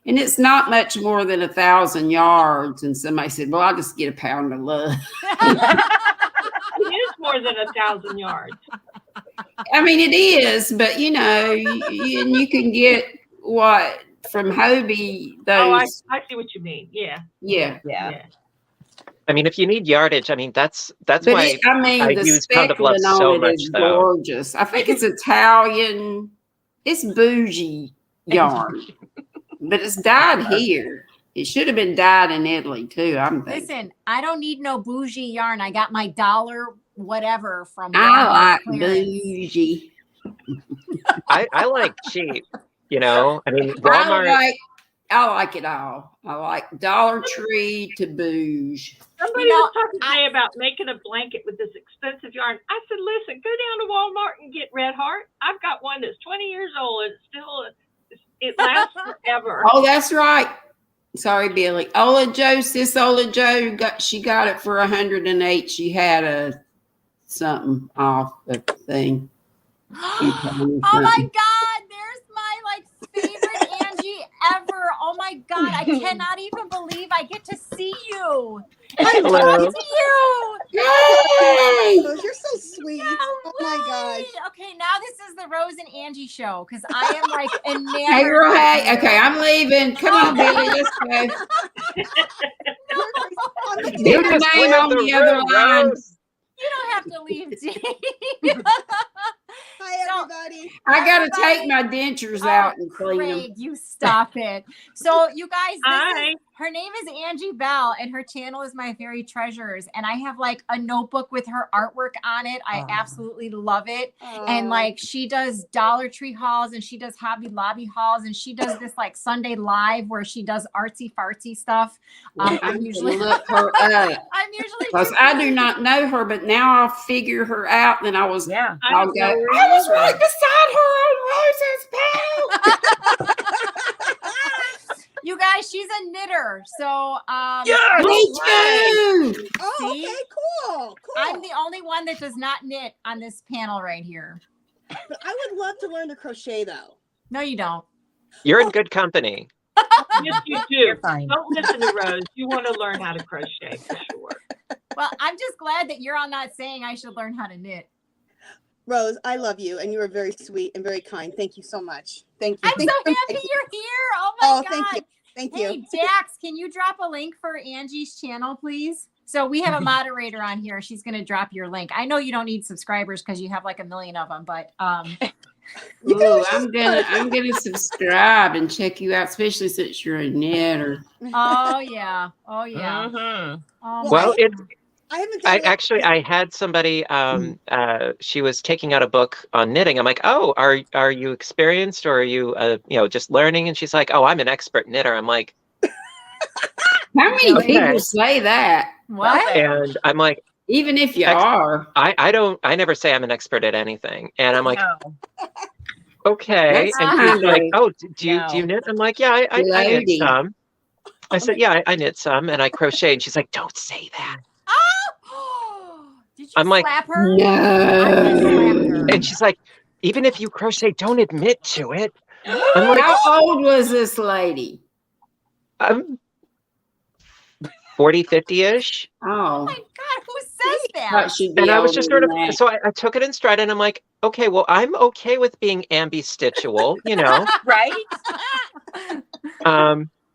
it's not much more than 1,000 yards. And somebody said, well, I'll just get a pound of love. It is more than 1,000 yards. I mean, it is, but you can get what from Hobie, Oh, I those, see what you mean. Yeah. yeah. Yeah. I mean, if you need yardage, I mean, that's But why I the use Pound of Love speckling so on it much, is though. gorgeous. I think it's Italian. It's bougie yarn, but it's dyed here. It should have been dyed in Italy too. I'm thinking. Listen, I don't need no bougie yarn. I got my dollar whatever from I Walmart like clearance. bougie. I like cheap, you know. I mean, Walmart. I like it all. I like Dollar Tree to bouge. Somebody was talking today about making a blanket with this expensive yarn. I said, listen, go down to Walmart and get Red Heart. I've got one that's 20 years old and it lasts forever. Oh, that's right. Sorry, Billy. Ola Joe she got it for 108. She had something off the thing. Oh my God, there's my favorite Angie ever. Oh my God, I cannot even believe I get to see you. I Hello. talk to you. Yay! Rose, you're so sweet. Oh my Way. gosh. Okay, now this is the Rose and Angie show because I am like enamored. Hey, girl, with hey. you. Okay, I'm leaving. Come on, Billy. Let's go. I'm looking Get at your just name cleared on the room, other line. Rose. You don't have to leave, Dee. Hi, everybody. I got to Everybody- take my dentures Oh, out and clean them. Craig, you stop it. So, you guys, Hi. her name is Angie Bell, and her channel is My Fairy Treasures. And I have a notebook with her artwork on it. I absolutely love it. And she does Dollar Tree hauls, and she does Hobby Lobby hauls, and she does this Sunday live where she does artsy fartsy stuff. I'm usually look her up I'm usually because I do not know her, but now I'll figure her out. Then I'll Yeah. go. I was right beside her on Rose's bed. You guys, she's a knitter. So Me too. Oh, See? okay, cool. I'm the only one that does not knit on this panel right here. But I would love to learn to crochet though. No, you don't. You're in good company. Yes, you do. You're fine. Don't listen to Rose. You want to learn how to crochet for sure. Well, I'm just glad that you're all not saying I should learn how to knit. Rose, I love you, and you are very sweet and very kind. Thank you so much. Thank you. I'm Thank so you. happy you're here. Oh my Oh, God. thank you. Thank Hey, you. Dax, can you drop a link for Angie's channel, please? So we have a moderator on here. She's going to drop your link. I know you don't need subscribers because you have 1 million of them, but You can Ooh, always I'm just gonna subscribe and check you out, especially since you're a knitter. oh yeah. Oh yeah. Mhm. Oh, my Well, God. I haven't done I had somebody. She was taking out a book on knitting. I'm like, oh, are you experienced or are you just learning? And she's like, oh, I'm an expert knitter. I'm like, How many Okay. people say that? What? and I'm like, Even if you Ex- are. I never say I'm an expert at anything. And I'm like, No. okay. That's And kind she's like, of oh, do you knit? I'm like, yeah, I knit loady. some. I said, yeah, I knit some and I crochet. And she's like, don't say that. Oh, did you I'm like, slap her? I would have slapped No. her. and she's like, even if you crochet, don't admit to it. I'm like, How old was this lady? I'm 40, 50-ish. Oh Oh, my God, who says that? thought she'd be And I was older just sort than of, that. so I took it in stride and I'm like, okay, well, I'm okay with being ambistitual, you know. Right?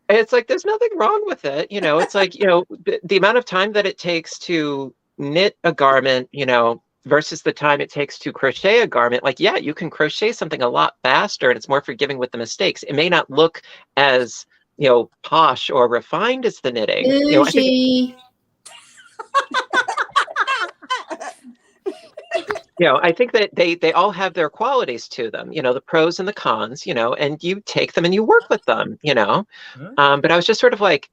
It's like, there's nothing wrong with it. You know, it's like, you know, the amount of time that it takes to knit a garment, you know, versus the time it takes to crochet a garment. Like, yeah, you can crochet something a lot faster and it's more forgiving with the mistakes. It may not look as, you know, posh or refined as the knitting. You know, I think, Bougie. you know, I think that they all have their qualities to them, you know, the pros and the cons, you know, and you take them and you work with them, you know. But I was just sort of like,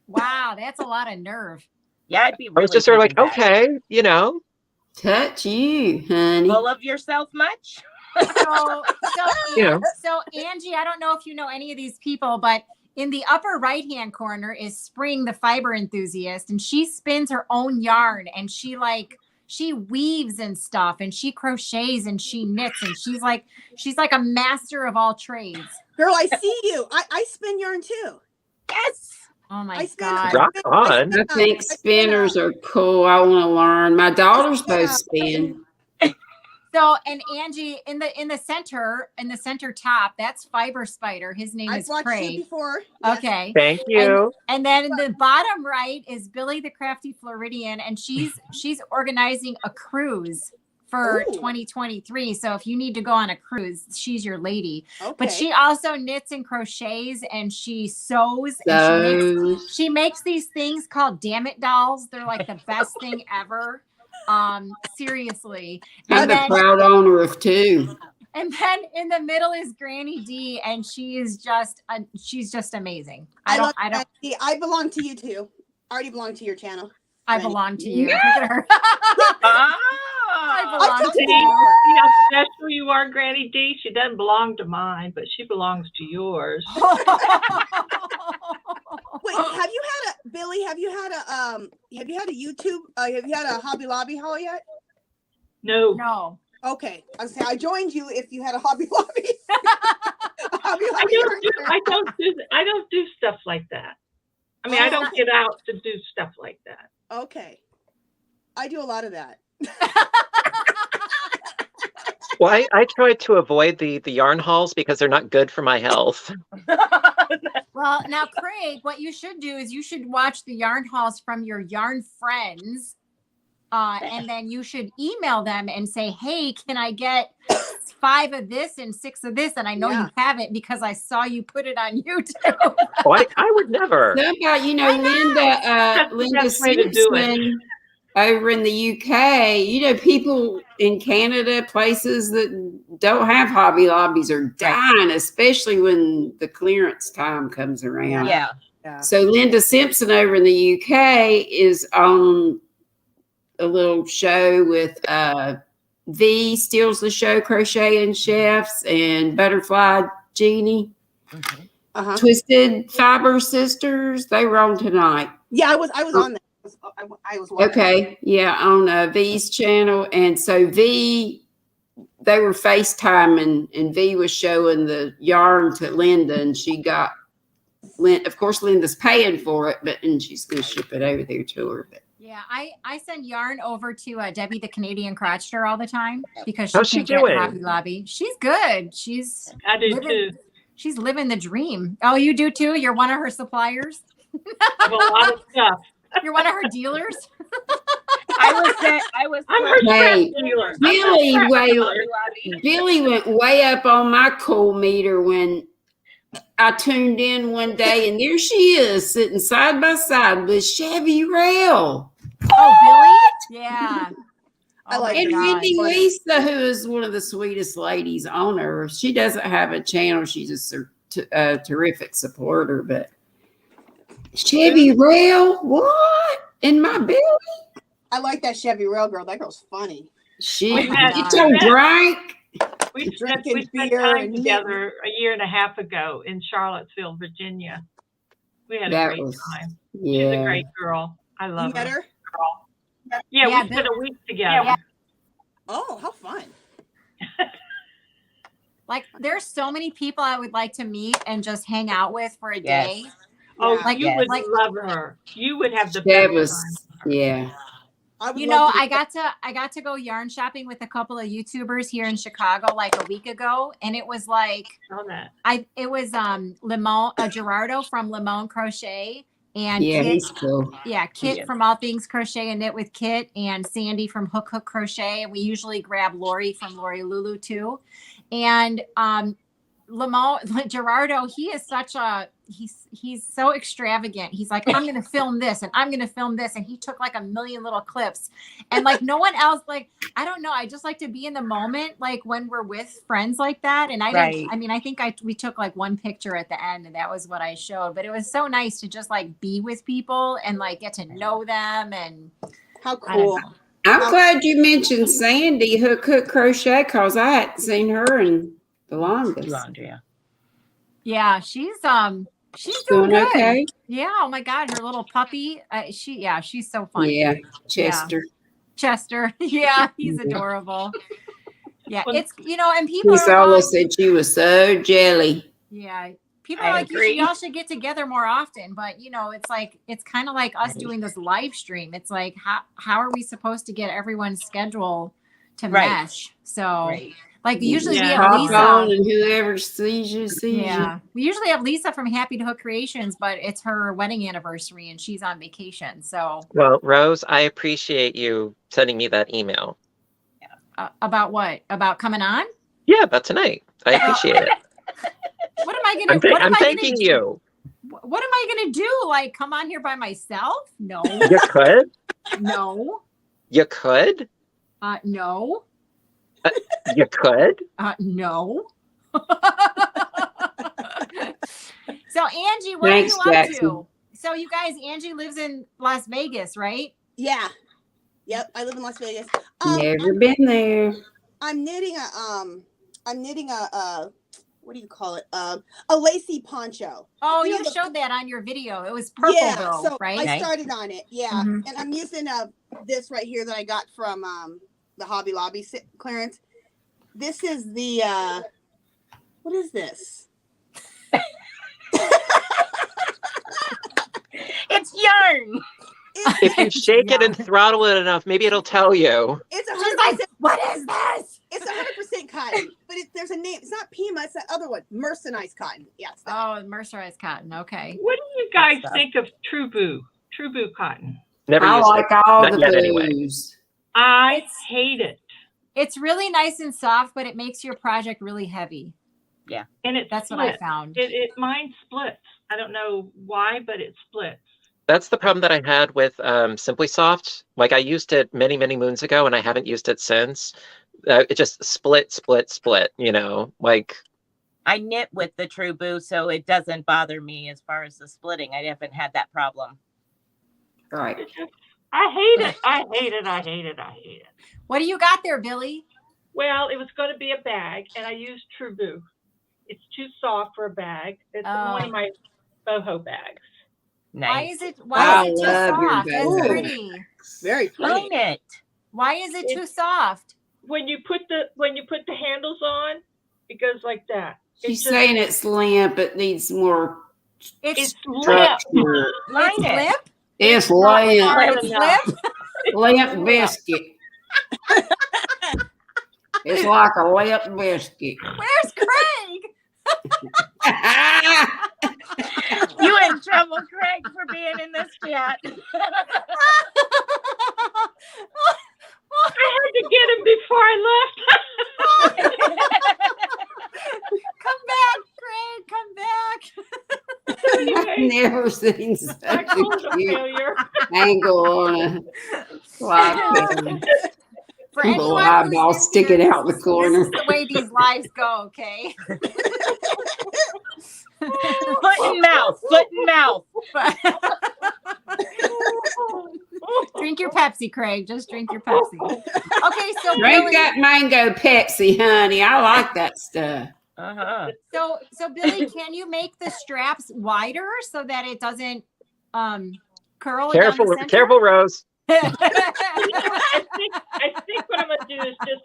Wow, that's a lot of nerve. Yeah, I'd be I really was just sort of like, taken back. okay, you know. Touch you, honey. Full of yourself much? Yeah. So Angie, I don't know if you know any of these people, but in the upper right-hand corner is Spring, the fiber enthusiast, and she spins her own yarn and she weaves and stuff and she crochets and she knits and she's like a master of all trades. Girl, I see you. I spin yarn too. Yes. Oh my I spin- God. Rock on. I think spinners are cool. I want to learn. My daughter's both spin. So, and Angie, in the center top, that's Fiber Spider. His name I've is watched you Craig. before. Yes. Okay. Thank you. And then in the bottom right is Billy the Crafty Floridian, and she's organizing a cruise for Ooh. 2023. So if you need to go on a cruise, she's your lady. Okay. But she also knits and crochets and she sews and she makes these things called Damn It dolls. They're like the best thing ever. Seriously. I'm the proud owner of two. And then in the middle is Granny D, and she is just she's just amazing. I belong to you too. I already belong to your channel. I Granny. belong to you. Look at her. I belong to See you. how special you are, Granny D? She doesn't belong to mine, but she belongs to yours. Wait, have you had a Billy? Have you had a YouTube? Have you had a Hobby Lobby haul yet? No. No. Okay, I was saying I joined you if you had a Hobby Lobby. I don't do stuff like that. I mean, I don't get out to do stuff like that. Okay, I do a lot of that. Well, I try to avoid the yarn hauls because they're not good for my health. Well, now, Craig, what you should do is you should watch the yarn hauls from your yarn friends. And then you should email them and say, hey, can I get 5 of this and 6 of this? And I know you haven't because I saw you put it on YouTube. Oh, I would never. What about, Linda Simpson over in the UK? People in Canada, places that don't have Hobby Lobbies are dying, especially when the clearance time comes around. Yeah. So Linda Simpson over in the UK is on a little show with V Steals the Show, Crochet and Chefs, and Butterfly Jeannie. Mm-hmm. Twisted Fiber Sisters. They were on tonight. Yeah, I was on that. I was watching. Okay, yeah, on V's channel, and so they were FaceTiming, and V was showing the yarn to Linda, and she got. Of course, Linda's paying for it, and she's going to ship it over there to her. But. Yeah, I send yarn over to Debbie, the Canadian crotcheter, all the time because How's she she can't get doing? Hobby Lobby. She's good. I do too. She's living the dream. Oh, you do too? You're one of her suppliers? I have a lot of stuff. You're one of her dealers? I'm her scrap dealer. Billy went way up on my cool meter when I tuned in one day, and there she is sitting side by side with Chevy Rail. Oh, Billy? Yeah. I like And God. Wendy Lisa, who is one of the sweetest ladies on earth. She doesn't have a channel. She's a terrific supporter, but Chevy Rail, what? In my Billy? I like that Chevy Rail girl. That girl's funny. She don't drink. We Drinking spent beer time and together a year and a half ago in Charlottesville, Virginia. We had a That great was, time. She's a yeah. great girl. I You love met her. her? Yeah, Yeah, we spent a week together. Yeah. Oh, how fun. Like, there's so many people I would like to meet and just hang out with for a Yes. day. Oh, Yeah. Like, you Yes. would like, love her. You would have the That best time. was, yeah. I would you love know, to I got to go yarn shopping with a couple of YouTubers here in Chicago like a week ago, and it was like Saw that. it was Limon Gerardo from Limon Crochet and Yeah, Kit, he's cool. Kit Yes. from All Things Crochet and Knit with Kit, and Sandy from Hook Crochet, and we usually grab Lori from Lori Lulu too. And Gerardo, he is such a he's so extravagant. He's like, I'm gonna film this and I'm gonna film this, and he took like a million little clips, and like no one else. Like, I don't know, I just like to be in the moment, like when we're with friends like that. And I Right. didn't, I mean, I think we took like one picture at the end, and that was what I showed. But it was so nice to just like be with people and like get to know them. And how I don't cool. know. I'm glad you mentioned Sandy Hook Crochet because I hadn't seen her in the longest. Andrea. Yeah, she's doing Doing good. okay? Yeah. Oh my God, her little puppy. She's so funny. Yeah, Chester. Chester. Yeah, he's Yeah. adorable. Yeah, Well, it's, you know, and people Miss are Ola like, said she was so jelly. yeah, people I are like, agree. y'all should get together more often. But you know, it's like, it's kind of like us doing this live stream. It's like, how are we supposed to get everyone's schedule to Right. mesh? So Right. like usually we Yeah. have Hop Lisa. on and whoever sees you, sees you. Yeah, we usually have Lisa from Happy to Hook Creations, but it's her wedding anniversary and she's on vacation. So Well, Rose, I appreciate you sending me that email. about what? About coming on? Yeah, about tonight. I appreciate it. What am I gonna? What am I'm I thanking gonna, you. What am I gonna do? Like come on here by myself? No, You could. no, You could. no, You could. no. So Angie, what Thanks, are you up Jackson. to? So you guys, Angie lives in Las Vegas, right? Yeah. Yep. I live in Las Vegas. Never been there. I'm knitting a what do you call it? A lacy poncho. Oh, You know you the- showed that on your video. It was purple though, so right? I Nice. started on it. Yeah. Mhm. And I'm using this right here that I got from the Hobby Lobby clearance. This is the what is this? It's yarn. If you shake it and throttle it enough, maybe it'll tell you. It's She's 100%. like, what is this? It's 100% cotton, but there's a name. It's not Pima. It's that other one, mercerized cotton. Yeah. It's that. Oh, mercerized cotton. Okay. What do you guys stuff. think of True Boo cotton? Never I used like it. all Not the yet anyway. booze. I hate it. It's really nice and soft, but it makes your project really heavy. And it That's what I splits. found. Mine splits. I don't know why, but it splits. That's the problem that I had with Simply Soft. Like I used it many, many moons ago, and I haven't used it since. It just split. You know, like I knit with the True Boo, so it doesn't bother me as far as the splitting. I haven't had that problem. Right. I hate it. I hate it. I hate it. I hate it. What do you got there, Billy? Well, it was going to be a bag, and I used True Boo. It's too soft for a bag. It's one of my boho bags. Nice. Why I is it too love your soft? That's boho. pretty. Very pretty. Own it. Why is it too soft? When you put the handles on, it goes like that. She's saying it's limp. It needs more It's limp. structure. Line It's it. limp? It's not limp. hard It's enough. limp? Limp biscuit. It's like a limp biscuit. Where's Craig? You in trouble, Craig, for being in this chat. I had to get him before I left. Come back, Craig. Come back. I've never seen such I a called a cute failure. angle on a like For little anyone who's eyeball new sticking here, out the This corner. is the way these lives go, okay? Foot and mouth. Foot and mouth. Drink your Pepsi, Craig. Just drink your Pepsi. Okay, so Drink Billy, that mango Pepsi, honey. I like that stuff. Uh-huh. so Billy, can you make the straps wider so that it doesn't curl down the center? Careful, Rose. I think what I'm gonna do is just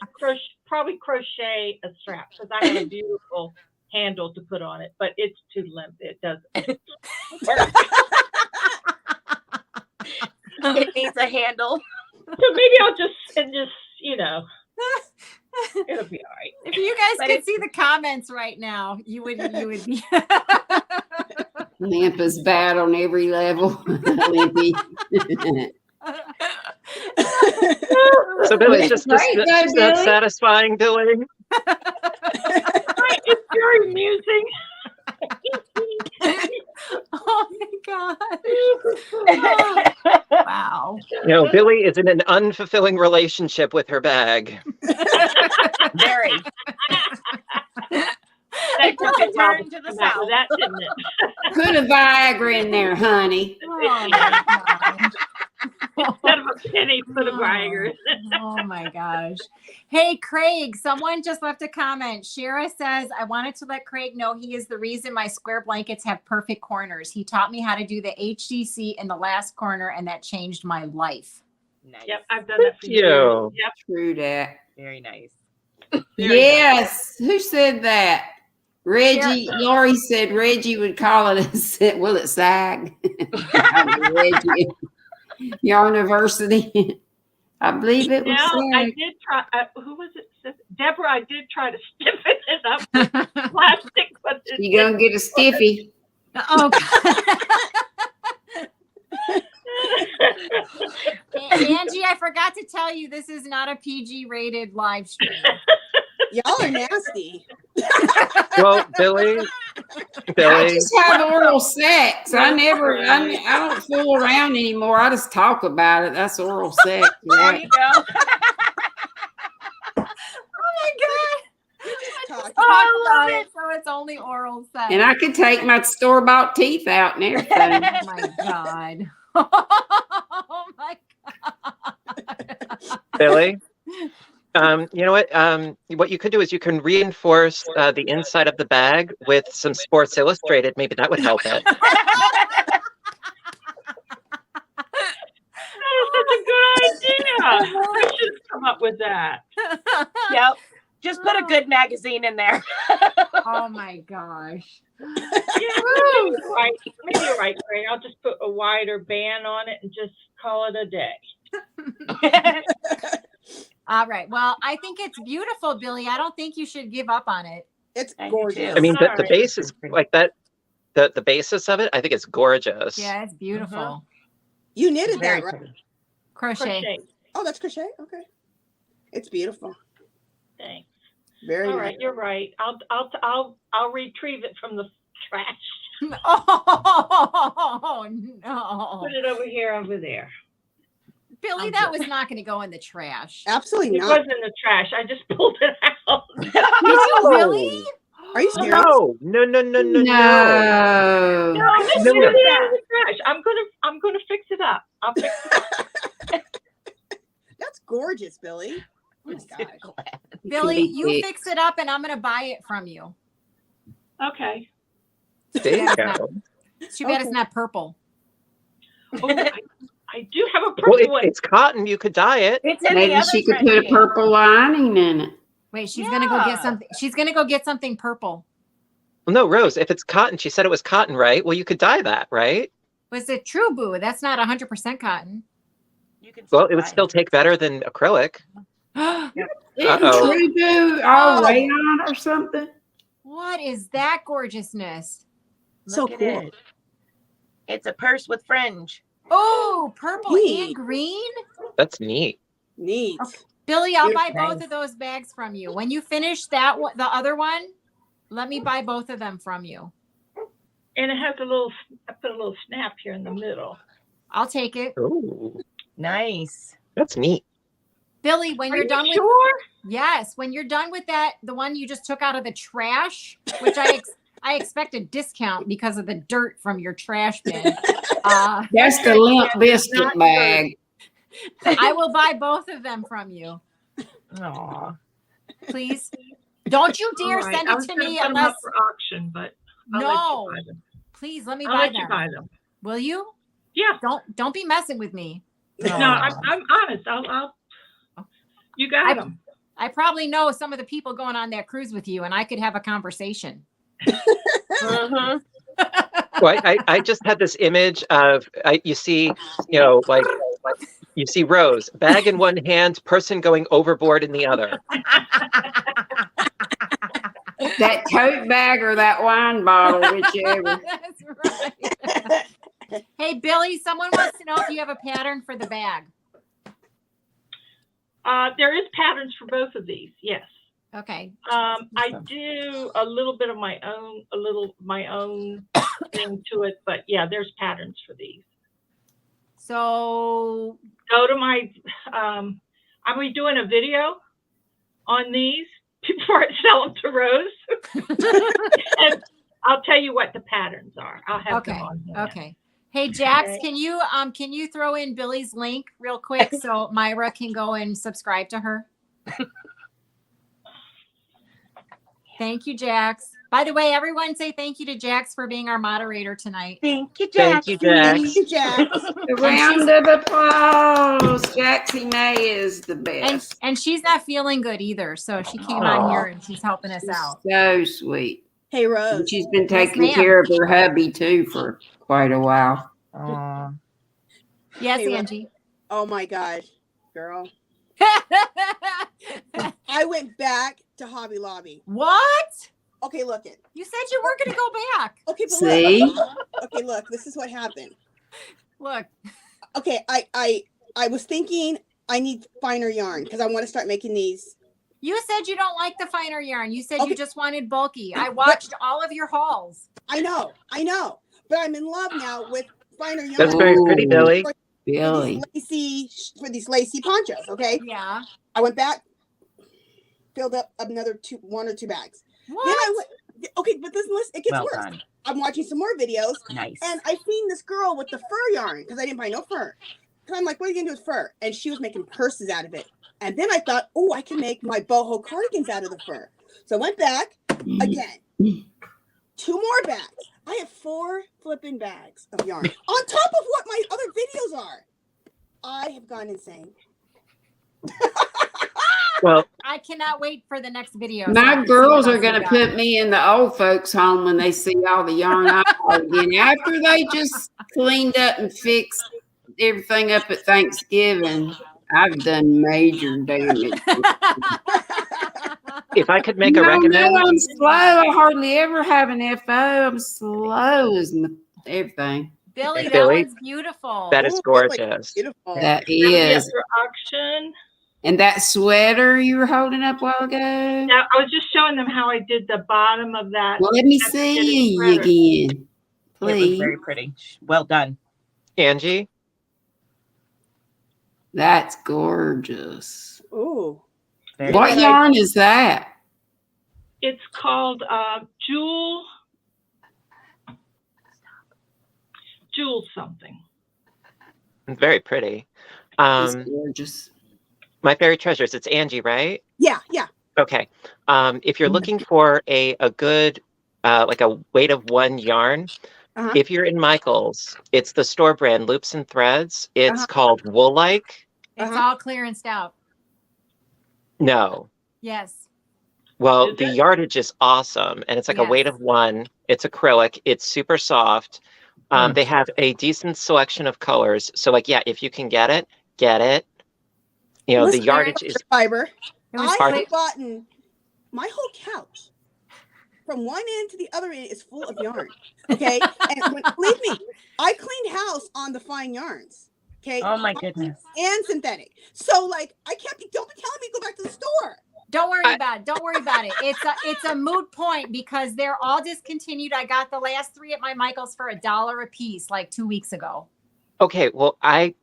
probably crochet a strap because I have a beautiful handle to put on it, but it's too limp. It doesn't work. It needs a handle. So maybe I'll just it'll be all right. If you guys could see the comments right now, you would be. Limp is bad on every level. Limpy. So Billy, it's just Great, not Billy. satisfying, Billy. It's very amusing. Oh my god! Wow. Billy is in an unfulfilling relationship with her bag. Very. That took a turn to the south. That didn't it? Put a Viagra in there, honey. Oh my god. Instead of a penny, put a Viagra. Oh my gosh. Hey, Craig, someone just left a comment. Shara says, I wanted to let Craig know he is the reason my square blankets have perfect corners. He taught me how to do the HDC in the last corner, and that changed my life. Nice. Yep, I've done that for you. years. Yep. True that. Very nice. Yes. Who said that? Reggie. Lori said Reggie would call it a will it sag? Reggie. University. I believe it was. Now, I did try. Who was it? Deborah. I did try to stiffen it up with plastic, but You gonna get a stiffy. Oh, Angie, I forgot to tell you this is not a PG rated live stream. Y'all are nasty. Well, Billy. I just have oral sex. I don't fool around anymore. I just talk about it. That's oral sex. There Right? you go. Oh my god. Talk. I love it. So it's only oral sex. And I could take my store-bought teeth out and everything. Oh my god. Oh my god. Billy. You know what? What you could do is you can reinforce the inside of the bag with some Sports Illustrated. Maybe that would help it. That's a good idea. I should have come up with that. Yep. Just put a good magazine in there. Oh my gosh. Yeah, maybe you're right, Craig. I'll just put a wider band on it and just call it a day. All right. Well, I think it's beautiful, Billy. I don't think you should give up on it. It's I do gorgeous. too. I mean, the Alright. base is like that. The basis of it, I think it's gorgeous. Yeah, it's beautiful. You knitted Very that, right? pretty. Crochet. Crochet. Oh, that's crochet. Okay, it's beautiful. Thanks. Very All nice. right, you're right. I'll retrieve it from the trash. Oh no. Put it over there. Billy, that was not going to go in the trash. Absolutely It not. wasn't in the trash. I just pulled it out. Did you really? Are you serious? No. No. No, No. let's No. put it in the trash. I'm gonna fix it up. I'll fix it up. That's gorgeous, Billy. Oh my gosh. Billy, you fix it up and I'm going to buy it from you. Okay. There you go. It's too bad it's not purple. Oh, I do have a Well, purple one. it's cotton. You could dye it. It's in the Maybe other she could put a spreadsheet. purple lining in it. Wait, she's going to go get something. She's going to go get something purple. Well, no, Rose. If it's cotton, she said it was cotton, right? Well, you could dye that, right? Was it true, Boo? That's not 100% cotton. You can Well, it would buy still take better than acrylic. Isn't Uh-oh. True Boo all rayon or something? What is that gorgeousness? So Look at cool. it. It's a purse with fringe. Oh, purple Neat. and green? That's neat. Neat. Billy, I'll buy Beautiful. both of those bags from you. When you finish that one, the other one, let me buy both of them from you. And it has I put a little snap here in the middle. I'll take it. Ooh, Nice. that's neat. Billy, when Are you're you done with sure? yes, when you're done with that, the one you just took out of the trash, which I expect a discount because of the dirt from your trash bin. That's the limp biscuit Not bag. I will buy both of them from you. Aw. Please. Don't you dare All right. send I it was to gonna me put them unless up for auction, but I'll no. let you buy them. Please let me I'll buy let you them. buy them. Will you? Yeah. Don't be messing with me. No, I'm honest. I'll. You got them. I probably know some of the people going on that cruise with you, and I could have a conversation. Mhm. Well, I just had this image of you see, like you see Rose, bag in one hand, person going overboard in the other. That tote bag or that wine bottle, whichever. That's right. Hey, Billy, someone wants to know if you have a pattern for the bag. There is patterns for both of these. Yes. Okay. I do a little bit of my own thing to it, but yeah, there's patterns for these. So Go to my, I'll be doing a video on these before I sell them to Rose. And I'll tell you what the patterns are. I'll have them on here. Okay. Hey, Jax, Okay. can you throw in Billy's link real quick so Myra can go and subscribe to her? Thank you, Jax. By the way, everyone say thank you to Jax for being our moderator tonight. Thank you, Thank Jack. you, Jax. Thank you, Jack. A round of applause. Jaxie May is the best. And she's not feeling good either, so she came on here and she's helping us out. So sweet. Hey, And Rose. she's been Yes, taking ma'am. care of her hubby too for quite a while. Aw. Yes, Hey, Rose. Angie. Oh my gosh, girl. I went back to Hobby Lobby. What? Okay, look it. You said you weren't going to go back. Okay, but See? look. Okay, look. This is what happened. Look. Okay, I was thinking I need finer yarn because I want to start making these. You said you don't like the finer yarn. You said Okay. you just wanted bulky. I watched all of your hauls. I know, but I'm in love now with finer yarn. That's very pretty, Ooh. Billy. Billy. for these lacy ponchos. Okay, Yeah. I went back, filled up another one or two bags. What? Then I went. Okay, but this list it gets Well worse. done. I'm watching some more videos, Nice. and I seen this girl with the fur yarn because I didn't buy no fur. Because I'm like, what are you gonna do with fur? And she was making purses out of it. And then I thought, oh, I can make my boho cardigans out of the fur. So I went back again. 2 more bags. I have 4 flipping bags of yarn on top of what my other videos are. I have gone insane. Well, I cannot wait for the next video. so I My can see girls what are else going you to got. put me in the old folks' home when they see all the yarn I bought again. After they just cleaned up and fixed everything up at Thanksgiving, I've done major damage. if I could make a No, recommend, I'm slow. I hardly ever have an FO. I'm slow as everything. Billy, that Billy, one's beautiful. that is Ooh, really gorgeous. beautiful. That Yeah, is. for auction. And that sweater you were holding up a while ago? Now, I was just showing them how I did the bottom of that. Well, let me That's see getting you better. again. It was Please. very pretty. Well done. Angie, That's gorgeous. Ooh. Very What good. yarn is that? It's called Jewel something. very pretty. It's gorgeous. My fairy treasures. It's Angie, right? Yeah. Okay. If you're looking for a good like a weight of 1 yarn, Uh-huh. if you're in Michael's, it's the store brand Loops and Threads. It's Uh-huh. called Wool Like. It's Uh-huh. all clearanced out. No. Yes. Well, Is the it? yardage is awesome, and it's like a weight Yes. of 1. It's acrylic. It's super soft. They have a decent selection of colors. So, like, yeah, if you can get it, get it. You know, Listen, the yardage is fiber. It was I Pardon? have gotten my whole couch from one end to the other end is full of yarn. Okay, and believe me, I cleaned house on the fine yarns. Okay, Oh my goodness. and synthetic. So like, I can't be. Don't be telling me to go back to the store. Don't worry about it. Don't worry about it. It's a moot point because they're all discontinued. I got the last 3 at my Michael's for $1 a piece like 2 weeks ago. okay. Well, I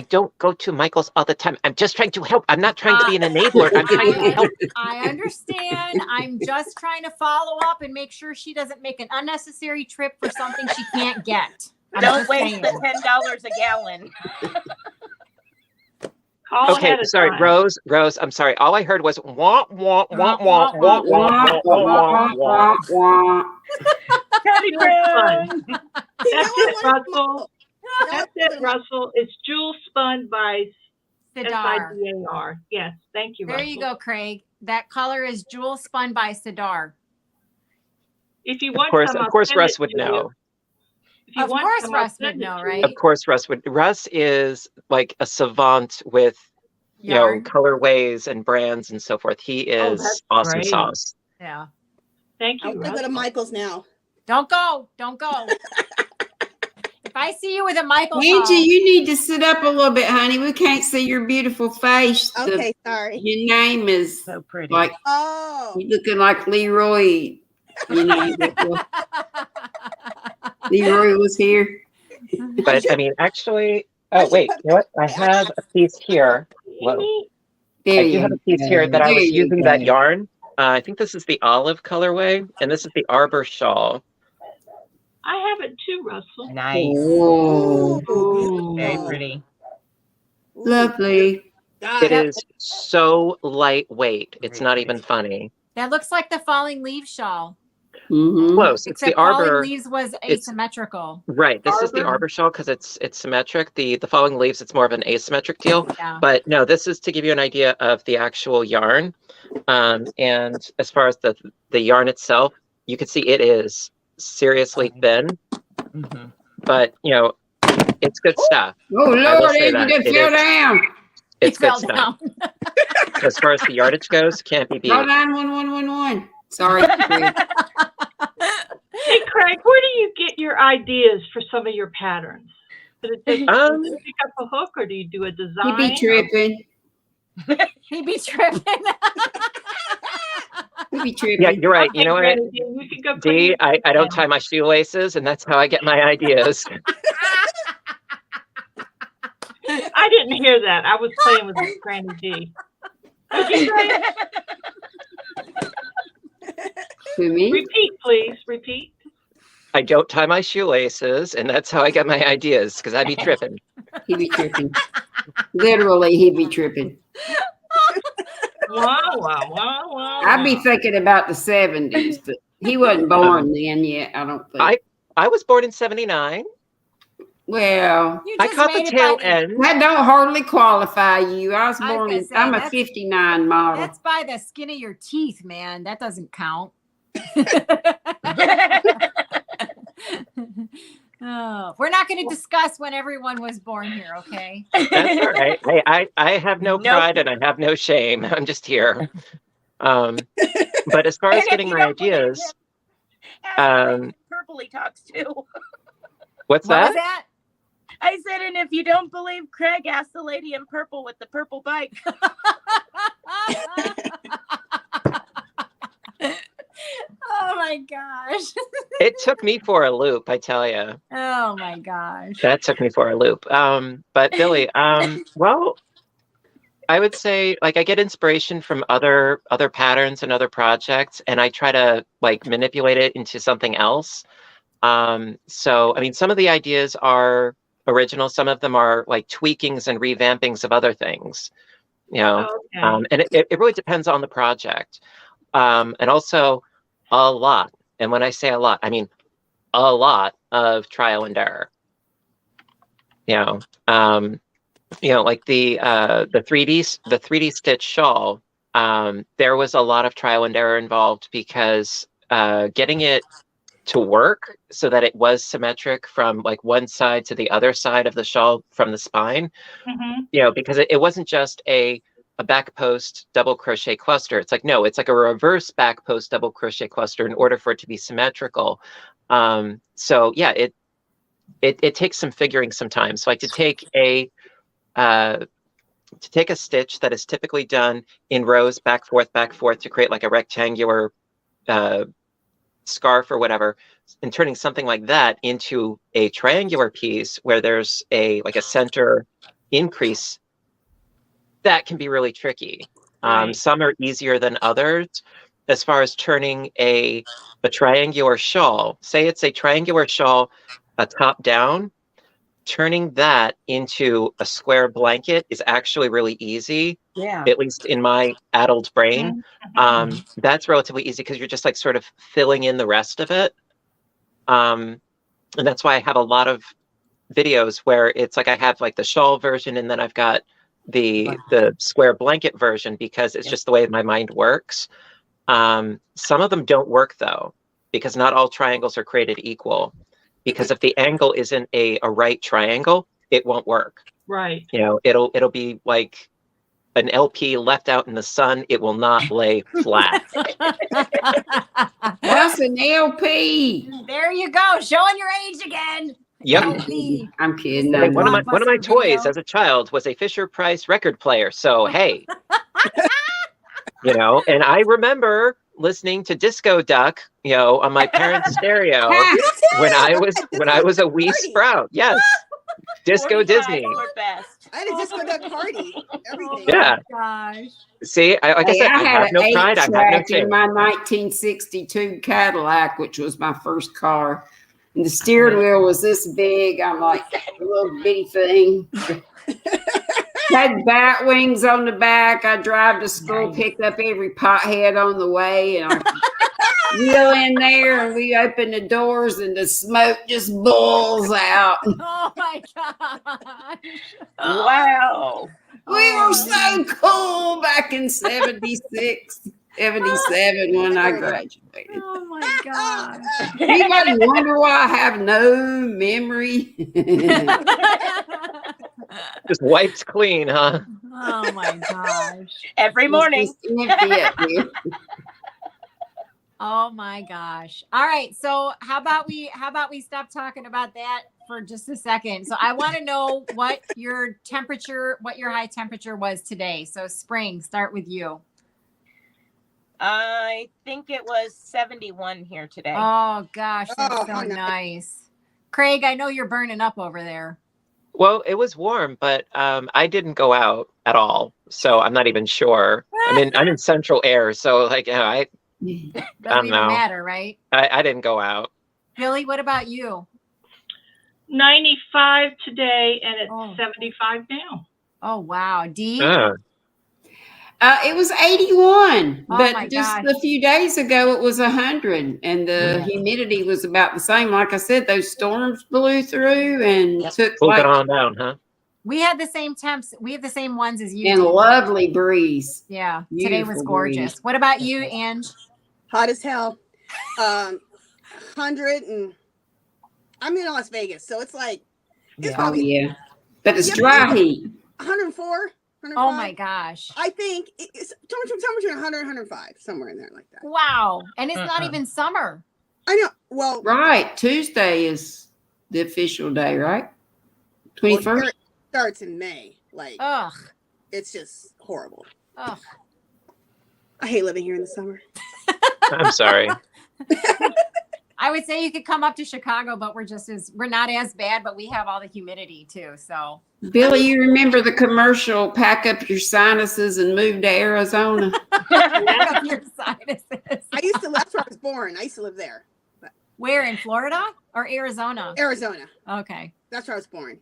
don't go to Michael's all the time. I'm just trying to help. I'm not trying to be an enabler. I'm trying to help. I understand. I'm just trying to follow up and make sure she doesn't make an unnecessary trip for something she can't get. I'm Don't just waste saying. the $10 a gallon. Call Okay, ahead of sorry, time. Rose, I'm sorry. All I heard was wah, wah, wah, Wah, wah, wah, wah, wah, wah, wah, wah, wah. Wah. Teddy Jewel spun. Brown. See, That's now I it, want it Russell. Now I That's want it, it Russell. It's Jewel spun by Sidar. Sidar. Yes, thank you, There Russell. you go, Craig. That color is Jewel spun by Sidar. If you Of want course, some, of I'll course, send Russ it would to you. know. If you Of want course some, I'll Russ would send it know, to right? Of course, Russ would. Russ is like a savant with, Yarn. colorways and brands and so forth. He Oh, is that's awesome great. sauce. Yeah. Thank I you, want to go to Russell. Michael's now. Don't go. Don't go. If I see you with a Michael's Angie, haul, you need to sit up a little bit, honey. We can't see your beautiful face. Okay, sorry. Your name is So pretty. like Oh, you looking like Leroy. Leroy was here. But I mean, actually, oh wait, you know what? I have a piece here. Whoa. Amy, There I do you have a piece here go. that I There was you using go. that yarn. I think this is the olive colorway, and this is the arbor shawl. I have it too, Russell. Nice. Whoa, ooh, Very beautiful. pretty. Ooh, lovely. God. It is so lightweight. It's Very not pretty. even funny. that looks like the falling leaf shawl. Mm-hmm. Close. It's Except the arbor. falling leaves was it's- asymmetrical. Right. This is the Arbor? arbor shawl because it's symmetric. The falling leaves, it's more of an asymmetric deal. Yeah. But no, this is to give you an idea of the actual yarn. And as far as the yarn itself, you can see it is seriously thin, Mhm. but it's good stuff. Oh I will Lord, say Angie that. just It fell is- down. It's He good fell stuff. down. As far as the yardage goes, can't be beat. Roll down 1111. Sorry. Chris. Hey, Craig, where do you get your ideas for some of your patterns? Did it just Um, you pick up a hook, or do you do a You design? be tripping. He be tripping. You be tripping. Yeah, you're right. You Okay, know what, Granny D, you can go play Dee? your I don't now. tie my shoelaces, and that's how I get my ideas. I didn't hear that. I was playing with Granny D. What'd you say? To me? Repeat, please. Repeat. I don't tie my shoelaces, and that's how I get my ideas, because I be tripping. He be tripping. Literally, he be tripping. Wow, wow, wow, wow. I be wow. thinking about the 70s, but he wasn't born then yet, I don't think. I was born in '79. Well, You I just caught the made it tail by end. that don't hardly qualify you. I was I was born gonna in, say, I'm a that's- 59 model. That's by the skin of your teeth, man. That doesn't count. Oh, we're not going to discuss when everyone was born here, okay? That's all right. Hey, I have no Nope. pride and I have no shame. I'm just here. But as far as And if getting you my don't believe ideas, him, ask the lady um, in purple he talks to. what's What was that? that? I said, and if you don't believe Craig, ask the lady in purple with the purple bike. Oh my gosh. It took me for a loop, I tell you. Oh my gosh. That took me for a loop. But Billy, well, I would say like I get inspiration from other patterns and other projects, and I try to like manipulate it into something else. So I mean, some of the ideas are original, some of them are like tweakings and revampings of other things, Okay. and it really depends on the project. And also a lot. And when I say a lot, I mean a lot of trial and error. Like the 3D stitch shawl. There was a lot of trial and error involved because getting it to work so that it was symmetric from like one side to the other side of the shawl from the spine. Mhm. Because it wasn't just a back post double crochet cluster. It's like, no, it's like a reverse back post double crochet cluster in order for it to be symmetrical. So yeah, it takes some figuring sometimes. So like to take a stitch that is typically done in rows back forth to create like a rectangular scarf or whatever, and turning something like that into a triangular piece where there's a center increase, that can be really tricky. Right. Some are easier than others. As far as turning a triangular shawl, say it's a triangular shawl, a top down, turning that into a square blanket is actually really easy. Yeah. At least in my addled brain. That's relatively easy because you're just like sort of filling in the rest of it. And that's why I have a lot of videos where it's like I have like the shawl version and then I've got the square blanket version because it's just the way my mind works. Some of them don't work though, because not all triangles are created equal. Because if the angle isn't a right triangle, it won't work. Right. You know, it'll be like an LP left out in the sun. It will not lay flat. What's an LP? There you go, showing your age again. Yep. LP. I'm kidding. Like one of my Blockbuster toys video. as a child was a Fisher-Price record player. So hey, you know, and I remember listening to Disco Duck, you know, on my parents' stereo when I was a wee sprout. Yes, Disco 45 Disney. were best. I had a disco duck party. Everything. Yeah. Gosh. See, like I said, I had have no an pride. I have no 8-track in shame. my 1962 Cadillac, which was my first car. And the steering wheel was this big. I'm like a little bitty thing. Had bat wings on the back. I drive to school, picked up every pothead on the way, and I wheel in there, and we open the doors, and the smoke just bulls out. Oh my gosh. Wow. We were so cool back in 76, 77 when I graduated. Oh my gosh. Anybody wonder why I have no memory? Just wiped clean, huh? Oh my gosh. Every morning. It's just empty up here. Oh my gosh. All right. So how about we stop talking about that for just a second? So I want to know what your high temperature was today. So Spring, start with you. I think it was 71 here today. Oh gosh, that's Oh, so how nice. nice. Craig, I know you're burning up over there. Well, it was warm, but I didn't go out at all, so I'm not even sure. I'm in central air, so like, you know, I Doesn't don't even know. matter, right? I didn't go out. Billy, what about you? 95 today, and it's Oh. 75 now. Oh wow. D? It was 81, Oh but my just gosh. a few days ago it was 100, and the humidity was about the same. Like I said, those storms blew through and took Cooled like it on down, huh? We had the same temps. We have the same ones as you and do. lovely breeze. Yeah. Today was Beautiful gorgeous. breeze. What about you, Ange? Hot as hell. 100 and I'm in Las Vegas, so it's like it's Oh probably yeah, but it's Yeah, dry heat. 104. 105. Oh my gosh. I think it's somewhere between 100 and 105, somewhere in there like that. Wow. And it's not even summer. I know. Well, Right, Tuesday is the official day, right? well, 21st. it starts in May. Like Ugh. it's just horrible. Ugh. I hate living here in the summer. I'm sorry. I would say you could come up to Chicago, but we're not as bad, but we have all the humidity too. So Billy, you remember the commercial? Pack up your sinuses and move to Arizona. Pick up your sinuses. That's where I was born. I used to live there. Where, in Florida or Arizona? Arizona. Okay. That's where I was born.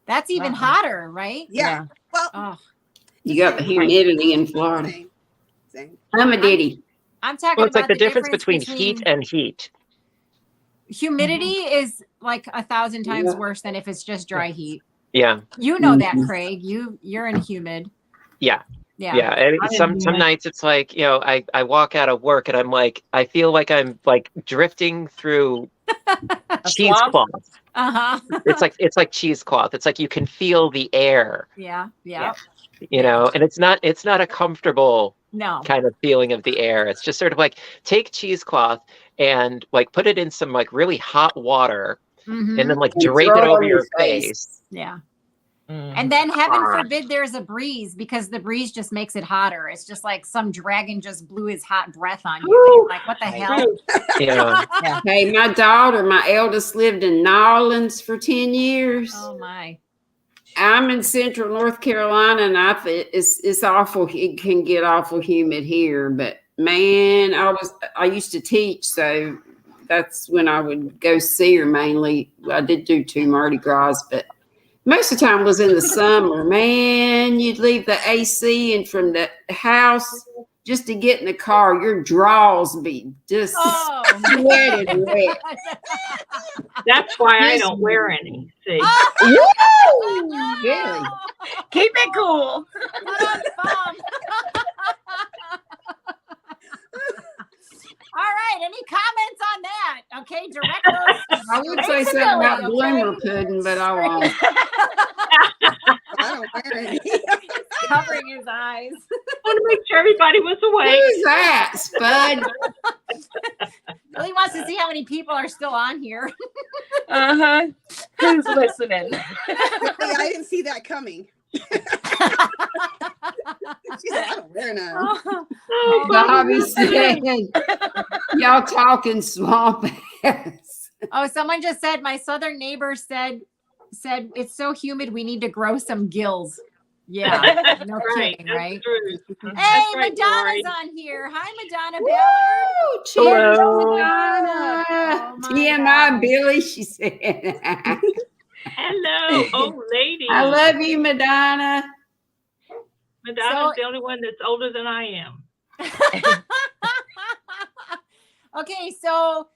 That's even Wow. hotter, right? Yeah. Well, Oh, You got the humidity in Florida. same. I'm a ditty. I'm talking Well, it's about like the difference between between heat and heat. humidity is like 1,000 times Yeah. worse than if it's just dry heat. Yeah. You know that, Mhm. Craig. You're in humid. Yeah. Yeah. Yeah. And I some didn't some know. nights it's like, you know, I walk out of work and I'm like, I feel like I'm like drifting through A swamp? cheesecloth. Uh-huh. It's like cheesecloth. It's like you can feel the air, Yeah. Yeah. you know, and it's not a comfortable No. kind of feeling of the air. It's just sort of like take cheesecloth and like put it in some like really hot water Mhm. and then like And drape throw it it over on your your face. face. Yeah. Mm. And then heaven Ah. forbid there's a breeze, because the breeze just makes it hotter. It's just like some dragon just blew his hot breath on you. And you're like, what the hell? Yeah. Hey, my daughter, my eldest, lived in New Orleans for 10 years. Oh my. I'm in central North Carolina, and it's awful. It can get awful humid here, but man, I used to teach, so that's when I would go see her mainly. I did do 2 Mardi Gras, but Most of the time was in the summer. Man, you'd leave the AC and from the house just to get in the car, your drawers be just sweated wet. That's why I don't wear any. See, Woo! Really? Keep it cool. All right. Any comments on that? Okay, direct those. I would say something about bloomer pudding, but I won't. I don't wear any. Covering his eyes. I want to make sure everybody was awake. Who's that, Spud? Billy wants to see how many people are still on here. Who's listening? Hey, I didn't see that coming. She said, I don't wear none. Bobby said, y'all talking swamp ass. Oh, someone just said my southern neighbor said it's so humid we need to grow some gills. Yeah, no Right, kidding, that's right? true. Hey, That's right, Madonna's Lori. on here. Hi, Madonna Woo! Ballard. Cheers, Hello. Madonna. Oh, my TMI, gosh. Billy, she said. Hello, old lady. I love you, Madonna. Madonna's So- the only one that's older than I am. Okay, so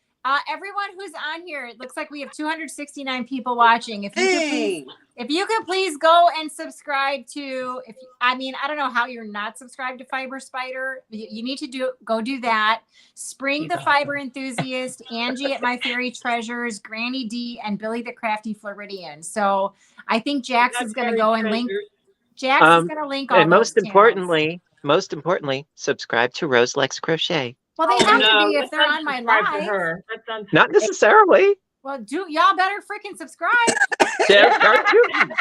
everyone who's on here, it looks like we have 269 people watching. If you could please go and subscribe to, I don't know how you're not subscribed to Fiber Spider. You need to go do that. Spring the Fiber Enthusiast, Angie at My Fairy Treasures, Granny D, and Billy the Crafty Floridian. So I think Jax is going to go and link. Jax is going to link all And those most channels. importantly, subscribe to Rose Likes Crochet. Well, they have to be if let's they're on my unsubscribe to live. her. Let's Not necessarily. Well, y'all better freaking subscribe. Darn tootin'.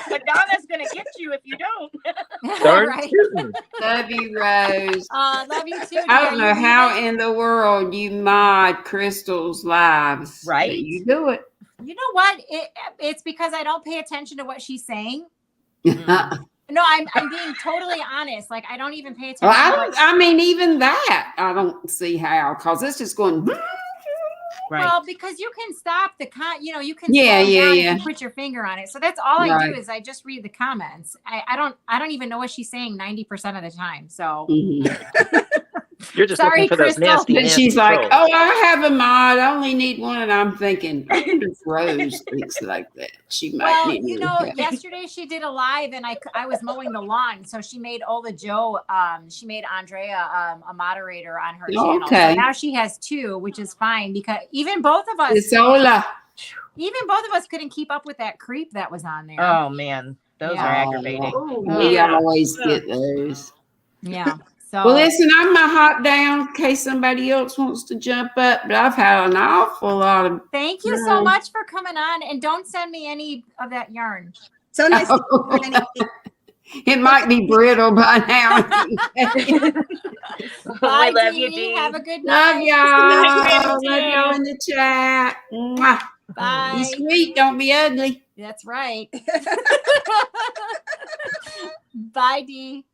Madonna's gonna get you if you don't. Darn Right. tootin'. Love you, Rose. Love you too. I dear. don't know how in the world you mod Crystal's lives. Right. But you do it. You know what? It's because I don't pay attention to what she's saying. Well, No, I'm being totally honest. Like I don't even pay attention. even that, I don't see how, because it's just going. Right. Well, because you can stop the you can Yeah, slow yeah, down yeah. and put your finger on it. So that's all I Right. do is I just read the comments. I don't even know what she's saying 90% of the time. So Mhm. You're just Sorry, looking for those Crystal. nasty, Then nasty she's like, trolls. "Oh, I have a mod. I only need one." And I'm thinking, I wonder if Rose thinks like that. She might well, need you me. know, yesterday she did a live and I was mowing the lawn, so she made Ola Joe. She made Andrea a moderator on her channel. Okay. So now she has two, which is fine because even both of us couldn't keep up with that creep that was on there. Oh man, those Yeah. are aggravating. Oh, We yeah. always get those. Yeah. So Well, listen, I'm gonna hop down in case somebody else wants to jump up, but I've had an awful lot of. thank you so much for coming on, and don't send me any of that yarn. So nice. It might be brittle by now. Bye, We love you, Dee. Dee. Have a good Love night. y'all. Dee. Love y'all in the chat. Mwah. Be Bye. sweet. Don't be ugly. That's right. Bye, Dee.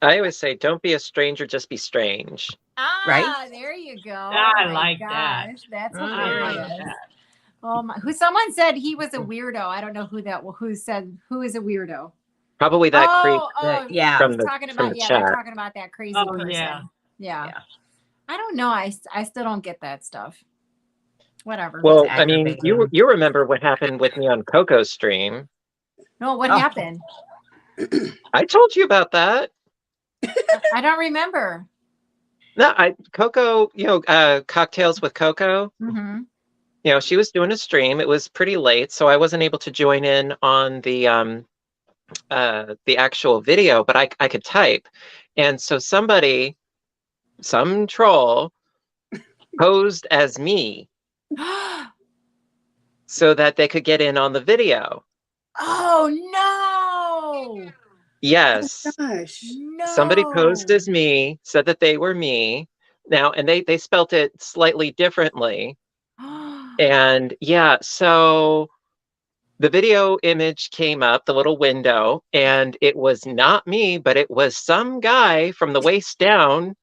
I always say, don't be a stranger, just be strange. Ah, Right? there you go. I Oh my like that. gosh, that's I I like hilarious. that. Oh my! Someone said he was a weirdo. I don't know who said who is a weirdo. Probably that creep. Yeah. From he's the- talking from about the they're chat. talking about that crazy Oh, person. yeah. Yeah. I don't know. I still don't get that stuff. Whatever. Well, It's I mean, aggravating. you remember what happened with me on Coco's stream. No, what Oh. happened? I told you about that. I don't remember. No, Coco, Cocktails with Coco. Mm-hmm. She was doing a stream. It was pretty late, so I wasn't able to join in on the actual video, but I could type. And so some troll posed as me so that they could get in on the video. Oh no! Yes. Gosh. No. Somebody posed as me, said that they were me. Now, and they spelt it slightly differently. And yeah, so the video image came up, the little window, and it was not me, but it was some guy from the waist down,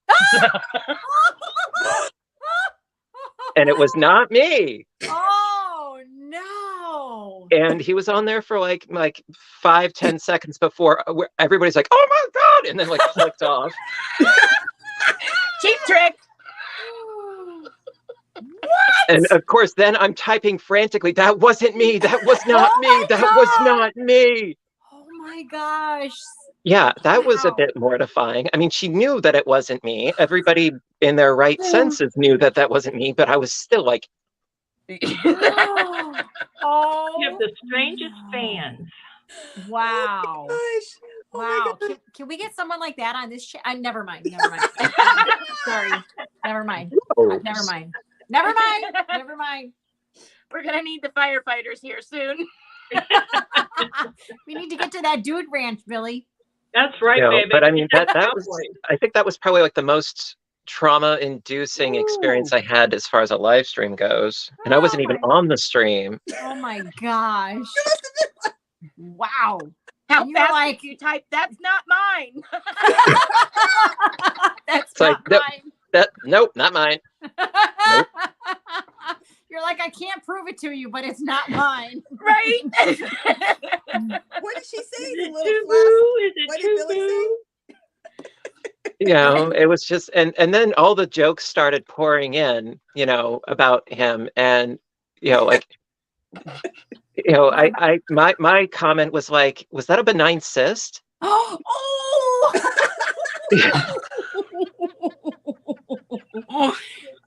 and it was not me. Oh no! And he was on there for like 5-10 seconds before everybody's like, "Oh my God," and then like clicked off. Cheap trick. And of course, then I'm typing frantically, "That wasn't me. That was not Oh me. my That God. was not me." Oh my gosh. Yeah, that was a Wow. bit mortifying. I mean, she knew that it wasn't me. Everybody in their right senses knew that that wasn't me, but I was still like, Oh. You have the strangest fans. Wow. Gosh. Oh my Wow. God. Can we get someone like that on this show? Never mind. Never mind. Sorry. Never mind. "Oh, Never mind. Never mind. Never mind. We're gonna need the firefighters here soon. We need to get to that dude ranch, Billy. That's right, you know," baby. but I mean, that That was, way. I think that was probably like the most trauma-inducing experience I had as far as a live stream goes. And I wasn't even on the stream. Oh my gosh. Wow. How And you're fast like- did you type? That's not mine. That's It's like, not Nope, not mine. mine. You're like, I can't prove it to you, but it's not mine. Right? What did she say? Is The it little too flash. boo? Is it What did too Billy say? boo? You know, it was just, and then all the jokes started pouring in, you know, about him. And, you know, like, you know, my comment was like, "Was that a benign cyst?" Oh.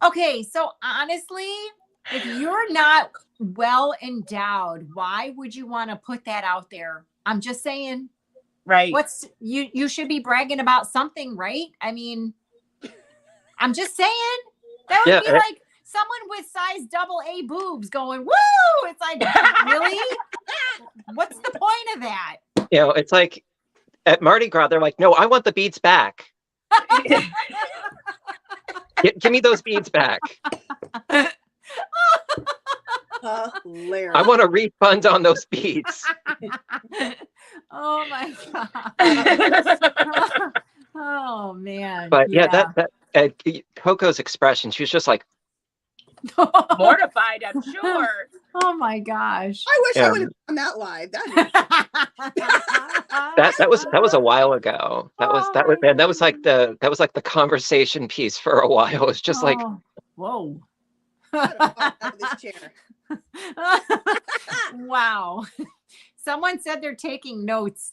Okay, so honestly, if you're not well endowed, why would you want to put that out there? I'm just saying. Right. What's you should be bragging about something, right? I mean, I'm just saying that would Yeah, be like someone with size AA boobs going, "Woo!" It's like, really? What's the point of that? You know, it's like at Mardi Gras, they're like, "No, I want the beads back. Give me those beads back. Hilarious. I want a refund on those beads." Oh my god. Oh man. But yeah, that Coco's expression, she was just like, Mortified, I'm sure. Oh my gosh. I wish I Yeah. would have done that live. that was a while ago. That was like the conversation piece for a while. It's just like, whoa. out of this chair. Wow. Someone said they're taking notes.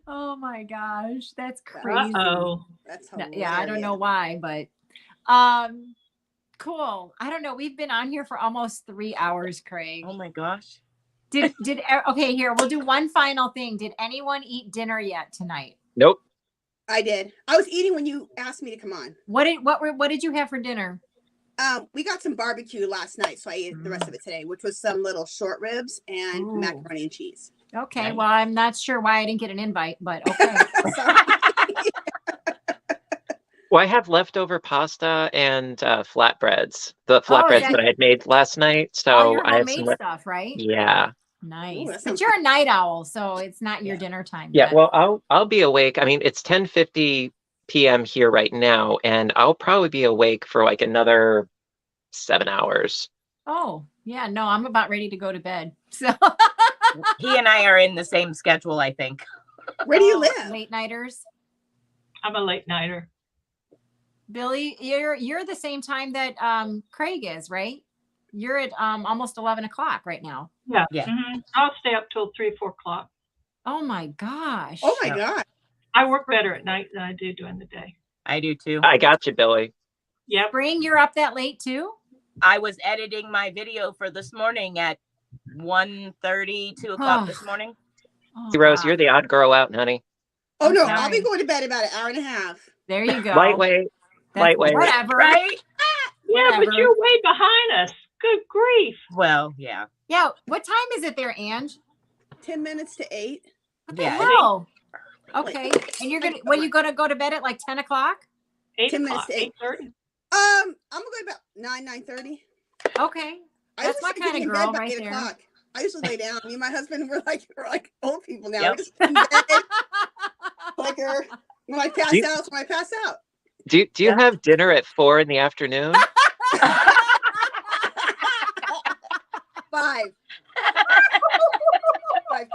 Oh my gosh, that's crazy. Uh-oh. That's hilarious. Yeah, I don't know why, but cool. I don't know. We've been on here for almost 3 hours, Craig. Oh my gosh. Okay, here, we'll do one final thing. Did anyone eat dinner yet tonight? nope. I did. I was eating when you asked me to come on. What did you have for dinner? We got some barbecue last night, so I ate the rest of it today, which was some little short ribs and Ooh. macaroni and cheese. Okay, Nice. well, I'm not sure why I didn't get an invite, but okay. Sorry. Well, I have leftover pasta and flatbreads. The flatbreads yeah. that I had made last night. So All your I have homemade some. stuff, right? Yeah. Nice. Ooh, that But sounds you're a night owl, so it's not your dinner time. Yeah. yet. Well, I'll be awake. I mean, it's 10:50 p.m. here right now, and I'll probably be awake for like another 7 hours. Oh, yeah. No, I'm about ready to go to bed. So He and I are in the same schedule, I think. Where do you live? Late nighters. I'm a late nighter. Billy, you're the same time that Craig is, right? You're at almost 11 o'clock right now. Yeah. Yeah. I'll stay up till 3-4 o'clock. Oh my gosh. Oh my Yeah. God. I work better at night than I do during the day. I do too. I got you, Billy. Yep. Spring, you're up that late too? I was editing my video for this morning at 1:30, 2 o'clock this morning. Oh, Rose, God. you're the odd girl out, honey. Oh no, Okay. I'll be going to bed about an hour and a half. There you go. Lightweight. That's lightweight. Whatever. Right? Yeah, Whatever. but you're way behind us. Good grief. Well, yeah. Yeah. What time is it there, Ange? 10 minutes to 8. What the Yeah, hell? Okay. And you're gonna when you gonna go to bed at like 10 o'clock? 8 10 minutes o'clock, to 8. 8:30. I'm gonna go to about 9:30. Okay. I That's usually my start kinda getting in girl bed by right 8 there. o'clock. I usually lay down. Me and my husband we're like old people now. Yep. We're just in bed, clicker. When I pass out, it's when I pass out. Do you have dinner at 4 in the afternoon?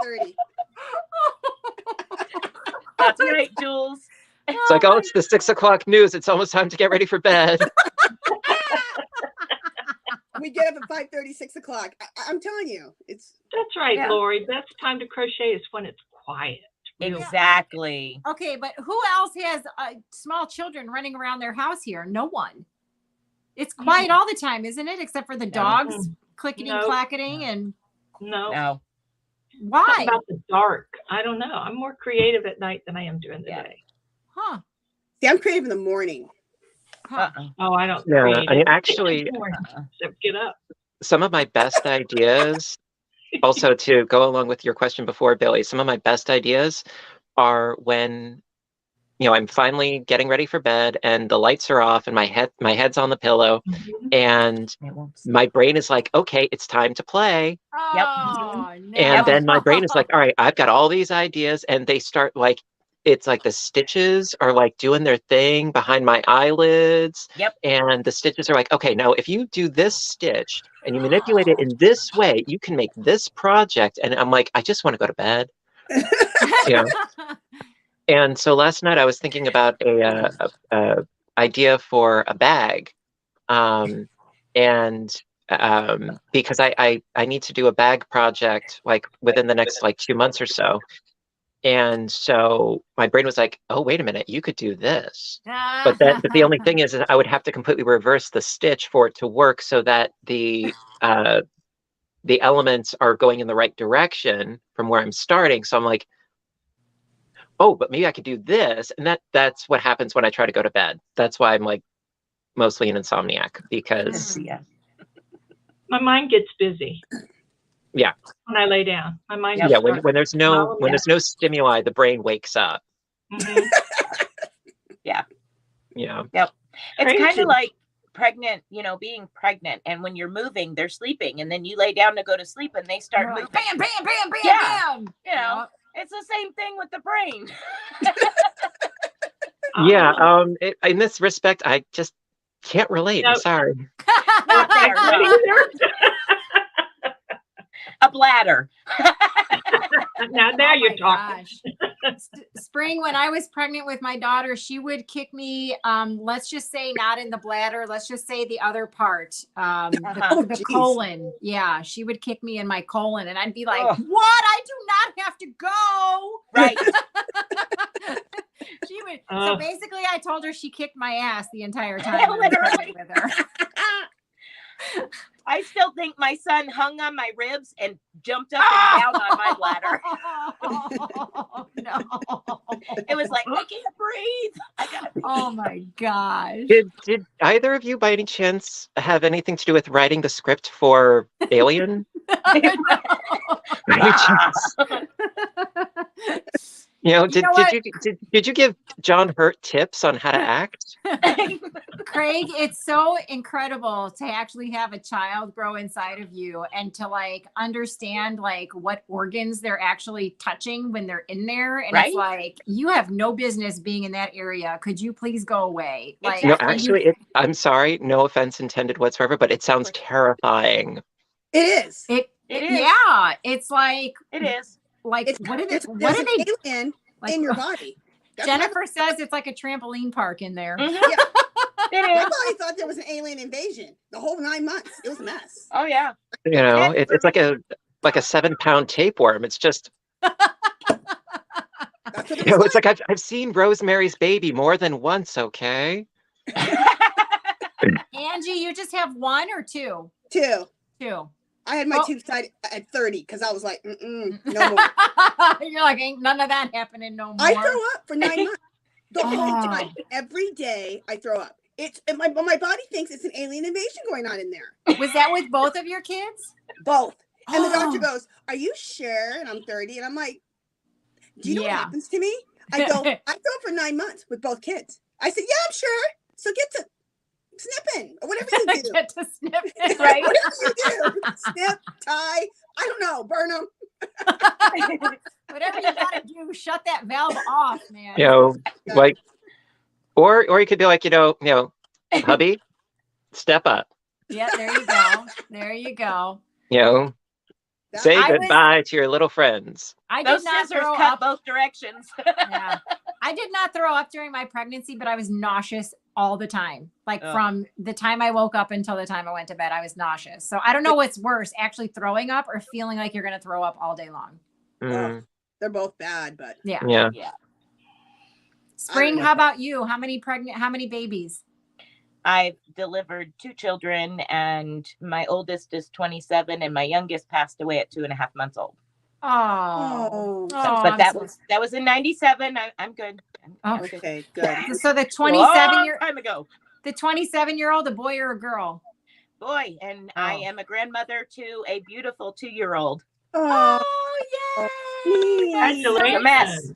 5:30. That's right, Jules. It's like, oh, it's the 6 o'clock news. It's almost time to get ready for bed. We get up at 5:30, 6 o'clock. I'm telling you, it's. That's right, Yeah. Lori. Best time to crochet is when it's quiet. Real Exactly. Okay, but who else has small children running around their house here? No one. It's quiet all the time, isn't it? Except for the dogs clicking and clacketing and. No. Why? Something about the dark. I don't know. I'm more creative at night than I am during the day. Huh. See, I'm creative in the morning. Oh, I don't. Yeah, create I mean, it. actually, So get up. some of my best ideas, also to go along with your question before, Billy, some of my best ideas are when, I'm finally getting ready for bed and the lights are off and my head's on the pillow and my brain is like, okay, it's time to play. Oh, no. And then my brain is like, all right, I've got all these ideas, and they start like, it's like the stitches are like doing their thing behind my eyelids. Yep. And the stitches are like, okay, now if you do this stitch and you manipulate it in this way, you can make this project. And I'm like, I just want to go to bed. And so last night I was thinking about a idea for a bag. Because I need to do a bag project like within the next like 2 months or so. And so my brain was like, oh, wait a minute, you could do this. But the only thing is I would have to completely reverse the stitch for it to work so that the elements are going in the right direction from where I'm starting. So I'm like, oh, but maybe I could do this. And that's what happens when I try to go to bed. That's why I'm like mostly an insomniac, because My mind gets busy. Yeah. When I lay down, my mind. Yeah. When there's no stimuli, the brain wakes up. Yeah. Yeah. Yep. It's kind Crazy. of like pregnant, being pregnant, and when you're moving, they're sleeping, and then you lay down to go to sleep, and they start moving. Bam, bam, bam, bam, Yeah. bam. It's the same thing with the brain. Yeah. In this respect, I just can't relate. I'm Nope. sorry. Not there, no. A bladder. Now you're my talking. gosh. Spring, when I was pregnant with my daughter, she would kick me, let's just say not in the bladder, let's just say the other part, the geez. colon. Yeah, she would kick me in my colon and I'd be like, Ugh. what? I do not have to go. Right. She would. So basically I told her she kicked my ass the entire time I was Literally. pregnant with her. I still think my son hung on my ribs and jumped up and down on my bladder. Oh, no. It was like, I can't breathe. I gotta breathe. Oh my gosh. Did either of you, by any chance, have anything to do with writing the script for Alien? By any chance? Did you give John Hurt tips on how to act? Craig, it's so incredible to actually have a child grow inside of you and to like understand like what organs they're actually touching when they're in there. And Right? it's like, you have no business being in that area. Could you please go away? Like, No, actually, I'm sorry, no offense intended whatsoever, but it sounds terrifying. It is. it is. Yeah, it's like, It is. like, It's what are they, there's what are an they, alien like, in your body. That's Jennifer says it's like a trampoline park in there. Mhm. Yeah. It I is. thought there was an alien invasion the whole 9 months. It was a mess. Oh yeah. It's like a 7-pound tapeworm. It's just, That's what it was it's like I've seen Rosemary's Baby more than once. Okay. Angie, you just have one or two? Two. Two. I had my Well- tubes tied at 30 because I was like, no more. You're like, ain't none of that happening no more. I throw up for 9 months. The whole Oh. time. Every day I throw up. My body thinks it's an alien invasion going on in there. Was that with both of your kids? Both. And the doctor Oh. goes, are you sure? And I'm 30. And I'm like, do you know Yeah. what happens to me? I go, I throw up for 9 months with both kids. I said, yeah, I'm sure. So get to snipping or whatever you do. Get to snip it, Right. Whatever you do. Snip, tie, I don't know, burn them. Whatever you gotta do, shut that valve off, man. Like, or you could be like, hubby, step up. Yeah, there you go. There you go. Say I was- goodbye to your little friends. I Those did not scissors throw cut up. both directions. Yeah. I did not throw up during my pregnancy, but I was nauseous all the time. Like Ugh. from the time I woke up until the time I went to bed, I was nauseous. So I don't know what's worse, actually throwing up or feeling like you're going to throw up all day long. Mm, They're both bad, but Yeah. yeah. Yeah. Spring, know. how about you? How many babies? I've delivered 2 children, and my oldest is 27, and my youngest passed away at 2.5 months old. Oh. So- Oh, but I'm that so- was in '97. I'm good. I'm good. Okay, good. So the Long 27 time ago, the 27-year-old, a boy or a girl? boy, and I Oh. am a grandmother to a beautiful 2-year-old. Oh, yay! That's so, A mess.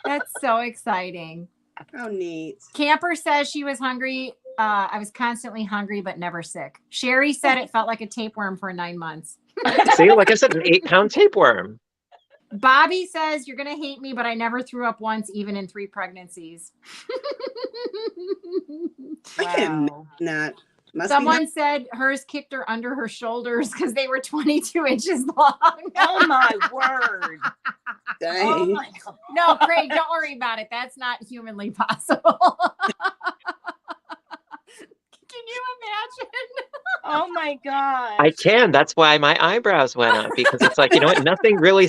that's so exciting. how neat. Camper says she was hungry. I was constantly hungry, but never sick. Sherry said it felt like a tapeworm for 9 months. See, like I said, an 8-pound tapeworm. Bobby says, you're going to hate me, but I never threw up once, even in 3 pregnancies. I can't imagine that. Must be Someone said hers kicked her under her shoulders because they were 22 inches long. Oh my word! dang. Oh my God. No, Craig, don't worry about it. That's not humanly possible. Can you imagine? Oh my God! I can. That's why my eyebrows went up, because it's like, you know what? Nothing really.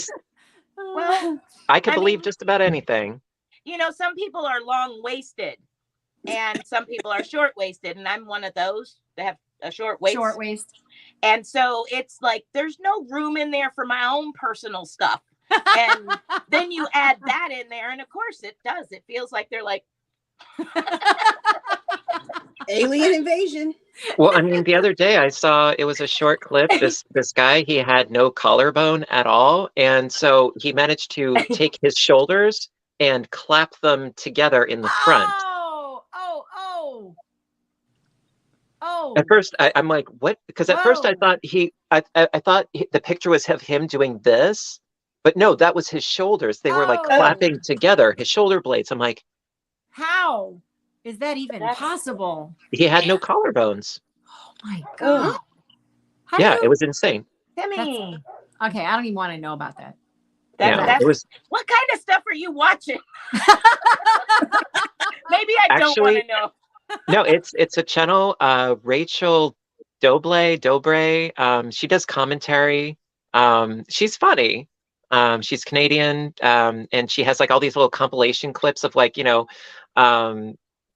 Well, I can I believe mean- just about anything. you know, some people are long-waisted, and some people are short-waisted, and I'm one of those that have a short waist. Short waist. And so it's like there's no room in there for my own personal stuff. And then you add that in there, and of course it does. It feels like they're like, Alien invasion. Well, I mean, the other day I saw, it was a short clip. This guy, he had no collarbone at all, and so he managed to take his shoulders and clap them together in the front. Oh. At first, I'm like, what? Because at first I Whoa. thought I thought the picture was of him doing this, but no, that was his shoulders. They were like Oh. clapping together, his shoulder blades. I'm like, How is that even That's- possible? he had no collarbones. Oh my God. How Yeah, do it was insane. Timmy, Okay, I don't even want to know about that. Yeah, that's it was what kind of stuff are you watching? Maybe I don't want to Actually- know. no, it's a channel. Rachel Dobre. She does commentary. She's funny. She's Canadian, and she has like all these little compilation clips of like, you know,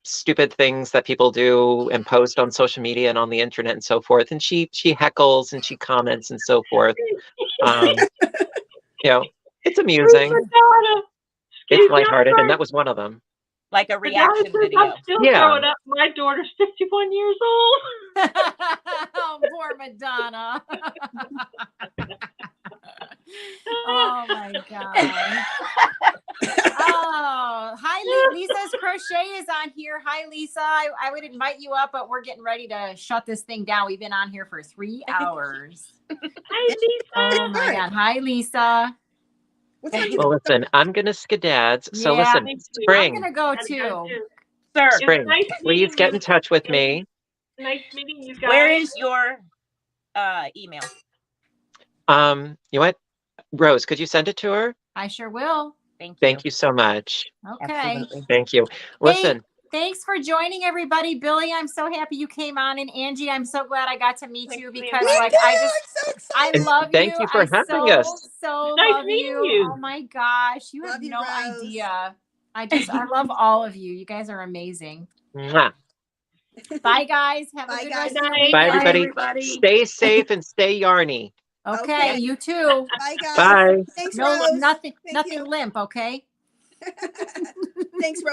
stupid things that people do and post on social media and on the internet and so forth. And she heckles and she comments and so forth. You know, it's amusing. It's lighthearted, and that was one of them. Like a reaction video. I'm still Yeah. throwing up. My daughter's 51 years old. Oh, poor Madonna. Oh my God. Oh, hi, Lisa's Crochet is on here. Hi, Lisa. I would invite you up, but we're getting ready to shut this thing down. We've been on here for 3 hours. Hi, Lisa. Oh my God. Hi, Lisa. What time Well, listen, I'm gonna skedads. So Yeah. listen, Thank you. I'm Spring, going to go Gotta go too. Sir, Spring, nice please meeting get you. in touch with me. Nice meeting you guys. where is your email? You know what, Rose? Could you send it to her? I sure will. Thank you so much. Okay. Absolutely. Thank you. Listen, Thanks for joining, everybody. Billy, I'm so happy you came on, and Angie, I'm so glad I got to meet you Thanks, because, Nancy. like, I And love thank you. you for I having us. So Nice love meeting you. you. Oh my gosh, you have Love you, no Rose. idea. I love all of you. You guys are amazing. mwah. Bye, guys. Have Bye, a good guys. rest of your Bye. week. Bye, everybody. everybody. Stay safe and stay yarny. Okay, Okay. you too. Bye, guys. Bye. Thanks, No, Rose. nothing Thank you. limp. Okay. Thanks, Rose.